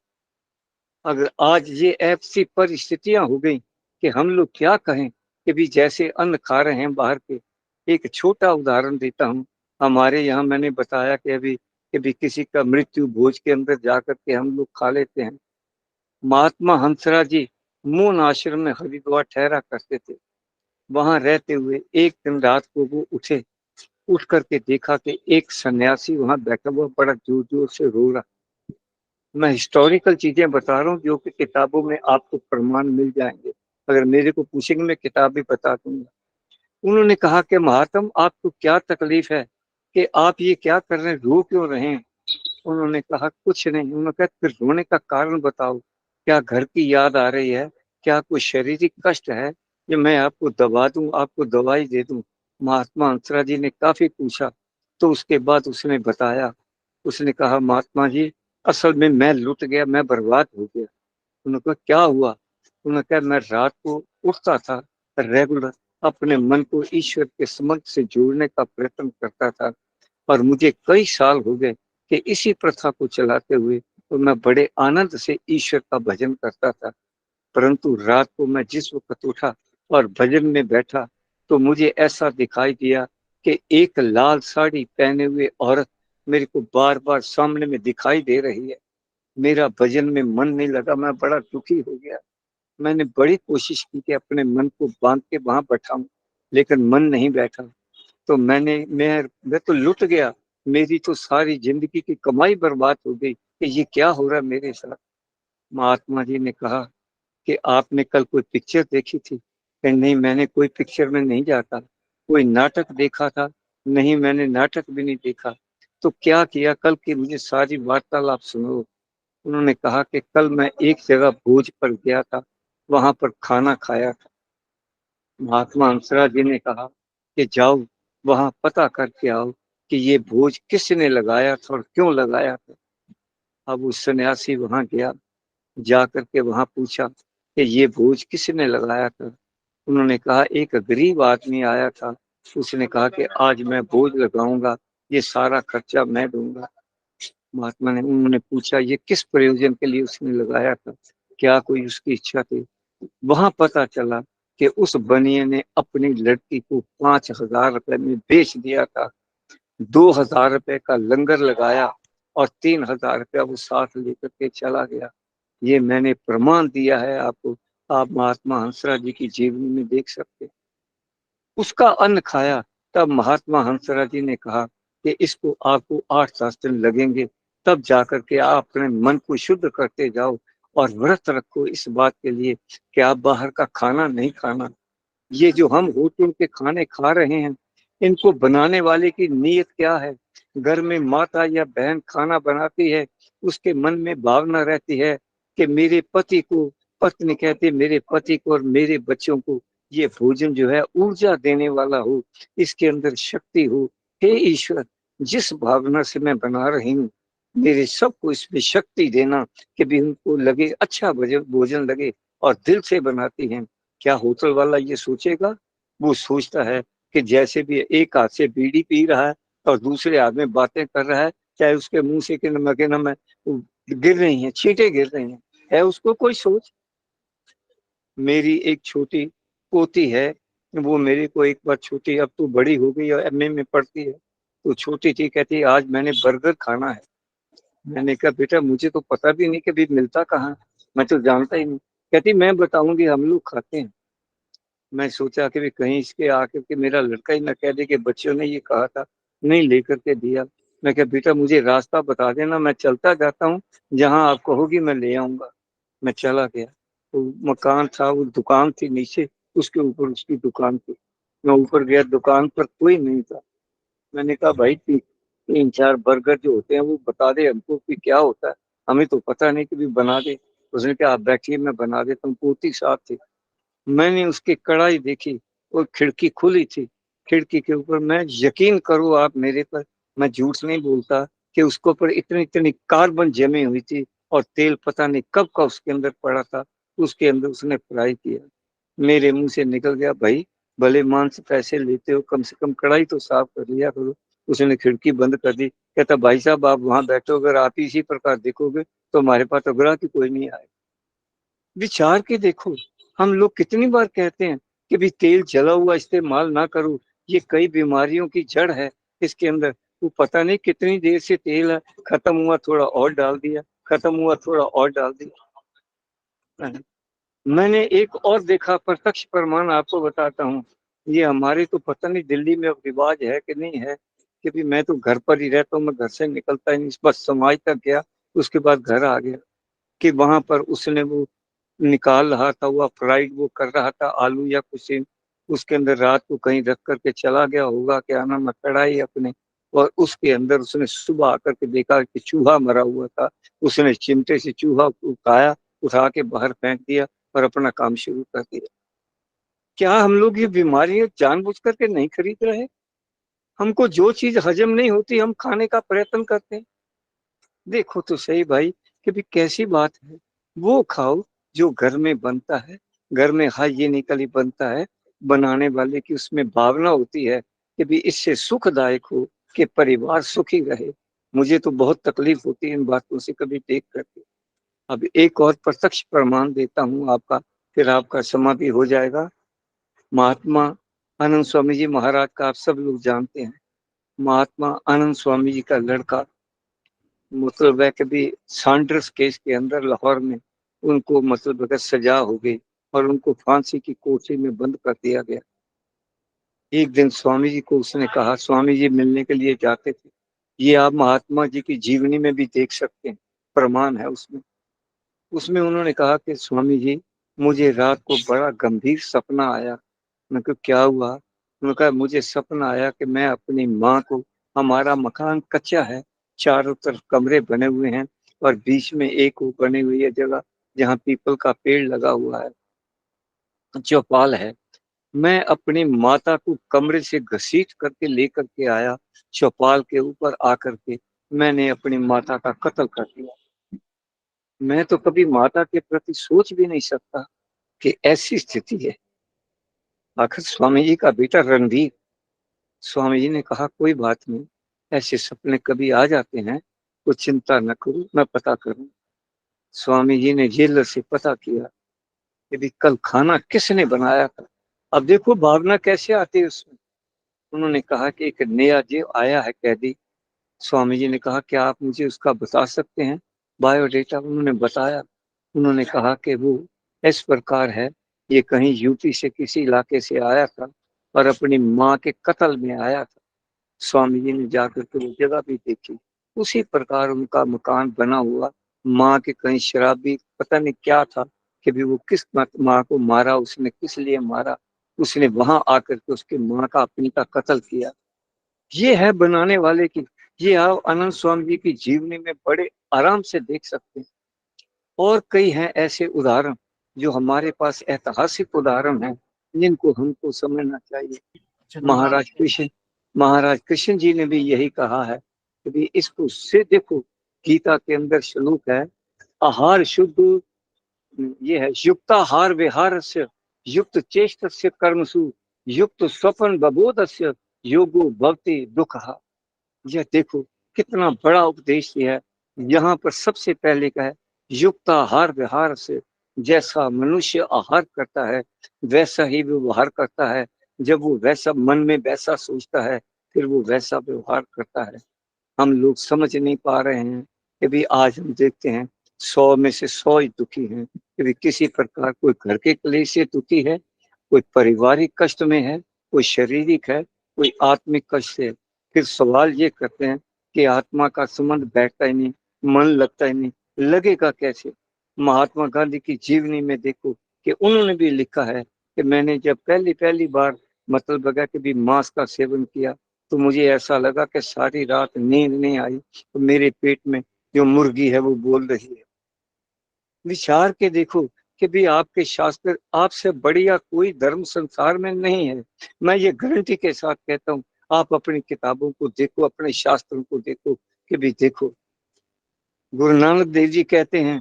अगर आज ये ऐसी परिस्थितियां हो गई कि हम लोग क्या कहें कि भी जैसे अन्न खा रहे हैं बाहर के। एक छोटा उदाहरण देता हूँ। हमारे यहाँ मैंने बताया कि अभी कि भी किसी का मृत्यु भोज के अंदर जाकर के हम लोग खा लेते हैं। महात्मा हंसराज जी मून आश्रम में हरिद्वार ठहरा करते थे। वहां रहते हुए एक दिन रात को वो उठे, उठ करके देखा कि एक सन्यासी वहां बैठा हुआ बड़ा जोर जोर से रो रहा। मैं हिस्टोरिकल चीजें बता रहा हूँ जो कि किताबों में आपको प्रमाण मिल जाएंगे। अगर मेरे को पूछेंगे मैं किताब भी बता दूंगा। उन्होंने कहा कि महात्म आपको क्या तकलीफ है, कि आप ये क्या कर रहे हैं, रो क्यों रहे हैं। उन्होंने कहा कुछ नहीं। उन्होंने कहा फिर रोने का कारण बताओ, क्या घर की याद आ रही है, क्या कोई शारीरिक कष्ट है, जो मैं आपको दवा दूं, आपको दवाई दे दूं। महात्मा अंसरा जी ने काफी पूछा तो उसके बाद उसने बताया। उसने कहा महात्मा जी असल में मैं लुट गया, मैं बर्बाद हो गया। उन्होंने कहा क्या हुआ। उन्होंने कहा मैं रात को उठता था रेगुलर, अपने मन को ईश्वर के समक्ष से जोड़ने का प्रयत्न करता था और मुझे कई साल हो गए कि इसी प्रथा को चलाते हुए तो मैं बड़े आनंद से ईश्वर का भजन करता था। परंतु रात को मैं जिस वक्त उठा और भजन में बैठा तो मुझे ऐसा दिखाई दिया कि एक लाल साड़ी पहने हुए औरत मेरे को बार बार सामने में दिखाई दे रही है। मेरा भजन में मन नहीं लगा, मैं बड़ा दुखी हो गया। मैंने बड़ी कोशिश की कि अपने मन को बांध के वहां बैठाऊं, लेकिन मन नहीं बैठा। तो मैं तो लुट गया, मेरी तो सारी जिंदगी की कमाई बर्बाद हो गई कि ये क्या हो रहा है मेरे साथ। महात्मा जी ने कहा कि आपने कल कोई पिक्चर देखी थी। कि नहीं मैंने कोई पिक्चर में नहीं जाता। कोई नाटक देखा था। नहीं मैंने नाटक भी नहीं देखा। तो क्या किया, कल की मुझे सारी वार्तालाप सुनो। उन्होंने कहा कि कल मैं एक जगह भोज पर गया था, वहां पर खाना खाया था। महात्मा हंसराज जी ने कहा कि जाओ वहां पता करके आओ कि ये भोज किसने लगाया था और क्यों लगाया था। अब उस सन्यासी वहां गया, जा करके वहां पूछा कि ये भोज किसने लगाया था। उन्होंने कहा एक गरीब आदमी आया था, उसने कहा कि आज मैं भोज लगाऊंगा, ये सारा खर्चा मैं दूंगा। महात्मा ने उन्होंने पूछा ये किस प्रयोजन के लिए उसने लगाया था, क्या कोई उसकी इच्छा थी। वहां पता चला कि उस बनिए ने अपनी लड़की को 5,000 रुपए में बेच दिया था। 2,000 रुपए का लंगर लगाया और 3,000 रुपया वो साथ लेकर के चला गया। ये मैंने प्रमाण दिया है आपको, आप महात्मा हंसराज जी की जीवनी में देख सकते। उसका अन्न खाया, तब महात्मा हंसराज जी ने कहा कि इसको आपको 8-10 दिन लगेंगे, तब जाकर के आप अपने मन को शुद्ध करते जाओ और व्रत रखो इस बात के लिए कि आप बाहर का खाना नहीं खाना। ये जो हम होटल के खाने खा रहे हैं, इनको बनाने वाले की नीयत क्या है। घर में माता या बहन खाना बनाती है, उसके मन में भावना रहती है कि मेरे पति को, पत्नी कहती है मेरे पति को और मेरे बच्चों को ये भोजन जो है ऊर्जा देने वाला हो, इसके अंदर शक्ति हो। हे ईश्वर, जिस भावना से मैं बना रही हूँ, मेरे सबको इसमें शक्ति देना कि भी उनको लगे अच्छा भोजन लगे, और दिल से बनाती हैं। क्या होटल वाला ये सोचेगा? वो सोचता है कि जैसे भी एक हाथ से बीड़ी पी रहा है और दूसरे हाथ में बातें कर रहा है, चाहे उसके मुंह से के नम गिर रही हैं, छींटे गिर रही हैं, है उसको कोई सोच? मेरी एक छोटी पोती है, वो मेरे को एक बार, छोटी अब तो बड़ी हो गई और एमए में पढ़ती है, तो छोटी थी, कहती है आज मैंने बर्गर खाना है। मैंने कहा बेटा मुझे तो पता भी नहीं कि भी मिलता कहाँ, मैं तो जानता ही नहीं। कहती मैं बताऊंगी, हम लोग खाते हैं। मैं सोचा कि भी कहीं इसके आके कि मेरा लड़का ही ना कह दे कि बच्चों ने ये कहा था, नहीं लेकर के दिया। मैं कहा बेटा मुझे रास्ता बता देना, मैं चलता जाता हूँ, जहाँ आप कहोगी मैं ले आऊंगा। मैं चला गया, तो मकान था, वो दुकान थी नीचे, उसके ऊपर उसकी दुकान थी। मैं ऊपर गया, दुकान पर कोई नहीं था। मैंने कहा भाई 3-4 बर्गर जो होते हैं वो बता दे हमको कि क्या होता है, हमें तो पता नहीं कि भी बना दे। उसने कहा आप बैठिए मैं बना देता हूँ। पोती साथ थी। मैंने उसकी कढ़ाई देखी और खिड़की खुली थी, खिड़की के ऊपर, मैं यकीन करो आप मेरे पर, मैं झूठ नहीं बोलता, कि उसके ऊपर इतनी इतनी कार्बन जमी हुई थी और तेल पता नहीं कब का उसके अंदर पड़ा था। उसके अंदर उसने फ्राई किया। मेरे मुंह से निकल गया भाई भले मान से पैसे लेते हो, कम से कम कढ़ाई तो साफ कर लिया करो। उसने खिड़की बंद कर दी। कहता भाई साहब आप वहां बैठो, अगर आप इसी प्रकार देखोगे तो हमारे पास तो ग्राहक ही कोई नहीं आए। विचार के देखो, हम लोग कितनी बार कहते हैं कि भी तेल जला हुआ इस्तेमाल ना करो, ये कई बीमारियों की जड़ है इसके अंदर। वो पता नहीं कितनी देर से तेल है, खत्म हुआ थोड़ा और डाल दिया, खत्म हुआ थोड़ा और डाल दिया। मैंने एक और देखा, प्रत्यक्ष प्रमाण आपको बताता हूँ। ये हमारे तो पता नहीं दिल्ली में अब रिवाज है कि नहीं है, कि भी मैं तो घर पर ही रहता हूँ, मैं घर से निकलता ही नहीं, बस समाज तक गया, उसके बाद घर आ गया। कि वहां पर उसने वो निकाल रहा था, वो फ्राइड वो कर रहा था आलू या कुछ, उसके अंदर रात को कहीं रख करके चला गया होगा, क्या नाम है, कढ़ाई अपने, और उसके अंदर उसने सुबह आकर के देखा कि चूहा मरा हुआ था। उसने चिमटे से चूहा उठाया, उठा के बाहर फेंक दिया और अपना काम शुरू कर दिया। क्या हम लोग ये बीमारियां जानबूझ करके नहीं खरीद रहे? हमको जो चीज हजम नहीं होती हम खाने का प्रयत्न करते हैं। देखो तो सही भाई कि भी कैसी बात है। वो खाओ जो घर में बनता है, घर में हाइजीनिकली बनता है, बनाने वाले की उसमें भावना होती है कि भी इससे सुखदायक हो, कि परिवार सुखी रहे। मुझे तो बहुत तकलीफ होती है इन बातों से कभी देख करके। अब एक और प्रत्यक्ष प्रमाण देता हूँ आपका, फिर आपका समय भी हो जाएगा। महात्मा आनंद स्वामी जी महाराज का आप सब लोग जानते हैं। महात्मा आनंद स्वामी जी का लड़का, मतलब वह कभी सैंडर्स केस के अंदर लाहौर में उनको मतलब अगर सजा हो गई और उनको फांसी की कोठरी में बंद कर दिया गया। एक दिन स्वामी जी को उसने कहा, स्वामी जी मिलने के लिए जाते थे, ये आप महात्मा जी की जीवनी में भी देख सकते हैं, प्रमाण है उसमें। उसमें उन्होंने कहा कि स्वामी जी मुझे रात को बड़ा गंभीर सपना आया। मैं कहा क्या हुआ? उन्होंने कहा मुझे सपना आया कि मैं अपनी माँ को, हमारा मकान कच्चा है, चारों तरफ कमरे बने हुए हैं और बीच में एक वो बनी हुई है जगह जहाँ पीपल का पेड़ लगा हुआ है, चौपाल है। मैं अपनी माता को कमरे से घसीट करके लेकर के आया, चौपाल के ऊपर आकर के मैंने अपनी माता का कत्ल कर दिया। मैं तो कभी माता के प्रति सोच भी नहीं सकता कि ऐसी स्थिति है। आखिर स्वामी जी का बेटा रणधीर, स्वामी जी ने कहा कोई बात नहीं, ऐसे सपने कभी आ जाते हैं, कुछ चिंता न करो, मैं पता करूं। स्वामी जी ने जेलर से पता किया कि भी कल खाना किसने बनाया था। अब देखो भावना कैसे आती है उसमें। उन्होंने कहा कि एक नया जो आया है कैदी। स्वामी जी ने कहा क्या आप मुझे उसका बता सकते हैं बायोडेटा। उन्होंने बताया। उन्होंने कहा कि वो इस प्रकार है, ये कहीं यूपी से किसी इलाके से आया था और अपनी माँ के कत्ल में आया था। स्वामी जी ने जाकर के वो जगह भी देखी, उसी प्रकार उनका मकान बना हुआ। माँ के कहीं शराबी पता नहीं क्या था कि भी वो किस माँ को मारा, उसने किस लिए मारा, उसने वहां आकर के उसकी माँ का अपनी का कत्ल किया। ये है बनाने वाले की। ये आप आनंद स्वामी जी की जीवनी में बड़े आराम से देख सकते हैं। और कई हैं ऐसे उदाहरण जो हमारे पास ऐतिहासिक उदाहरण हैं, जिनको हमको समझना चाहिए। महाराज कृष्ण जी ने भी यही कहा है कि भी इसको से देखो, गीता के अंदर श्लोक है, आहार शुद्ध, ये है युक्ताहार विहारस्य युक्त चेष्टस्य कर्मसु युक्त स्वपन बबोधस्य योगो भवति दुःखः। यह देखो कितना बड़ा उपदेश है। यहाँ पर सबसे पहले का है युक्त आहार विहार से। जैसा मनुष्य आहार करता है वैसा ही व्यवहार करता है। जब वो वैसा मन में वैसा सोचता है फिर वो वैसा व्यवहार करता है। हम लोग समझ नहीं पा रहे हैं कि भी आज हम देखते हैं 100 में से 100 ही दुखी हैं कि भी किसी प्रकार कोई घर के क्लेश से दुखी है, कोई पारिवारिक कष्ट में है, कोई शारीरिक है, कोई आत्मिक कष्ट से। फिर सवाल ये करते हैं कि आत्मा का संबंध बैठता ही नहीं, मन लगता ही नहीं, लगेगा कैसे। महात्मा गांधी की जीवनी में देखो कि उन्होंने भी लिखा है कि मैंने जब पहली बार मतलब लगा कि भी मांस का सेवन किया तो मुझे ऐसा लगा कि सारी रात नींद नहीं आई, तो मेरे पेट में जो मुर्गी है वो बोल रही है। विचार के देखो कि भी आपके शास्त्र आपसे बढ़िया कोई धर्म संसार में नहीं है। मैं ये गारंटी के साथ कहता हूँ, आप अपनी किताबों को देखो, अपने शास्त्रों को देखो कि भी देखो। गुरु नानक देव जी कहते हैं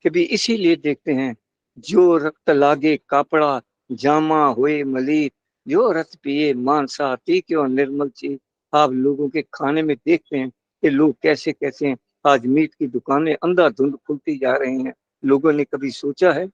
कि भी इसीलिए देखते हैं, जो रक्त लागे कापड़ा जामा हुए मलित, जो रस पिए मांसा ती क्यों निर्मल चीज। आप लोगों के खाने में देखते हैं कि लोग कैसे कैसे हैं। आज मीट की दुकानें अंधाधुंध खुलती जा रही हैं। लोगों ने कभी सोचा है,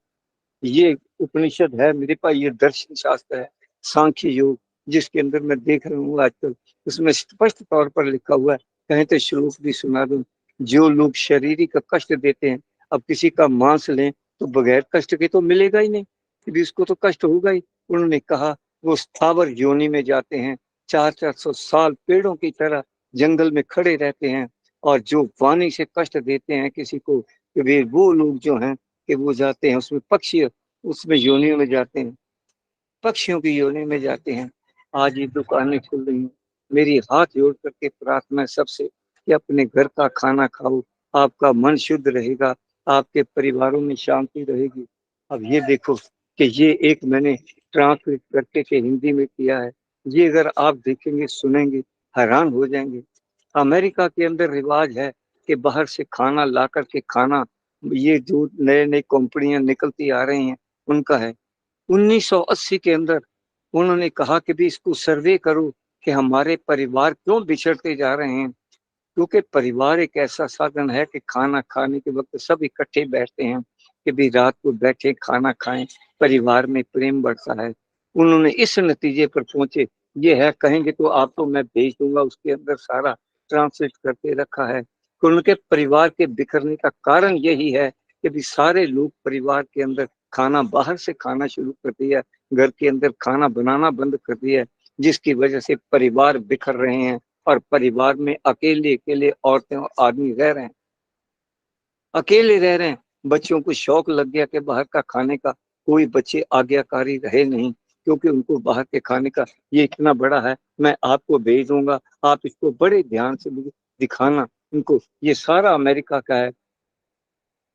ये उपनिषद है मेरे पास, ये दर्शन शास्त्र है सांख्य योग, जिसके अंदर मैं देख रहा हूँ आजकल, उसमें स्पष्ट तौर पर लिखा हुआ है। कहीं तो श्लोक भी सुना दूं, जो लोग शारीरिक कष्ट देते हैं, अब किसी का मांस लें तो बगैर कष्ट के तो मिलेगा ही नहीं, फिर इसको तो कष्ट होगा ही। उन्होंने कहा वो स्थावर योनि में जाते हैं, 400 साल पेड़ों की तरह जंगल में खड़े रहते हैं, और जो वाणी से कष्ट देते हैं किसी को, वे वो लोग जो हैं कि वो जाते हैं उसमें पक्षी, उसमें योनियों में जाते हैं, पक्षियों की योनि में जाते हैं। आज ये दुकानें खुल रही हैं। मेरी हाथ जोड़ करके प्रार्थना है सबसे कि अपने घर का खाना खाओ, आपका मन शुद्ध रहेगा, आपके परिवारों में शांति रहेगी। अब ये देखो कि ये एक मैंने ट्रांसलेट करके के हिंदी में किया है। ये अगर आप देखेंगे सुनेंगे हैरान हो जाएंगे। अमेरिका के अंदर रिवाज है कि बाहर से खाना ला करके खाना, ये जो नए नए कंपनियां निकलती आ रही हैं उनका है। 1980 के अंदर उन्होंने कहा कि भी इसको सर्वे करो कि हमारे परिवार क्यों बिछड़ते जा रहे हैं। क्योंकि परिवार एक ऐसा साधन है कि खाना खाने के वक्त सब इकट्ठे बैठते हैं कि भी रात को बैठे खाना खाएं, परिवार में प्रेम बढ़ता है। उन्होंने इस नतीजे पर पहुंचे। ये है, कहेंगे तो आपको मैं भेज दूंगा, उसके अंदर सारा ट्रांसलेट करके रखा है कि उनके परिवार के बिखरने का कारण यही है कि भी सारे लोग परिवार के अंदर खाना बाहर से खाना शुरू कर दिया, घर के अंदर खाना बनाना बंद कर दिया, जिसकी वजह से परिवार बिखर रहे हैं और परिवार में अकेले अकेले औरतें और आदमी रह रहे हैं, अकेले रह रहे हैं। बच्चों को शौक लग गया कि बाहर का खाने का, कोई बच्चे आज्ञाकारी रहे नहीं क्योंकि उनको बाहर के खाने का ये इतना बड़ा है। मैं आपको भेज दूंगा, आप इसको बड़े ध्यान से मुझे दिखाना इनको। ये सारा अमेरिका का है।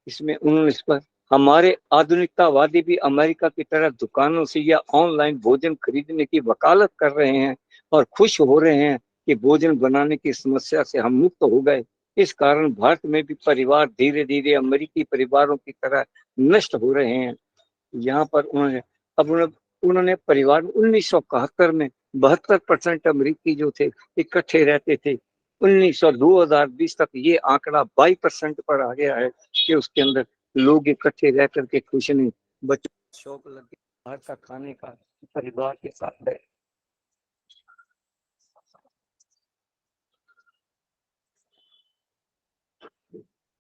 इसमें उन्होंने इस पर, हमारे आधुनिकतावादी भी अमेरिका की तरह दुकानों से या ऑनलाइन भोजन खरीदने की वकालत कर रहे हैं और खुश हो रहे हैं कि भोजन बनाने की समस्या से हम मुक्त हो गए। इस कारण भारत में भी परिवार धीरे धीरे अमेरिकी परिवारों की तरह नष्ट हो रहे हैं। यहाँ पर उन्होंने परिवार में 1971 में 72% अमेरिकी जो थे इकट्ठे रहते थे, 2020 तक ये आंकड़ा 22% पर आ गया है कि उसके अंदर लोग इकट्ठे रह करके खुश नहीं, बच्चों को शौक लग गया बाहर का खाने का, परिवार के साथ है।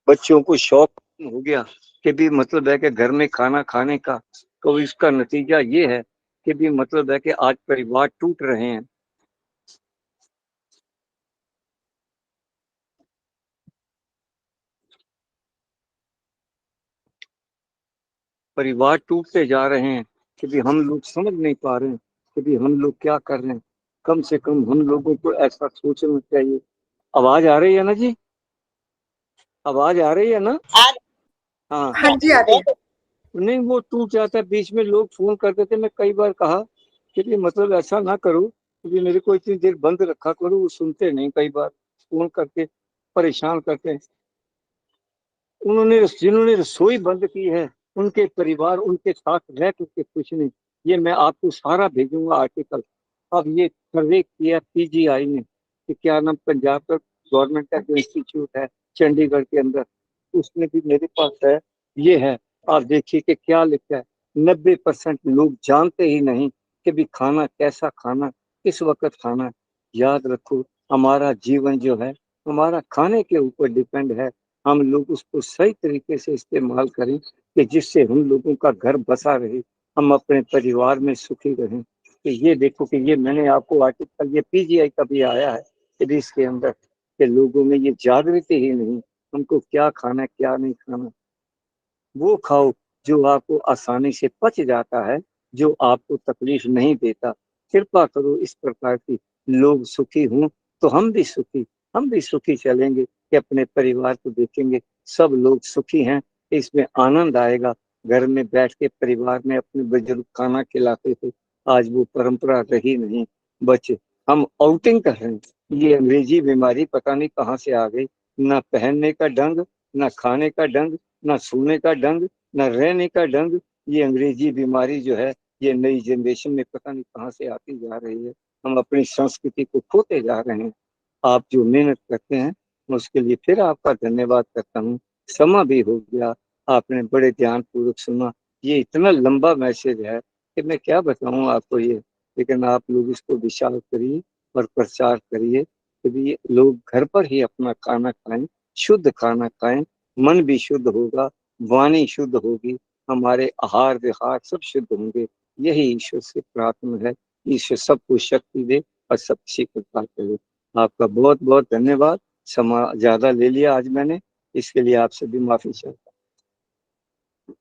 बच्चों को शौक हो गया कि भी मतलब है कि घर में खाना खाने का, तो इसका नतीजा ये है कि भी मतलब है कि आज परिवार टूट रहे हैं। परिवार टूटते जा रहे हैं कि भी हम लोग समझ नहीं पा रहे हैं कि भी हम लोग क्या कर रहे हैं। कम से कम हम लोगों को ऐसा सोचना चाहिए। आवाज आ रही है ना जी? आवाज आ रही है ना? हाँ हाँ जी, आ रही है। नहीं, वो टूट जाता है बीच में। लोग फोन करते थे, मैं कई बार कहा कि भी मतलब ऐसा ना करो कि भी मेरे को इतनी देर बंद रखा करो, वो सुनते नहीं। कई बार फोन करके परेशान करते हैं। जिन्होंने रसोई बंद की है, उनके परिवार उनके साथ रह करके खुश नहीं। ये मैं आपको सारा भेजूंगा आर्टिकल। अब ये सर्वे किया पीजीआई ने कि क्या नाम, पंजाब का गवर्नमेंट का जो इंस्टीट्यूट है चंडीगढ़ के अंदर, उसमें भी मेरे पास है। ये है, आप देखिए कि क्या लिखा है। 90% लोग जानते ही नहीं कि भी खाना कैसा खाना, किस वक्त खाना। याद रखो, हमारा जीवन जो है हमारा खाने के ऊपर डिपेंड है। हम लोग उसको सही तरीके से इस्तेमाल करें कि जिससे हम लोगों का घर बसा रहे, हम अपने परिवार में सुखी रहें। कि ये देखो कि ये मैंने आपको आर्टिकल, ये पीजीआई का भी आया है कि इसके अंदर के लोगों में ये जागृति ही नहीं, हमको क्या खाना क्या नहीं खाना। वो खाओ जो आपको आसानी से पच जाता है, जो आपको तकलीफ नहीं देता। कृपा करो इस प्रकार की। लोग सुखी हों तो हम भी सुखी चलेंगे कि अपने परिवार को देखेंगे सब लोग सुखी हैं, इसमें आनंद आएगा। घर में बैठ के परिवार में अपने बुजुर्ग खाना खिलाते थे, आज वो परंपरा रही नहीं। बच्चे हम आउटिंग कर रहे हैं, ये अंग्रेजी बीमारी पता नहीं कहाँ से आ गई। ना पहनने का ढंग, ना खाने का ढंग, ना सोने का ढंग, ना रहने का ढंग। ये अंग्रेजी बीमारी जो है, ये नई जनरेशन में पता नहीं कहाँ से आती जा रही है। हम अपनी संस्कृति को खोते जा रहे हैं। आप जो मेहनत करते हैं उसके लिए फिर आपका धन्यवाद करता हूँ। समा भी हो गया, आपने बड़े ध्यान पूर्वक सुना। ये इतना लंबा मैसेज है कि मैं क्या बताऊँ आपको ये, लेकिन आप लोग इसको विशाल करिए और प्रचार करिए कि भी लोग घर पर ही अपना खाना खाएं, शुद्ध खाना खाएं। मन भी शुद्ध होगा, वाणी शुद्ध होगी, हमारे आहार विहार सब शुद्ध होंगे। यही ईश्वर से प्रार्थना है। ईश्वर सबको शक्ति दे और सबकी कृपा करे। आपका बहुत बहुत धन्यवाद। समा ज्यादा ले लिया आज मैंने, इसके लिए आपसे भी माफी चाहता हूँ।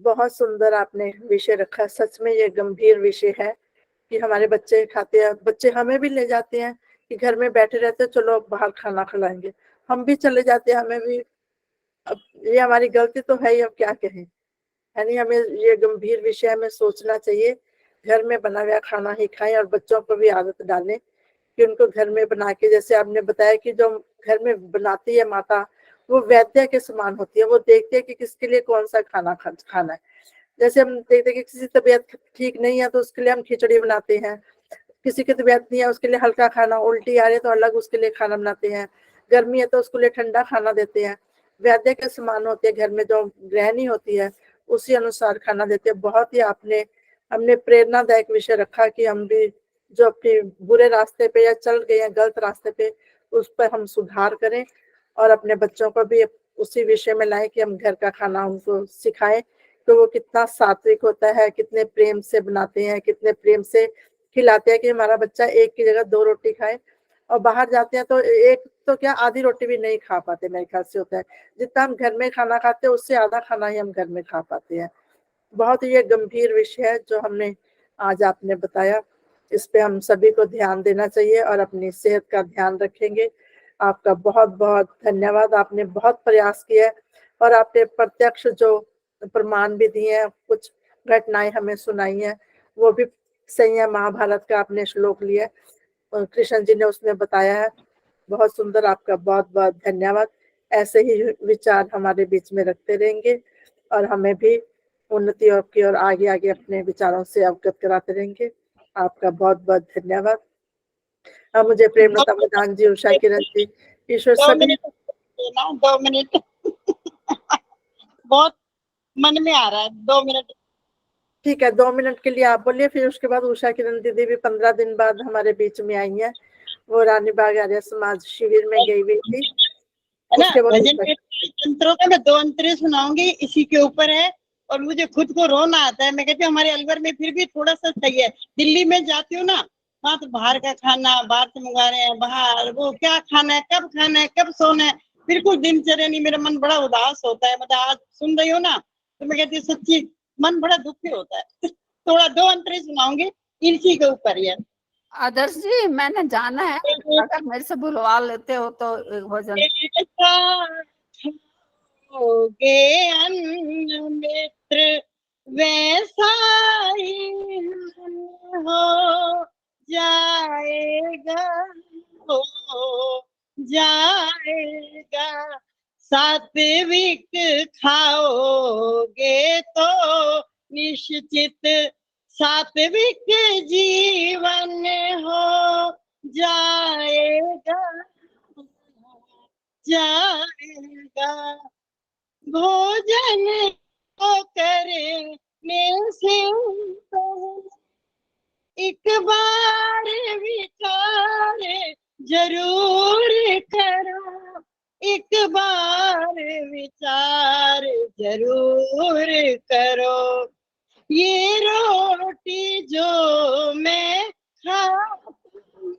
बहुत सुंदर आपने विषय रखा। सच में ये गंभीर विषय है कि हमारे बच्चे खाते हैं, बच्चे हमें भी ले जाते हैं कि घर में बैठे रहते हैं, चलो बाहर खाना खिलाएंगे। हम भी चले जाते हैं, हमें भी। अब ये हमारी गलती तो है ही, अब क्या कहें। है नहीं, हमें ये गंभीर विषय हमें सोचना चाहिए। घर में बना हुआ खाना ही खाएं और बच्चों को भी आदत डालें कि उनको घर में बना के, जैसे आपने बताया कि जो घर में बनाती है माता, वो वैद्य के समान होती है। वो देखती है कि किसके लिए कौन सा खाना है। जैसे हम देखते हैं कि किसी की तबीयत ठीक नहीं है तो उसके लिए हम खिचड़ी बनाते हैं। किसी की तबीयत नहीं है उसके लिए हल्का खाना, उल्टी आ रही है तो अलग उसके लिए खाना बनाते हैं। गर्मी है तो उसके लिए ठंडा खाना देते हैं। वैद्य के समान होते हैं, घर में जो गृहिणी होती है उसी अनुसार खाना देते हैं। बहुत ही हमने प्रेरणादायक विषय रखा कि हम भी जो अपने बुरे रास्ते पे या चल गए हैं गलत रास्ते पे, उस पर हम सुधार करें और अपने बच्चों को भी उसी विषय में लाएं कि हम घर का खाना उनको सिखाएं। तो वो कितना सात्विक होता है, कितने प्रेम से बनाते हैं, कितने प्रेम से खिलाते हैं कि हमारा बच्चा एक की जगह 2 रोटी खाए। और बाहर जाते हैं तो एक तो क्या, आधी रोटी भी नहीं खा पाते, मेरे ख्याल से होता है। जितना हम घर में खाना खाते हैं उससे आधा खाना ही हम घर में खा पाते हैं। बहुत ही ये गंभीर विषय है जो हमने आज आपने बताया। इस पे हम सभी को ध्यान देना चाहिए और अपनी सेहत का ध्यान रखेंगे। आपका बहुत बहुत धन्यवाद। आपने बहुत प्रयास किया है और आपने प्रत्यक्ष जो प्रमाण भी दिए हैं, कुछ घटनाएं हमें सुनाई हैं, वो भी सही है। महाभारत का आपने श्लोक लिया है और कृष्ण जी ने उसमें बताया है। बहुत सुंदर, आपका बहुत बहुत धन्यवाद। ऐसे ही विचार हमारे बीच में रखते रहेंगे और हमें भी उन्नति की ओर आगे आगे अपने विचारों से अवगत कराते रहेंगे। आपका बहुत बहुत धन्यवाद। अब मुझे प्रेमलता प्रधान जी, उषा किरण जी, ईश्वर दो सभी। मिनट ना, 2 मिनट बहुत मन में आ रहा है, 2 मिनट। ठीक है, 2 मिनट के लिए आप बोलिए, फिर उसके बाद उषा किरण दीदी भी 15 दिन बाद हमारे बीच में आई है। वो रानी बाग आर्य समाज शिविर में गई हुई थी। है ना, उसके बाद भजन तंत्रों का मैं 2 अंतरे सुनाऊंगी, इसी के ऊपर है। और मुझे खुद को रोना आता है। मैं कहती हूँ हमारे अलवर में फिर भी थोड़ा सा सही है। दिल्ली में जाती हूँ ना, वहाँ तो बाहर का खाना, बाहर से मंगा रहे हैं, बाहर वो क्या खाना है, कब सोना है, बिल्कुल दिनचर्या नहीं। मेरा मन बड़ा उदास होता है। मतलब आज सुन रही हो ना, तो मैं कहती हूँ सच्ची मन बड़ा दुखी होता है। थोड़ा 2 अंतरे सुनाऊंगी, इसी के ऊपर ही है। आदर्श जी, मैंने जाना है, अगर मेरे से बुलवा लेते हो तो एक भजन। होगे अन्न मित्र वैसा ही हो जाएगा, हो जाएगा। सात्विक खाओगे तो निश्चित सात्विक जीवन हो जाएगा, जाएगा। भोजन को करने से एक बार विचार जरूर करो, एक बार विचार जरूर करो। ये रोटी जो मैं खाती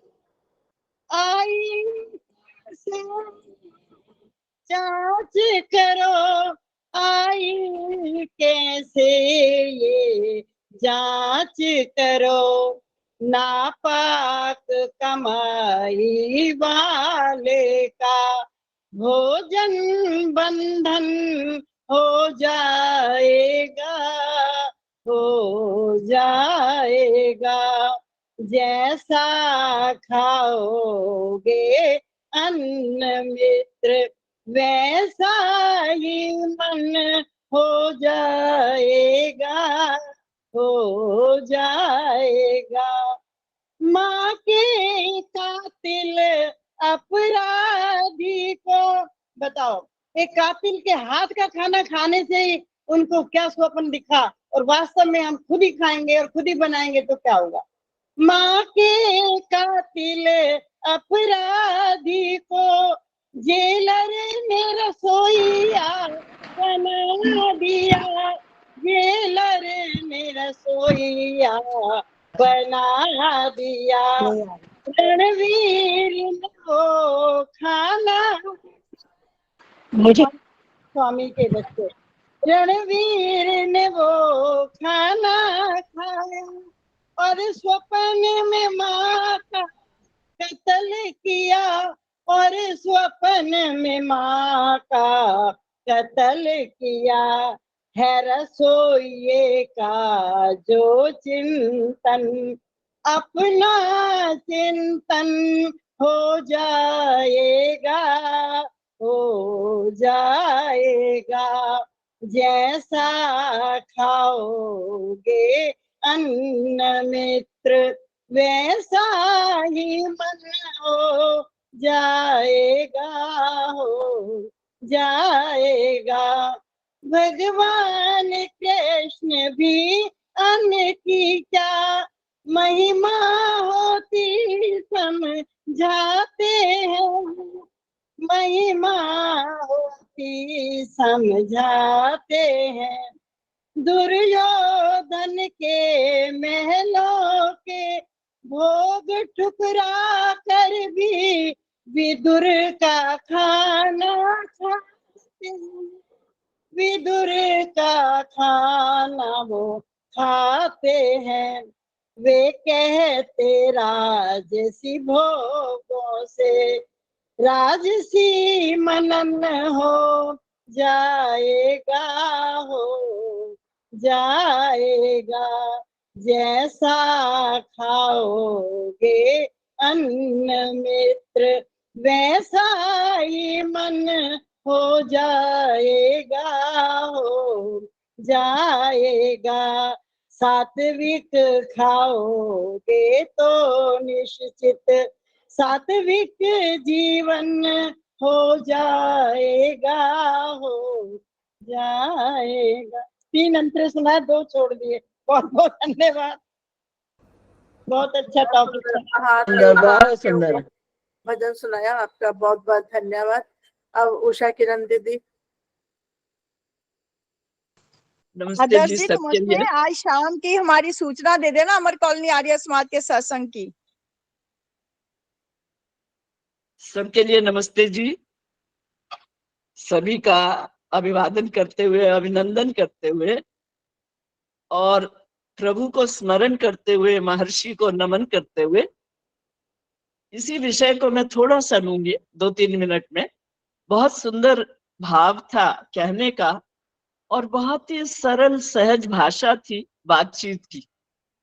आई से जांच करो, आई कैसे ये जांच करो। नापाक कमाई वाले का भोजन बंधन हो जाएगा, हो जाएगा। जैसा खाओगे अन्न मित्र वैसा ही मन हो जाएगा, हो जाएगा। माँ के कातिल अपराधी को बताओ, एक कातिल के हाथ का खाना खाने से ही उनको क्या स्वप्न दिखा, और वास्तव में हम खुद ही खाएंगे और खुद ही बनाएंगे तो क्या होगा। माँ के कातिल अपराधी को जेलर ने रसोईया बना दिया, जेलर ने रसोईया बना दिया। रणवीर ने वो खाना, मुझे स्वामी के बच्चे, रणवीर ने वो खाना खाया और स्वप्न में माँ का कत्ल किया, और स्वप्न में माँ का कत्ल किया। है रसोइये का जो चिंतन, अपना चिंतन हो जाएगा, हो जाएगा। जैसा खाओगे अन्न मित्र वैसा ही मन हो जाएगा, हो जाएगा। भगवान कृष्ण भी अन्न की क्या महिमा होती समझाते हैं, महिमा होती समझाते हैं। दुर्योधन के महलों के भोग ठुकरा कर भी विदुर का खाना खाते हैं, विदुर का खाना वो खाते हैं। वे कहते राजसी भोगों से राजसी मनन हो जाएगा, हो जाएगा। जैसा खाओगे अन्न मित्र वैसा ही मन हो जाएगा, हो जाएगा। सात्विक खाओगे तो निश्चित सात्विक जीवन हो जाएगा, हो जाएगा। 3 अंतरे सुनाए, 2 छोड़ दिए। बहुत बहुत धन्यवाद। बहुत अच्छा टॉपिक सुंदर, बहुत सुंदर। भजन सुनाया, आपका बहुत बहुत धन्यवाद। अब उषा किरण दीदी। नमस्ते आदर्श जी जी सबके नमस्ते। लिए। आज शाम की हमारी सूचना दे देना अमर कॉलोनी आर्य समाज के सत्संग की। सबके लिए नमस्ते जी। सभी का अभिवादन करते हुए, अभिनंदन करते हुए और प्रभु को स्मरण करते हुए, महर्षि को नमन करते हुए, इसी विषय को मैं थोड़ा सा लूंगी 2-3 मिनट में। बहुत सुंदर भाव था कहने का और बहुत ही सरल सहज भाषा थी बातचीत की।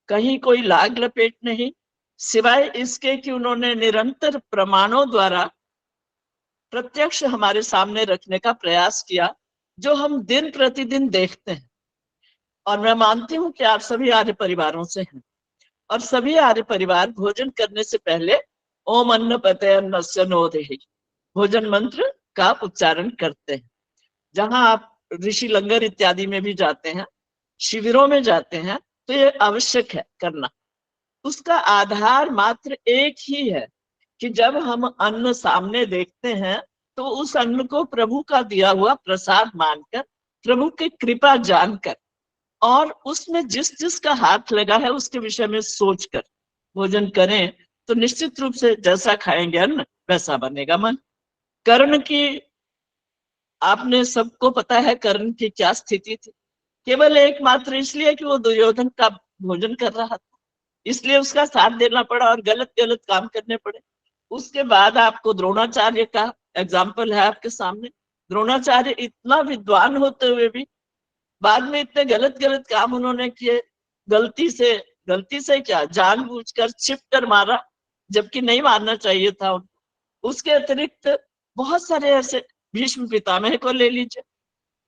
कहीं कोई लाग लपेट नहीं, सिवाय इसके कि उन्होंने निरंतर प्रमाणों द्वारा प्रत्यक्ष हमारे सामने रखने का प्रयास किया, जो हम दिन प्रतिदिन देखते हैं। और मैं मानती हूं कि आप सभी आर्य परिवारों से हैं और सभी आर्य परिवार भोजन करने से पहले ओम अन्न पते अन्नस्य नोदेहि भोजन मंत्र का उच्चारण करते हैं। जहां आप ऋषि लंगर इत्यादि में भी जाते हैं, शिविरों में जाते हैं, तो ये आवश्यक है करना। उसका आधार मात्र एक ही है कि जब हम अन्न सामने देखते हैं तो उस अन्न को प्रभु का दिया हुआ प्रसाद मानकर, प्रभु की कृपा जानकर और उसमें जिस जिस का हाथ लगा है उसके विषय में सोचकर भोजन करें, तो निश्चित रूप से जैसा खाएंगे अन्न वैसा बनेगा मन। कर्ण की, आपने सबको पता है कर्ण की क्या स्थिति थी। केवल एकमात्र इसलिए कि वो दुर्योधन का भोजन कर रहा था, इसलिए उसका साथ देना पड़ा और गलत गलत काम करने पड़े। उसके बाद आपको द्रोणाचार्य का एग्जाम्पल है आपके सामने। द्रोणाचार्य इतना विद्वान होते हुए भी बाद में इतने गलत गलत काम उन्होंने किए। गलती से क्या, जानबूझकर छिप कर मारा, जबकि नहीं मारना चाहिए था उनको। उसके अतिरिक्त बहुत सारे ऐसे, भीष्म पितामह को ले लीजिए,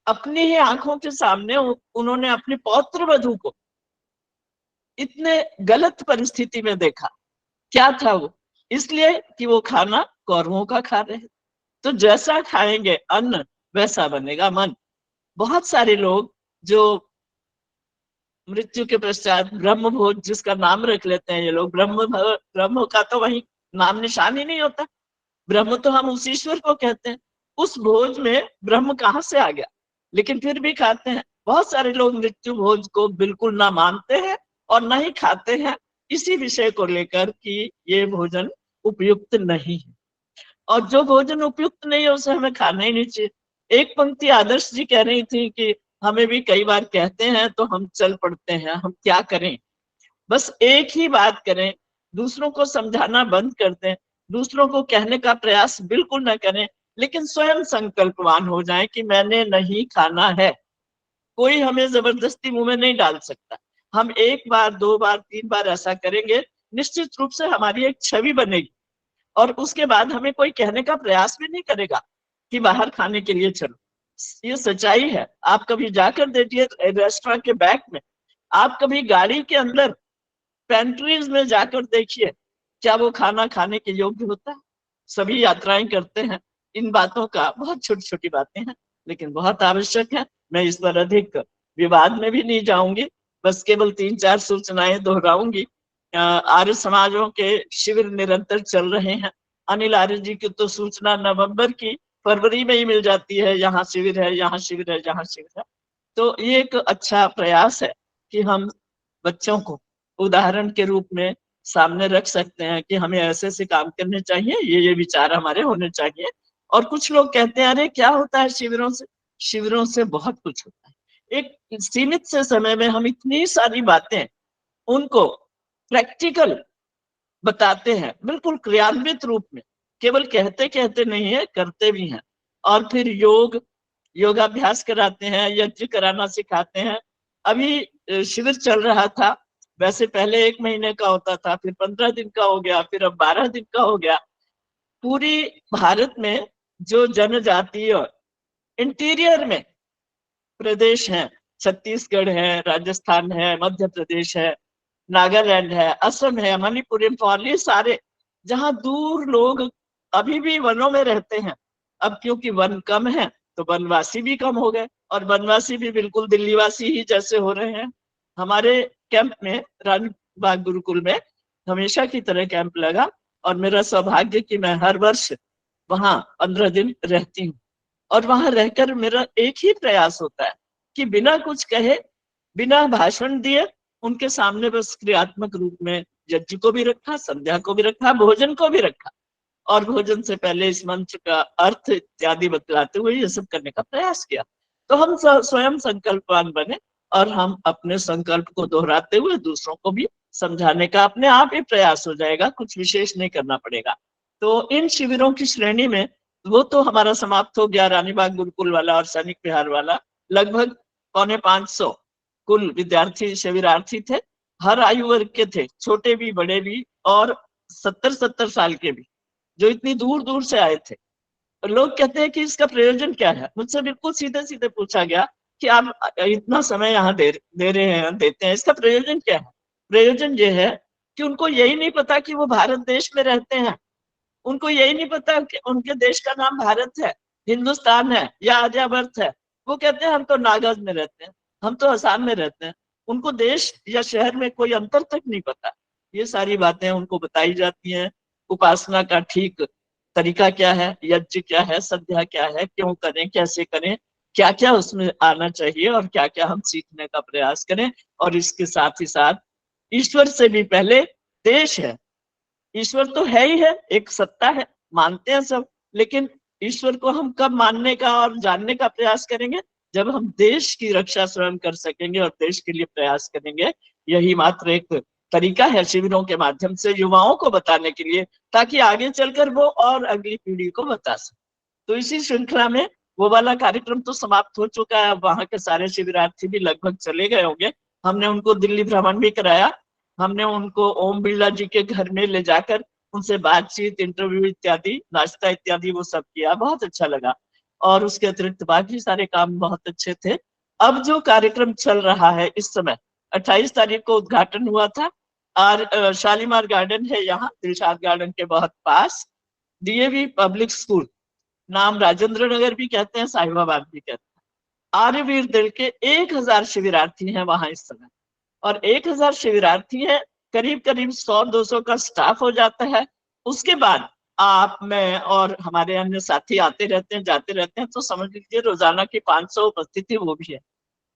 अपनी ही आंखों के सामने उन्होंने अपनी पौत्र वधू को इतने गलत परिस्थिति में देखा। क्या था वो? इसलिए कि वो खाना कौरवों का खा रहे। तो जैसा खाएंगे अन्न वैसा बनेगा मन। बहुत सारे लोग जो मृत्यु के पश्चात ब्रह्म भोज जिसका नाम रख लेते हैं ये लोग, ब्रह्म का तो वही नाम निशान ही नहीं होता। ब्रह्म तो हम उस ईश्वर को कहते हैं। उस भोज में ब्रह्म कहाँ से आ गया, लेकिन फिर भी खाते हैं। बहुत सारे लोग मृत्यु भोज को बिल्कुल ना मानते हैं और ना ही खाते हैं, इसी विषय को लेकर कि ये भोजन उपयुक्त नहीं है। और जो भोजन उपयुक्त नहीं है उसे हमें खाना ही नहीं चाहिए। एक पंक्ति आदर्श जी कह रही थी कि हमें भी कई बार कहते हैं तो हम चल पड़ते हैं, हम क्या करें। बस एक ही बात करें, दूसरों को समझाना बंद कर दें, दूसरों को कहने का प्रयास बिल्कुल न करें, लेकिन स्वयं संकल्पवान हो जाएं कि मैंने नहीं खाना है। कोई हमें जबरदस्ती मुंह में नहीं डाल सकता। हम 1 बार 2 बार 3 बार ऐसा करेंगे, निश्चित रूप से हमारी एक छवि बनेगी और उसके बाद हमें कोई कहने का प्रयास भी नहीं करेगा कि बाहर खाने के लिए चलो। ये सच्चाई है। आप कभी जाकर देखिए रेस्टोरेंट के बैक में, आप कभी गाड़ी के अंदर पेंट्रीज में जाकर देखिए, क्या वो खाना खाने के योग्य होता है? सभी यात्राएं करते हैं। इन बातों का, बहुत छोटी छोटी बातें हैं लेकिन बहुत आवश्यक है। मैं इस पर अधिक विवाद में भी नहीं जाऊंगी, बस केवल 3-4 सूचनाएं दोहराऊंगी। आर्य समाजों के शिविर निरंतर चल रहे हैं। अनिल आर्य जी की तो सूचना नवंबर की फरवरी में ही मिल जाती है, यहाँ शिविर है, यहाँ शिविर है, यहाँ शिविर है। तो ये एक अच्छा प्रयास है कि हम बच्चों को उदाहरण के रूप में सामने रख सकते हैं कि हमें ऐसे ऐसे काम करने चाहिए, ये विचार हमारे होने चाहिए। और कुछ लोग कहते हैं अरे क्या होता है शिविरों से? शिविरों से बहुत कुछ होता है। एक सीमित से समय में हम इतनी सारी बातें उनको प्रैक्टिकल बताते हैं, बिल्कुल क्रियान्वित रूप में। केवल कहते कहते नहीं है, करते भी हैं। और फिर योगाभ्यास कराते हैं, यज्ञ कराना सिखाते हैं। अभी शिविर चल रहा था, वैसे पहले 1 महीने का होता था, फिर 15 दिन का हो गया, फिर अब 12 दिन का हो गया। पूरी भारत में जो जनजातीय इंटीरियर में प्रदेश हैं छत्तीसगढ़ है, राजस्थान है, मध्य प्रदेश है, नागालैंड है, असम है, मणिपुर, इम्फाल, ये सारे जहाँ दूर लोग अभी भी वनों में रहते हैं। अब क्योंकि वन कम है तो वनवासी भी कम हो गए, और वनवासी भी बिल्कुल दिल्लीवासी ही जैसे हो रहे हैं। हमारे कैंप में, रानी बाग गुरुकुल में हमेशा की तरह कैंप लगा, और मेरा सौभाग्य कि मैं हर वर्ष वहाँ 15 दिन रहती हूँ। और वहां रहकर मेरा एक ही प्रयास होता है कि बिना कुछ कहे, बिना भाषण दिए, उनके सामने बस क्रियात्मक रूप में यज्ञ को भी रखा, संध्या को भी रखा, भोजन को भी रखा, और भोजन से पहले इस मंत्र का अर्थ इत्यादि बतलाते हुए ये सब करने का प्रयास किया। तो हम स्वयं संकल्पवान बने, और हम अपने संकल्प को दोहराते हुए दूसरों को भी समझाने का अपने आप ही प्रयास हो जाएगा, कुछ विशेष नहीं करना पड़ेगा। तो इन शिविरों की श्रेणी में वो तो हमारा समाप्त हो गया, रानी बाग गुरुकुल वाला और सैनिक विहार वाला। लगभग 450 कुल विद्यार्थी शिविरार्थी थे, हर आयु वर्ग के थे, छोटे भी बड़े भी, और 70-70 साल के भी, जो इतनी दूर दूर से आए थे। लोग कहते हैं कि इसका प्रयोजन क्या है। मुझसे बिल्कुल सीधे सीधे पूछा गया कि आप इतना समय यहाँ दे रहे हैं, देते हैं, इसका प्रयोजन क्या है। प्रयोजन ये है कि उनको यही नहीं पता कि वो भारत देश में रहते हैं, उनको यही नहीं पता कि उनके देश का नाम भारत है, हिंदुस्तान है या आर्यावर्त है। वो कहते हैं हम तो नागाज में रहते हैं, हम तो असम में रहते हैं। उनको देश या शहर में कोई अंतर तक नहीं पता। ये सारी बातें उनको बताई जाती हैं। उपासना का ठीक तरीका क्या है, यज्ञ क्या है, संध्या क्या है, क्यों करें, कैसे करें, क्या क्या उसमें आना चाहिए, और क्या क्या हम सीखने का प्रयास करें। और इसके साथ ही साथ ईश्वर से भी पहले देश है। ईश्वर तो है ही है, एक सत्ता है, मानते हैं सब, लेकिन ईश्वर को हम कब मानने का और जानने का प्रयास करेंगे, जब हम देश की रक्षा स्वयं कर सकेंगे और देश के लिए प्रयास करेंगे। यही मात्र एक तरीका है शिविरों के माध्यम से युवाओं को बताने के लिए, ताकि आगे चलकर वो और अगली पीढ़ी को बता सके। तो इसी श्रृंखला में वो वाला कार्यक्रम तो समाप्त हो चुका है। वहां के सारे शिविरार्थी भी लगभग चले गए होंगे। हमने उनको दिल्ली भ्रमण भी कराया, हमने उनको ओम बिरला जी के घर में ले जाकर उनसे बातचीत, इंटरव्यू इत्यादि, नाश्ता इत्यादि वो सब किया, बहुत अच्छा लगा। और उसके अतिरिक्त बाकी सारे काम बहुत अच्छे थे। अब जो कार्यक्रम चल रहा है इस समय, 28 तारीख को उद्घाटन हुआ था, और शालीमार गार्डन है यहाँ, दिलशाद गार्डन के बहुत पास, डीएवी पब्लिक स्कूल, नाम राजेंद्र नगर भी कहते हैं, साहिबाबाद भी कहते हैं। आर्यवीर दल के 1000 शिविरार्थी हैं वहां इस समय, और 1000 शिविरार्थी है, करीब करीब 100-200 का स्टाफ हो जाता है। उसके बाद आप, मैं और हमारे अन्य साथी आते रहते हैं, जाते रहते हैं, तो समझ लीजिए रोजाना की 500 उपस्थिति वो भी है।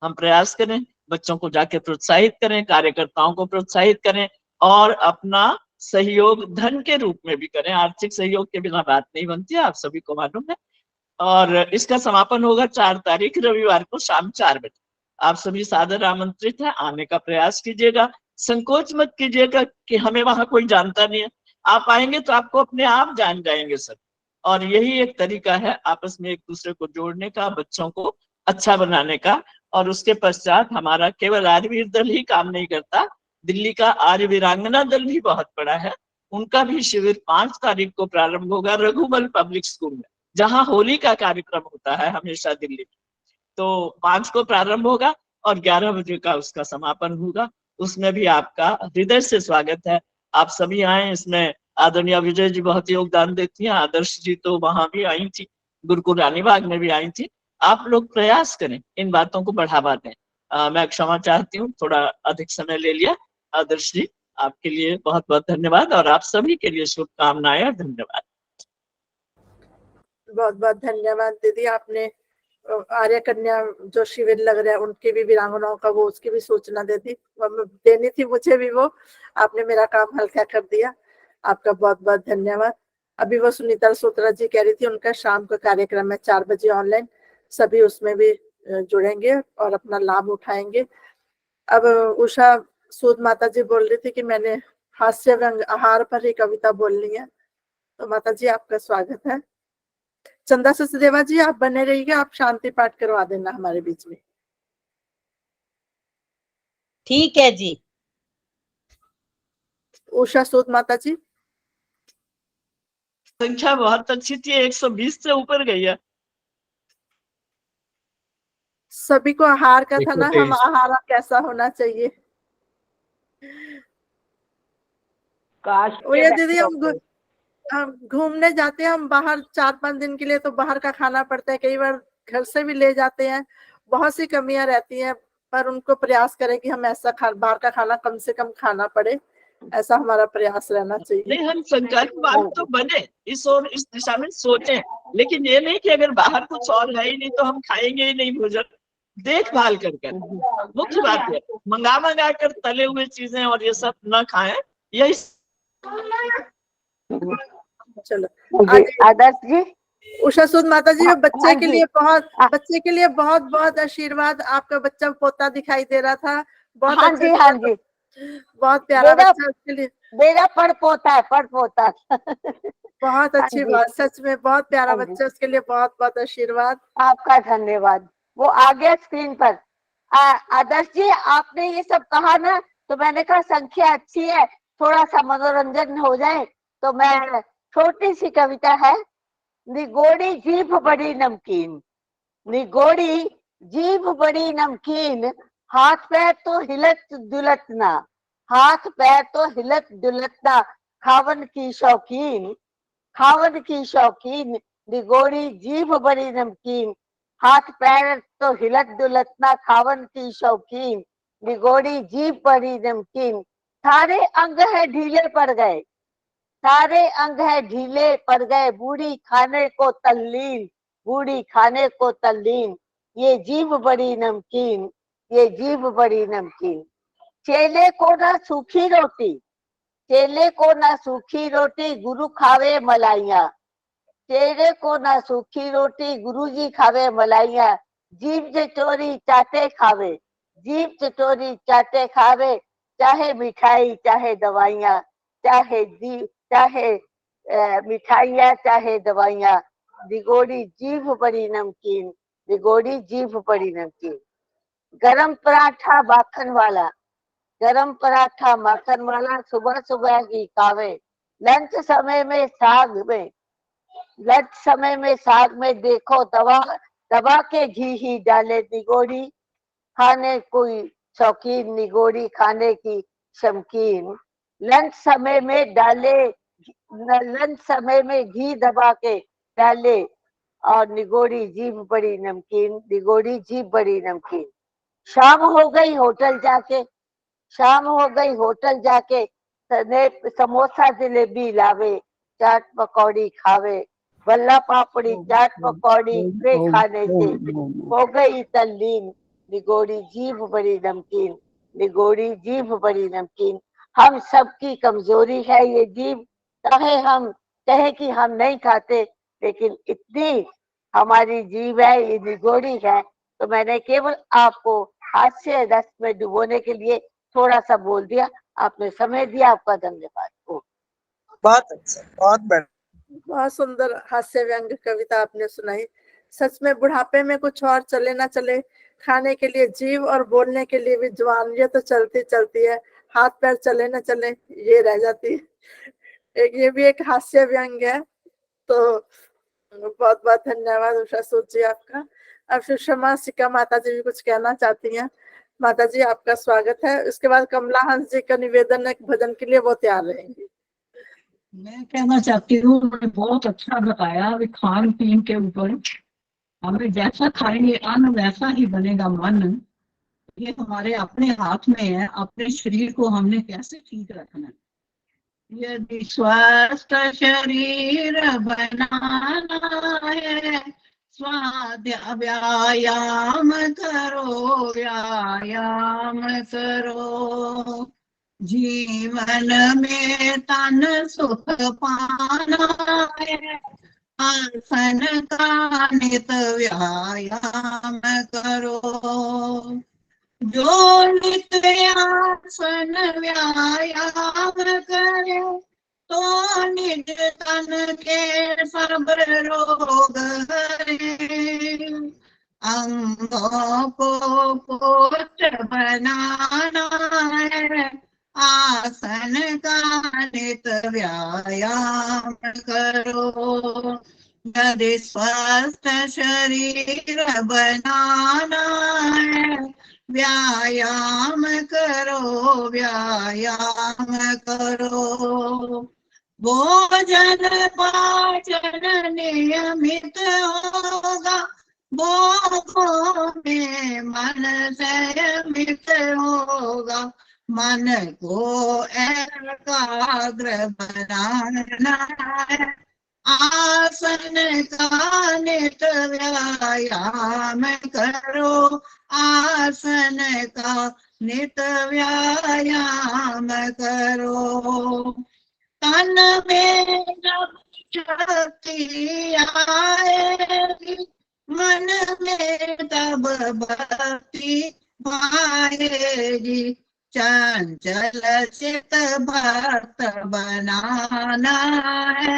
हम प्रयास करें, बच्चों को जाके प्रोत्साहित करें, कार्यकर्ताओं को प्रोत्साहित करें, और अपना सहयोग धन के रूप में भी करें। आर्थिक सहयोग के बिना बात नहीं बनती है, आप सभी को मालूम है। और इसका समापन होगा 4 तारीख रविवार को शाम 4 बजे। आप सभी सादर आमंत्रित हैं, आने का प्रयास कीजिएगा। संकोच मत कीजिएगा कि हमें वहां कोई जानता नहीं है। आप आएंगे तो आपको अपने आप जान जाएंगे सब। और यही एक तरीका है आपस में एक दूसरे को जोड़ने का, बच्चों को अच्छा बनाने का। और उसके पश्चात हमारा केवल आर्यवीर दल ही काम नहीं करता, दिल्ली का आर्य वीरांगना दल भी बहुत बड़ा है। उनका भी शिविर 5 तारीख को प्रारंभ होगा रघुमल पब्लिक स्कूल में, जहाँ होली का कार्यक्रम होता है हमेशा दिल्ली में। तो 5 को प्रारंभ होगा और 11 बजे का उसका समापन होगा। उसमें भी आपका हृदय से स्वागत है, आप सभी आए। इसमें आदरणीय विजय जी बहुत योगदान देती हैं, आदर्श जी तो वहां भी आई थी, गुरुकुल रानीबाग में भी आई थी। आप लोग प्रयास करें, इन बातों को बढ़ावा दें। मैं क्षमा चाहती हूँ, थोड़ा अधिक समय ले लिया। आदर्श जी, आपके लिए बहुत बहुत धन्यवाद, और आप सभी के लिए शुभकामनाएं और धन्यवाद। बहुत बहुत धन्यवाद दीदी। आपने आर्य कन्या जो शिविर लग रहा है उनके भी वीरांगनाओं का वो उसकी भी सूचना देनी थी मुझे भी, वो आपने मेरा काम हल्का कर दिया। आपका बहुत बहुत धन्यवाद। अभी वो सुनीता सोत्रा जी कह रही थी उनका शाम का कार्यक्रम है 4 बजे ऑनलाइन, सभी उसमें भी जुड़ेंगे और अपना लाभ उठाएंगे। अब उषा सूद माता जी बोल रही थी कि मैंने हास्य व्यंग आहार पर ही कविता बोलनी है, तो माता जी आपका स्वागत है। चंदा सचदेवा जी आप बने रहिएगा, आप शांति पाठ करवा देना हमारे बीच में। ठीक है जी। उषा सूद माता जी, संख्या बहुत अच्छी थी, 120 से ऊपर गई है। सभी को आहार का था ना, हम 123 आहार कैसा होना चाहिए। काश वो ये दीदी हम घूमने जाते हैं, हम बाहर 4-5 दिन के लिए, तो बाहर का खाना पड़ता है, कई बार घर से भी ले जाते हैं, बहुत सी कमियां रहती हैं, पर उनको प्रयास करें कि हम ऐसा बाहर का खाना कम से कम खाना पड़े, ऐसा हमारा प्रयास रहना चाहिए। नहीं, हम संकल्पवान तो बने, इस और इस दिशा में सोचें, लेकिन ये नहीं कि अगर बाहर कुछ और है ही नहीं तो हम खाएंगे ही नहीं भोजन। देखभाल कर मुख्य बात है, मंगा कर तले हुए चीजें और ये सब न खाएं, यही। चलो आदर्श जी, उषा सूद माता जी, बच्चे हाँ के जी। लिए बहुत बहुत आशीर्वाद। आपका बच्चा पोता दिखाई दे रहा था, बहुत हाँ अच्छा, जी, हाँ जी, बहुत प्यारा मेरा बच्चा, उसके लिए मेरा पड़पोता है, पड़पोता। बहुत हाँ अच्छी जी, बात, सच में बहुत प्यारा हाँ जी, बच्चा, उसके लिए बहुत बहुत आशीर्वाद। आपका धन्यवाद। वो आ गया स्क्रीन पर। आदर्श जी, आपने ये सब कहा ना, तो मैंने कहा संख्या अच्छी है, थोड़ा सा मनोरंजन हो जाए, तो मैं छोटी सी कविता है। निगोड़ी जीभ बड़ी नमकीन, निगोड़ी जीभ बड़ी नमकीन, हाथ पैर तो हिलत डुलत ना, हाथ पैर तो हिलत डुलत ना, खावन की शौकीन, खावन की शौकीन, निगोड़ी जीभ बड़ी नमकीन, हाथ पैर तो हिलत डुलत ना, खावन की शौकीन, निगोड़ी जीभ बड़ी नमकीन, सारे अंग है ढीले पड़ गए, सारे अंग है ढीले पड़ गए, बूढ़ी खाने को तल्लीन, बूढ़ी खाने को तल्लीन, ये जीभ बड़ी नमकीन, ये जीभ बड़ी नमकीन, चेले को ना सूखी रोटी, चेले को ना सूखी रोटी, गुरु खावे मलाइया, चेले को ना सूखी रोटी, गुरुजी खावे मलाइया, जीभ चटोरी चाटे खावे, जीभ चटोरी चाटे खावे, चाहे मिठाई चाहे दवाइयाँ, चाहे मिठाइयाँ चाहे दवाइयाँ, निगोड़ी जीभ बड़ी नमकीन, निगोड़ी जीभ बड़ी नमकीन, गरम पराठा माखन वाला, गरम पराठा माखन वाला, सुबह सुबह ही खावे, लंच समय में साग में, लंच समय में साग में देखो दवा, दबा के घी ही डाले, निगोड़ी खाने कोई शौकीन, निगोड़ी खाने की शमकीन, लंच समय में डाले, लंच समय में घी दबा के डाले, और निगोड़ी जीभ बड़ी नमकीन, निगोड़ी जीभ बड़ी नमकीन, शाम हो गई होटल जाके, शाम हो गई होटल जाके, समोसा जलेबी लावे, चाट पकौड़ी खावे, बल्ला पापड़ी चाट पकौड़ी वे खाने से हो गई तल्लीन, निगोड़ी जीभ बड़ी नमकीन, निगोड़ी जीभ बड़ी नमकीन, हम सबकी कमजोरी है ये जीभ, चाहे हम कहे कि हम नहीं खाते, लेकिन इतनी हमारी जीभ है, ये निगोड़ी है, तो मैंने केवल आपको हास्य रस में डुबोने के लिए थोड़ा सा बोल दिया, आपने समय दिया, आपका धन्यवाद। बहुत अच्छा, बहुत बढ़िया। बहुत सुंदर हास्य व्यंग कविता आपने सुनाई। सच में बुढ़ापे में कुछ और चले ना चले, खाने के लिए जीभ और बोलने के लिए भी जुबान, ये तो चलती चलती है, हाथ पैर चले ना चले ये रह जाती है। ये भी एक हास्य व्यंग है। तो बहुत बहुत धन्यवाद उषा सूद जी आपका। अब सुषमा सिक्का माता जी भी कुछ कहना चाहती हैं। माता जी आपका स्वागत है। उसके बाद कमला हंस जी का निवेदन है भजन के लिए, वो तैयार रहेंगी। मैं कहना चाहती हूँ, उन्होंने बहुत अच्छा बताया अभी खान पीन के ऊपर। हमें जैसा खाएंगे अन्न वैसा ही बनेगा मन। ये हमारे अपने हाथ में है, अपने शरीर को हमने कैसे ठीक रखना है। यदि स्वस्थ शरीर बनाना है, स्वाध्याय व्यायाम करो, व्यायाम करो, जीवन में तन सुख पाना है, आसन का नित व्यायाम करो, जो नित्य आसन व्यायाम करे, तो निज तन के सब रोग हरे, अंगों को पोस्ट बनाना है, आसन का नित व्यायाम करो, यदि स्वस्थ शरीर बनाना है, व्यायाम करो व्यायाम करो। भोजन पाचन नियमित होगा, भोगों में मन संयमित होगा। मन को एकाग्र बनाना है, आसन का नित व्यायाम करो, आसन का नित व्यायाम करो। तन में जब शक्ति आएगी, मन में तब भक्ति आएगी। चंचल चित भक्त बनाना है,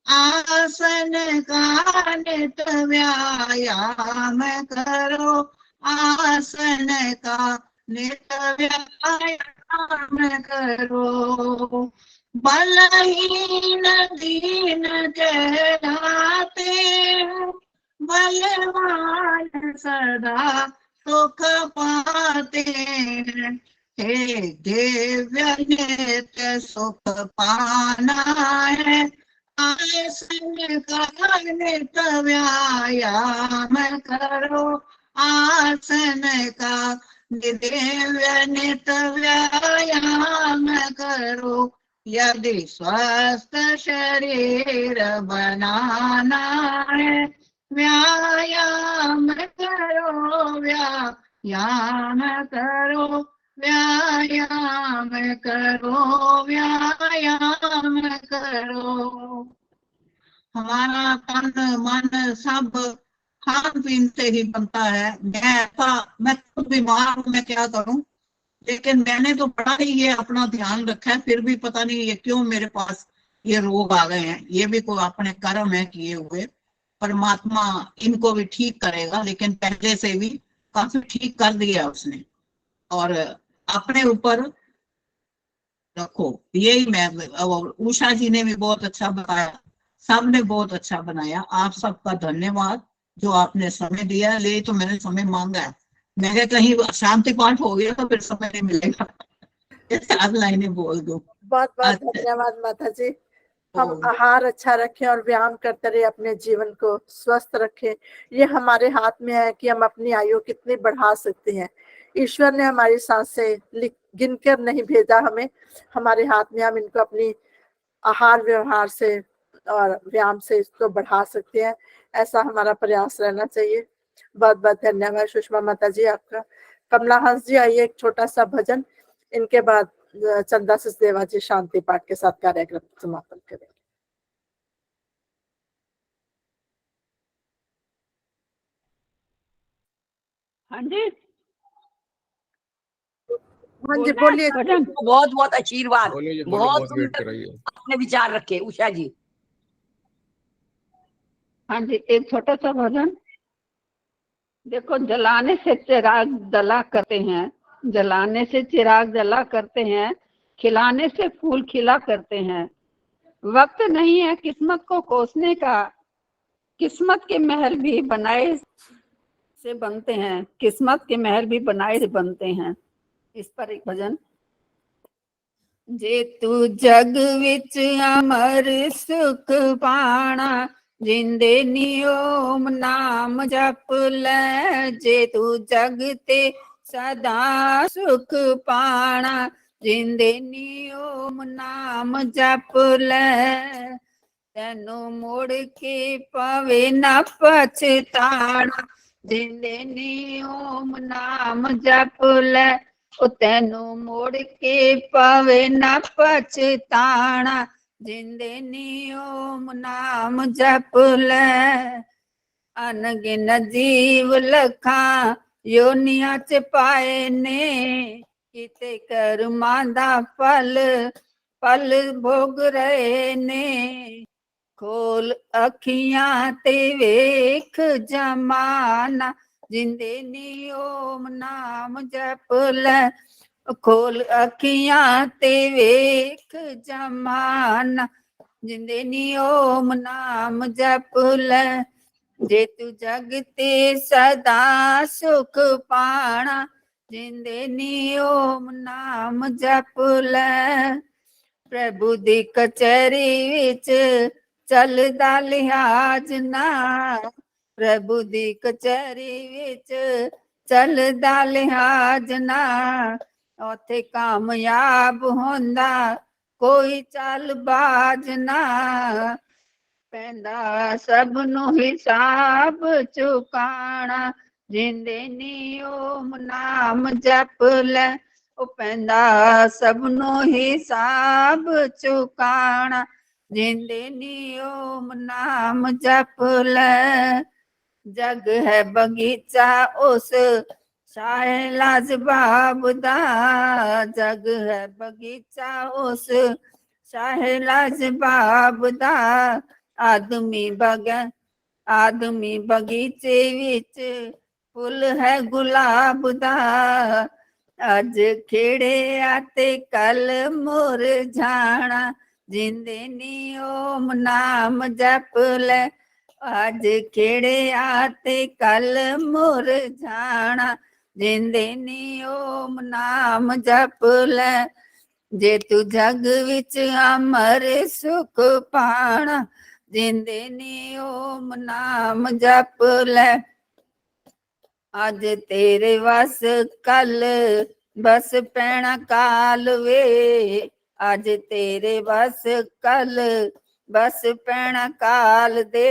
आसन का नित व्यायाम करो, आसन का नित व्यायाम करो। बलहीन दीन कहलाते हैं, बलवान सदा सुख पाते हैं। हे दिव्य नित्य सुख पाना है, आसन का नित व्यायाम करो, आसन का दिव्य नित व्यायाम करो। यदि स्वस्थ शरीर बनाना है, व्यायाम करो व्यायाम करो, व्यायाम करो व्यायाम करो। हमारा तन मन सब खान पीन से ही बनता है। मैं खुद बीमार हूँ, मैं क्या करूं, लेकिन मैंने तो बड़ा ही ये अपना ध्यान रखा है, फिर भी पता नहीं ये क्यों मेरे पास ये रोग आ गए हैं। ये भी कोई अपने कर्म है किए हुए, परमात्मा इनको भी ठीक करेगा, लेकिन पहले से भी काफी ठीक कर दिया उसने। और अपने ऊपर रखो, यही मैं, और उषा जी ने भी बहुत अच्छा बताया, सबने बहुत अच्छा बनाया। आप सबका धन्यवाद जो आपने समय दिया। ले तो मैंने समय मांगा है, मैंने कहीं शांति पाठ हो गया तो फिर समय नहीं मिलेगा। चार लाइनें बोल दो। बहुत बहुत धन्यवाद माता जी। हम आहार अच्छा रखें और व्यायाम करते रहे, अपने जीवन को स्वस्थ रखें। ये हमारे हाथ में है कि हम अपनी आयु कितनी बढ़ा सकते हैं। ईश्वर ने हमारी सांसें गिनकर नहीं भेजा हमें, हमारे हाथ में। हम इनको अपनी आहार व्यवहार से और व्यायाम से इसको बढ़ा सकते हैं, ऐसा हमारा प्रयास रहना चाहिए। बहुत बहुत धन्यवाद सुषमा माता जी आपका। कमला हंस जी आइए, एक छोटा सा भजन, इनके बाद चंदा सचदेवा जी शांति पाठ के साथ कार्यक्रम समापन करेंगे। हाँ जी, हाँ जी बोलिए। बहुत बहुत आशीर्वाद, बहुत सुंदर आपने विचार रखे उषा जी। हाँ जी, एक छोटा सा भजन। देखो, जलाने से चिराग जला करते हैं, जलाने से चिराग जला करते हैं, खिलाने से फूल खिला करते हैं। वक्त नहीं है किस्मत को कोसने का, किस्मत के महल भी बनाए से बनते हैं, किस्मत के महल भी बनाए से बनते हैं। इस पर एक भजन। जे तू जग विच अमर सुख पाना, जिंदे नियम नाम जप ले। जे तू जग ते सदा सुख पाना, जिंदे नियम नाम जप ले। तेनू मुड़ के पवे न पछताना, जिंदे नियम नाम जप ले। तेनू मुड़ के पवे न पछताना, जिंदे नियम नाम जप ले। अनगिन जीव लखा योनिया च पाए ने, किते कर्मां दा फल पल भोग रहे ने। खोल अखियां ते वेख जमाना, जिंदे नियम नाम जप ले। खोल अखियां ते वेख जमाना, जिंदे नी ओम नाम जप ले जे तू जगते सदा सुख पाना जिंदे नी ओम नाम जप ले प्रभु दी कचहरी विच चलदा लिहाज ना प्रभु दी कचहरी विच चलदा लिहाज ना उथे कामयाब होंदा कोई चालबाज ना पैंदा सब नू हिसाब चुकाना जिंदे नी ओम नाम जप ले ओ पैंदा सब नू हिसाब चुकाना जिंदे नी ओम नाम जप ले जग है बगीचा उस शाहे लाजवाब दा जग है बगीचा उस शाहे लाजवाब दा आदमी बगीचे विच फुल है गुलाब दा अज खेड़े आते कल मुरझाना जिंदे नी ओम नाम जप ले आज खेड़े आते कल मुरझाना जिंदे नी ओम नाम जप ले जे तू जग विच अमर सुख पाना जिंदे नी ओम नाम जप ले अज तेरे वस कल बस पैना काल वे अज तेरे वस कल बस पैना काल दे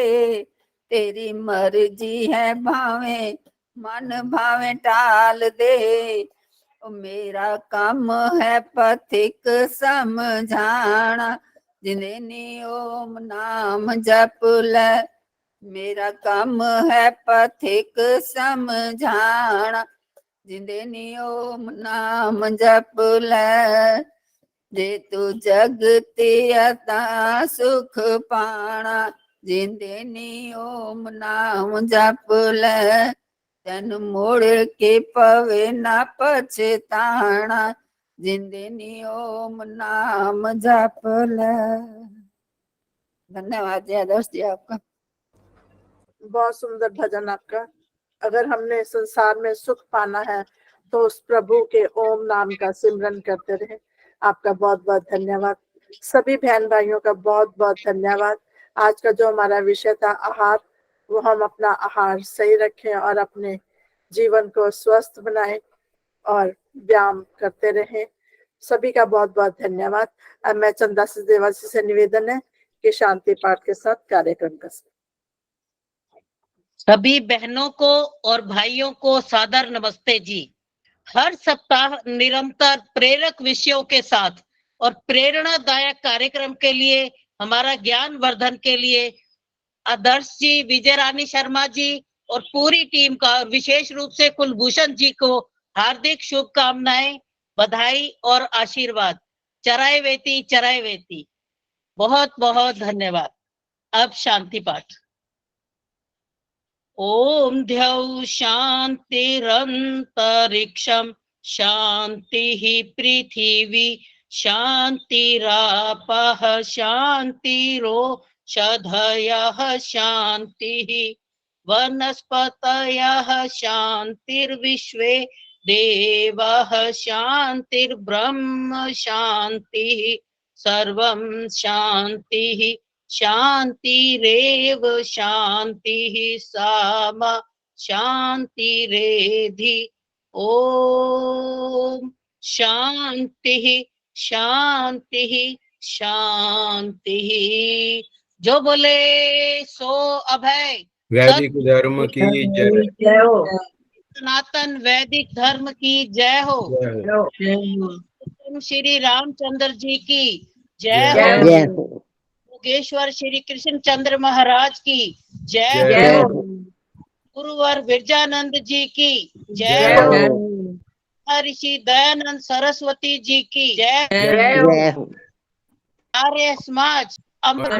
तेरी मर्जी है भावे मन भावे टाल दे मेरा काम है पथिक समझाना जिंदे नी ओम नाम जप ले मेरा काम है पथिक समझाना जिंदे नी ओम नाम जप ले जे तू जगते अता सुख पाना जिंदे नी ओम नाम जप ले तन मुड़ के पवे ना पछताना जिंदे नी ओम नाम जप ले। धन्यवाद जी आदर्श जी आपका। बहुत सुंदर भजन आपका। अगर हमने संसार में सुख पाना है तो उस प्रभु के ओम नाम का सिमरन करते रहे। आपका बहुत बहुत धन्यवाद। सभी बहन भाइयों का बहुत बहुत धन्यवाद। आज का जो हमारा विषय था आहार, वो हम अपना आहार सही रखें और अपने जीवन को स्वस्थ बनाएं और व्यायाम करते रहें। सभी का बहुत बहुत धन्यवाद। अब मैं चंदा सिदेवासी से निवेदन है कि शांति पाठ के साथ कार्यक्रम का सभी बहनों को और भाइयों को सादर नमस्ते जी। हर सप्ताह निरंतर प्रेरक विषयों के साथ और प्रेरणादायक कार्यक्रम के लिए, हमारा ज्ञान वर्धन के लिए आदर्श जी, विजय रानी शर्मा जी और पूरी टीम का, और विशेष रूप से कुलभूषण जी को हार्दिक शुभकामनाएं, बधाई और आशीर्वाद। चराय वेती बहुत बहुत धन्यवाद। अब शांति पाठ। ओम द्यौ शांतिरंतरिक्षम शांति पृथिवी शांतिरापः शांतिरोषधयः शांति वनस्पतयः शांतिर्विश्वे देवः शांतिर्ब्रह्म शांति सर्वं शांति शांतिरेव शांतिः सामा शांतिरेधि। ओम शांतिः शांतिः शांतिः। जो बोले सो अभय। वैदिक धर्म की जय हो। सनातन वैदिक धर्म की जय हो। श्री रामचंद्र जी की जय हो। योगेश्वर श्री कृष्ण चंद्र महाराज की जय हो। गुरुवर विरजानंद जी की जय हो। ऋषि दयानंद सरस्वती जी की जय हो। आर्य समाज अमर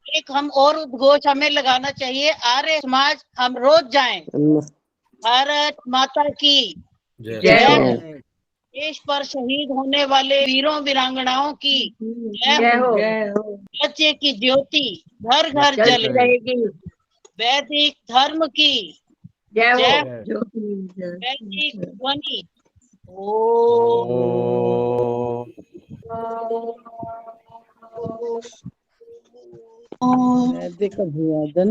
एक हम और उद्घोष हमें लगाना चाहिए, आर्य समाज हम रोज जाएं। भारत माता की जय हो। देश पर शहीद होने वाले वीरों वीरांगनाओं की जय हो। बच्चे की ज्योति घर घर चलती जले, रहेगी। वैदिक धर्म की जय हो। वैदिक ध्वनि। वैदिक अभिवादन।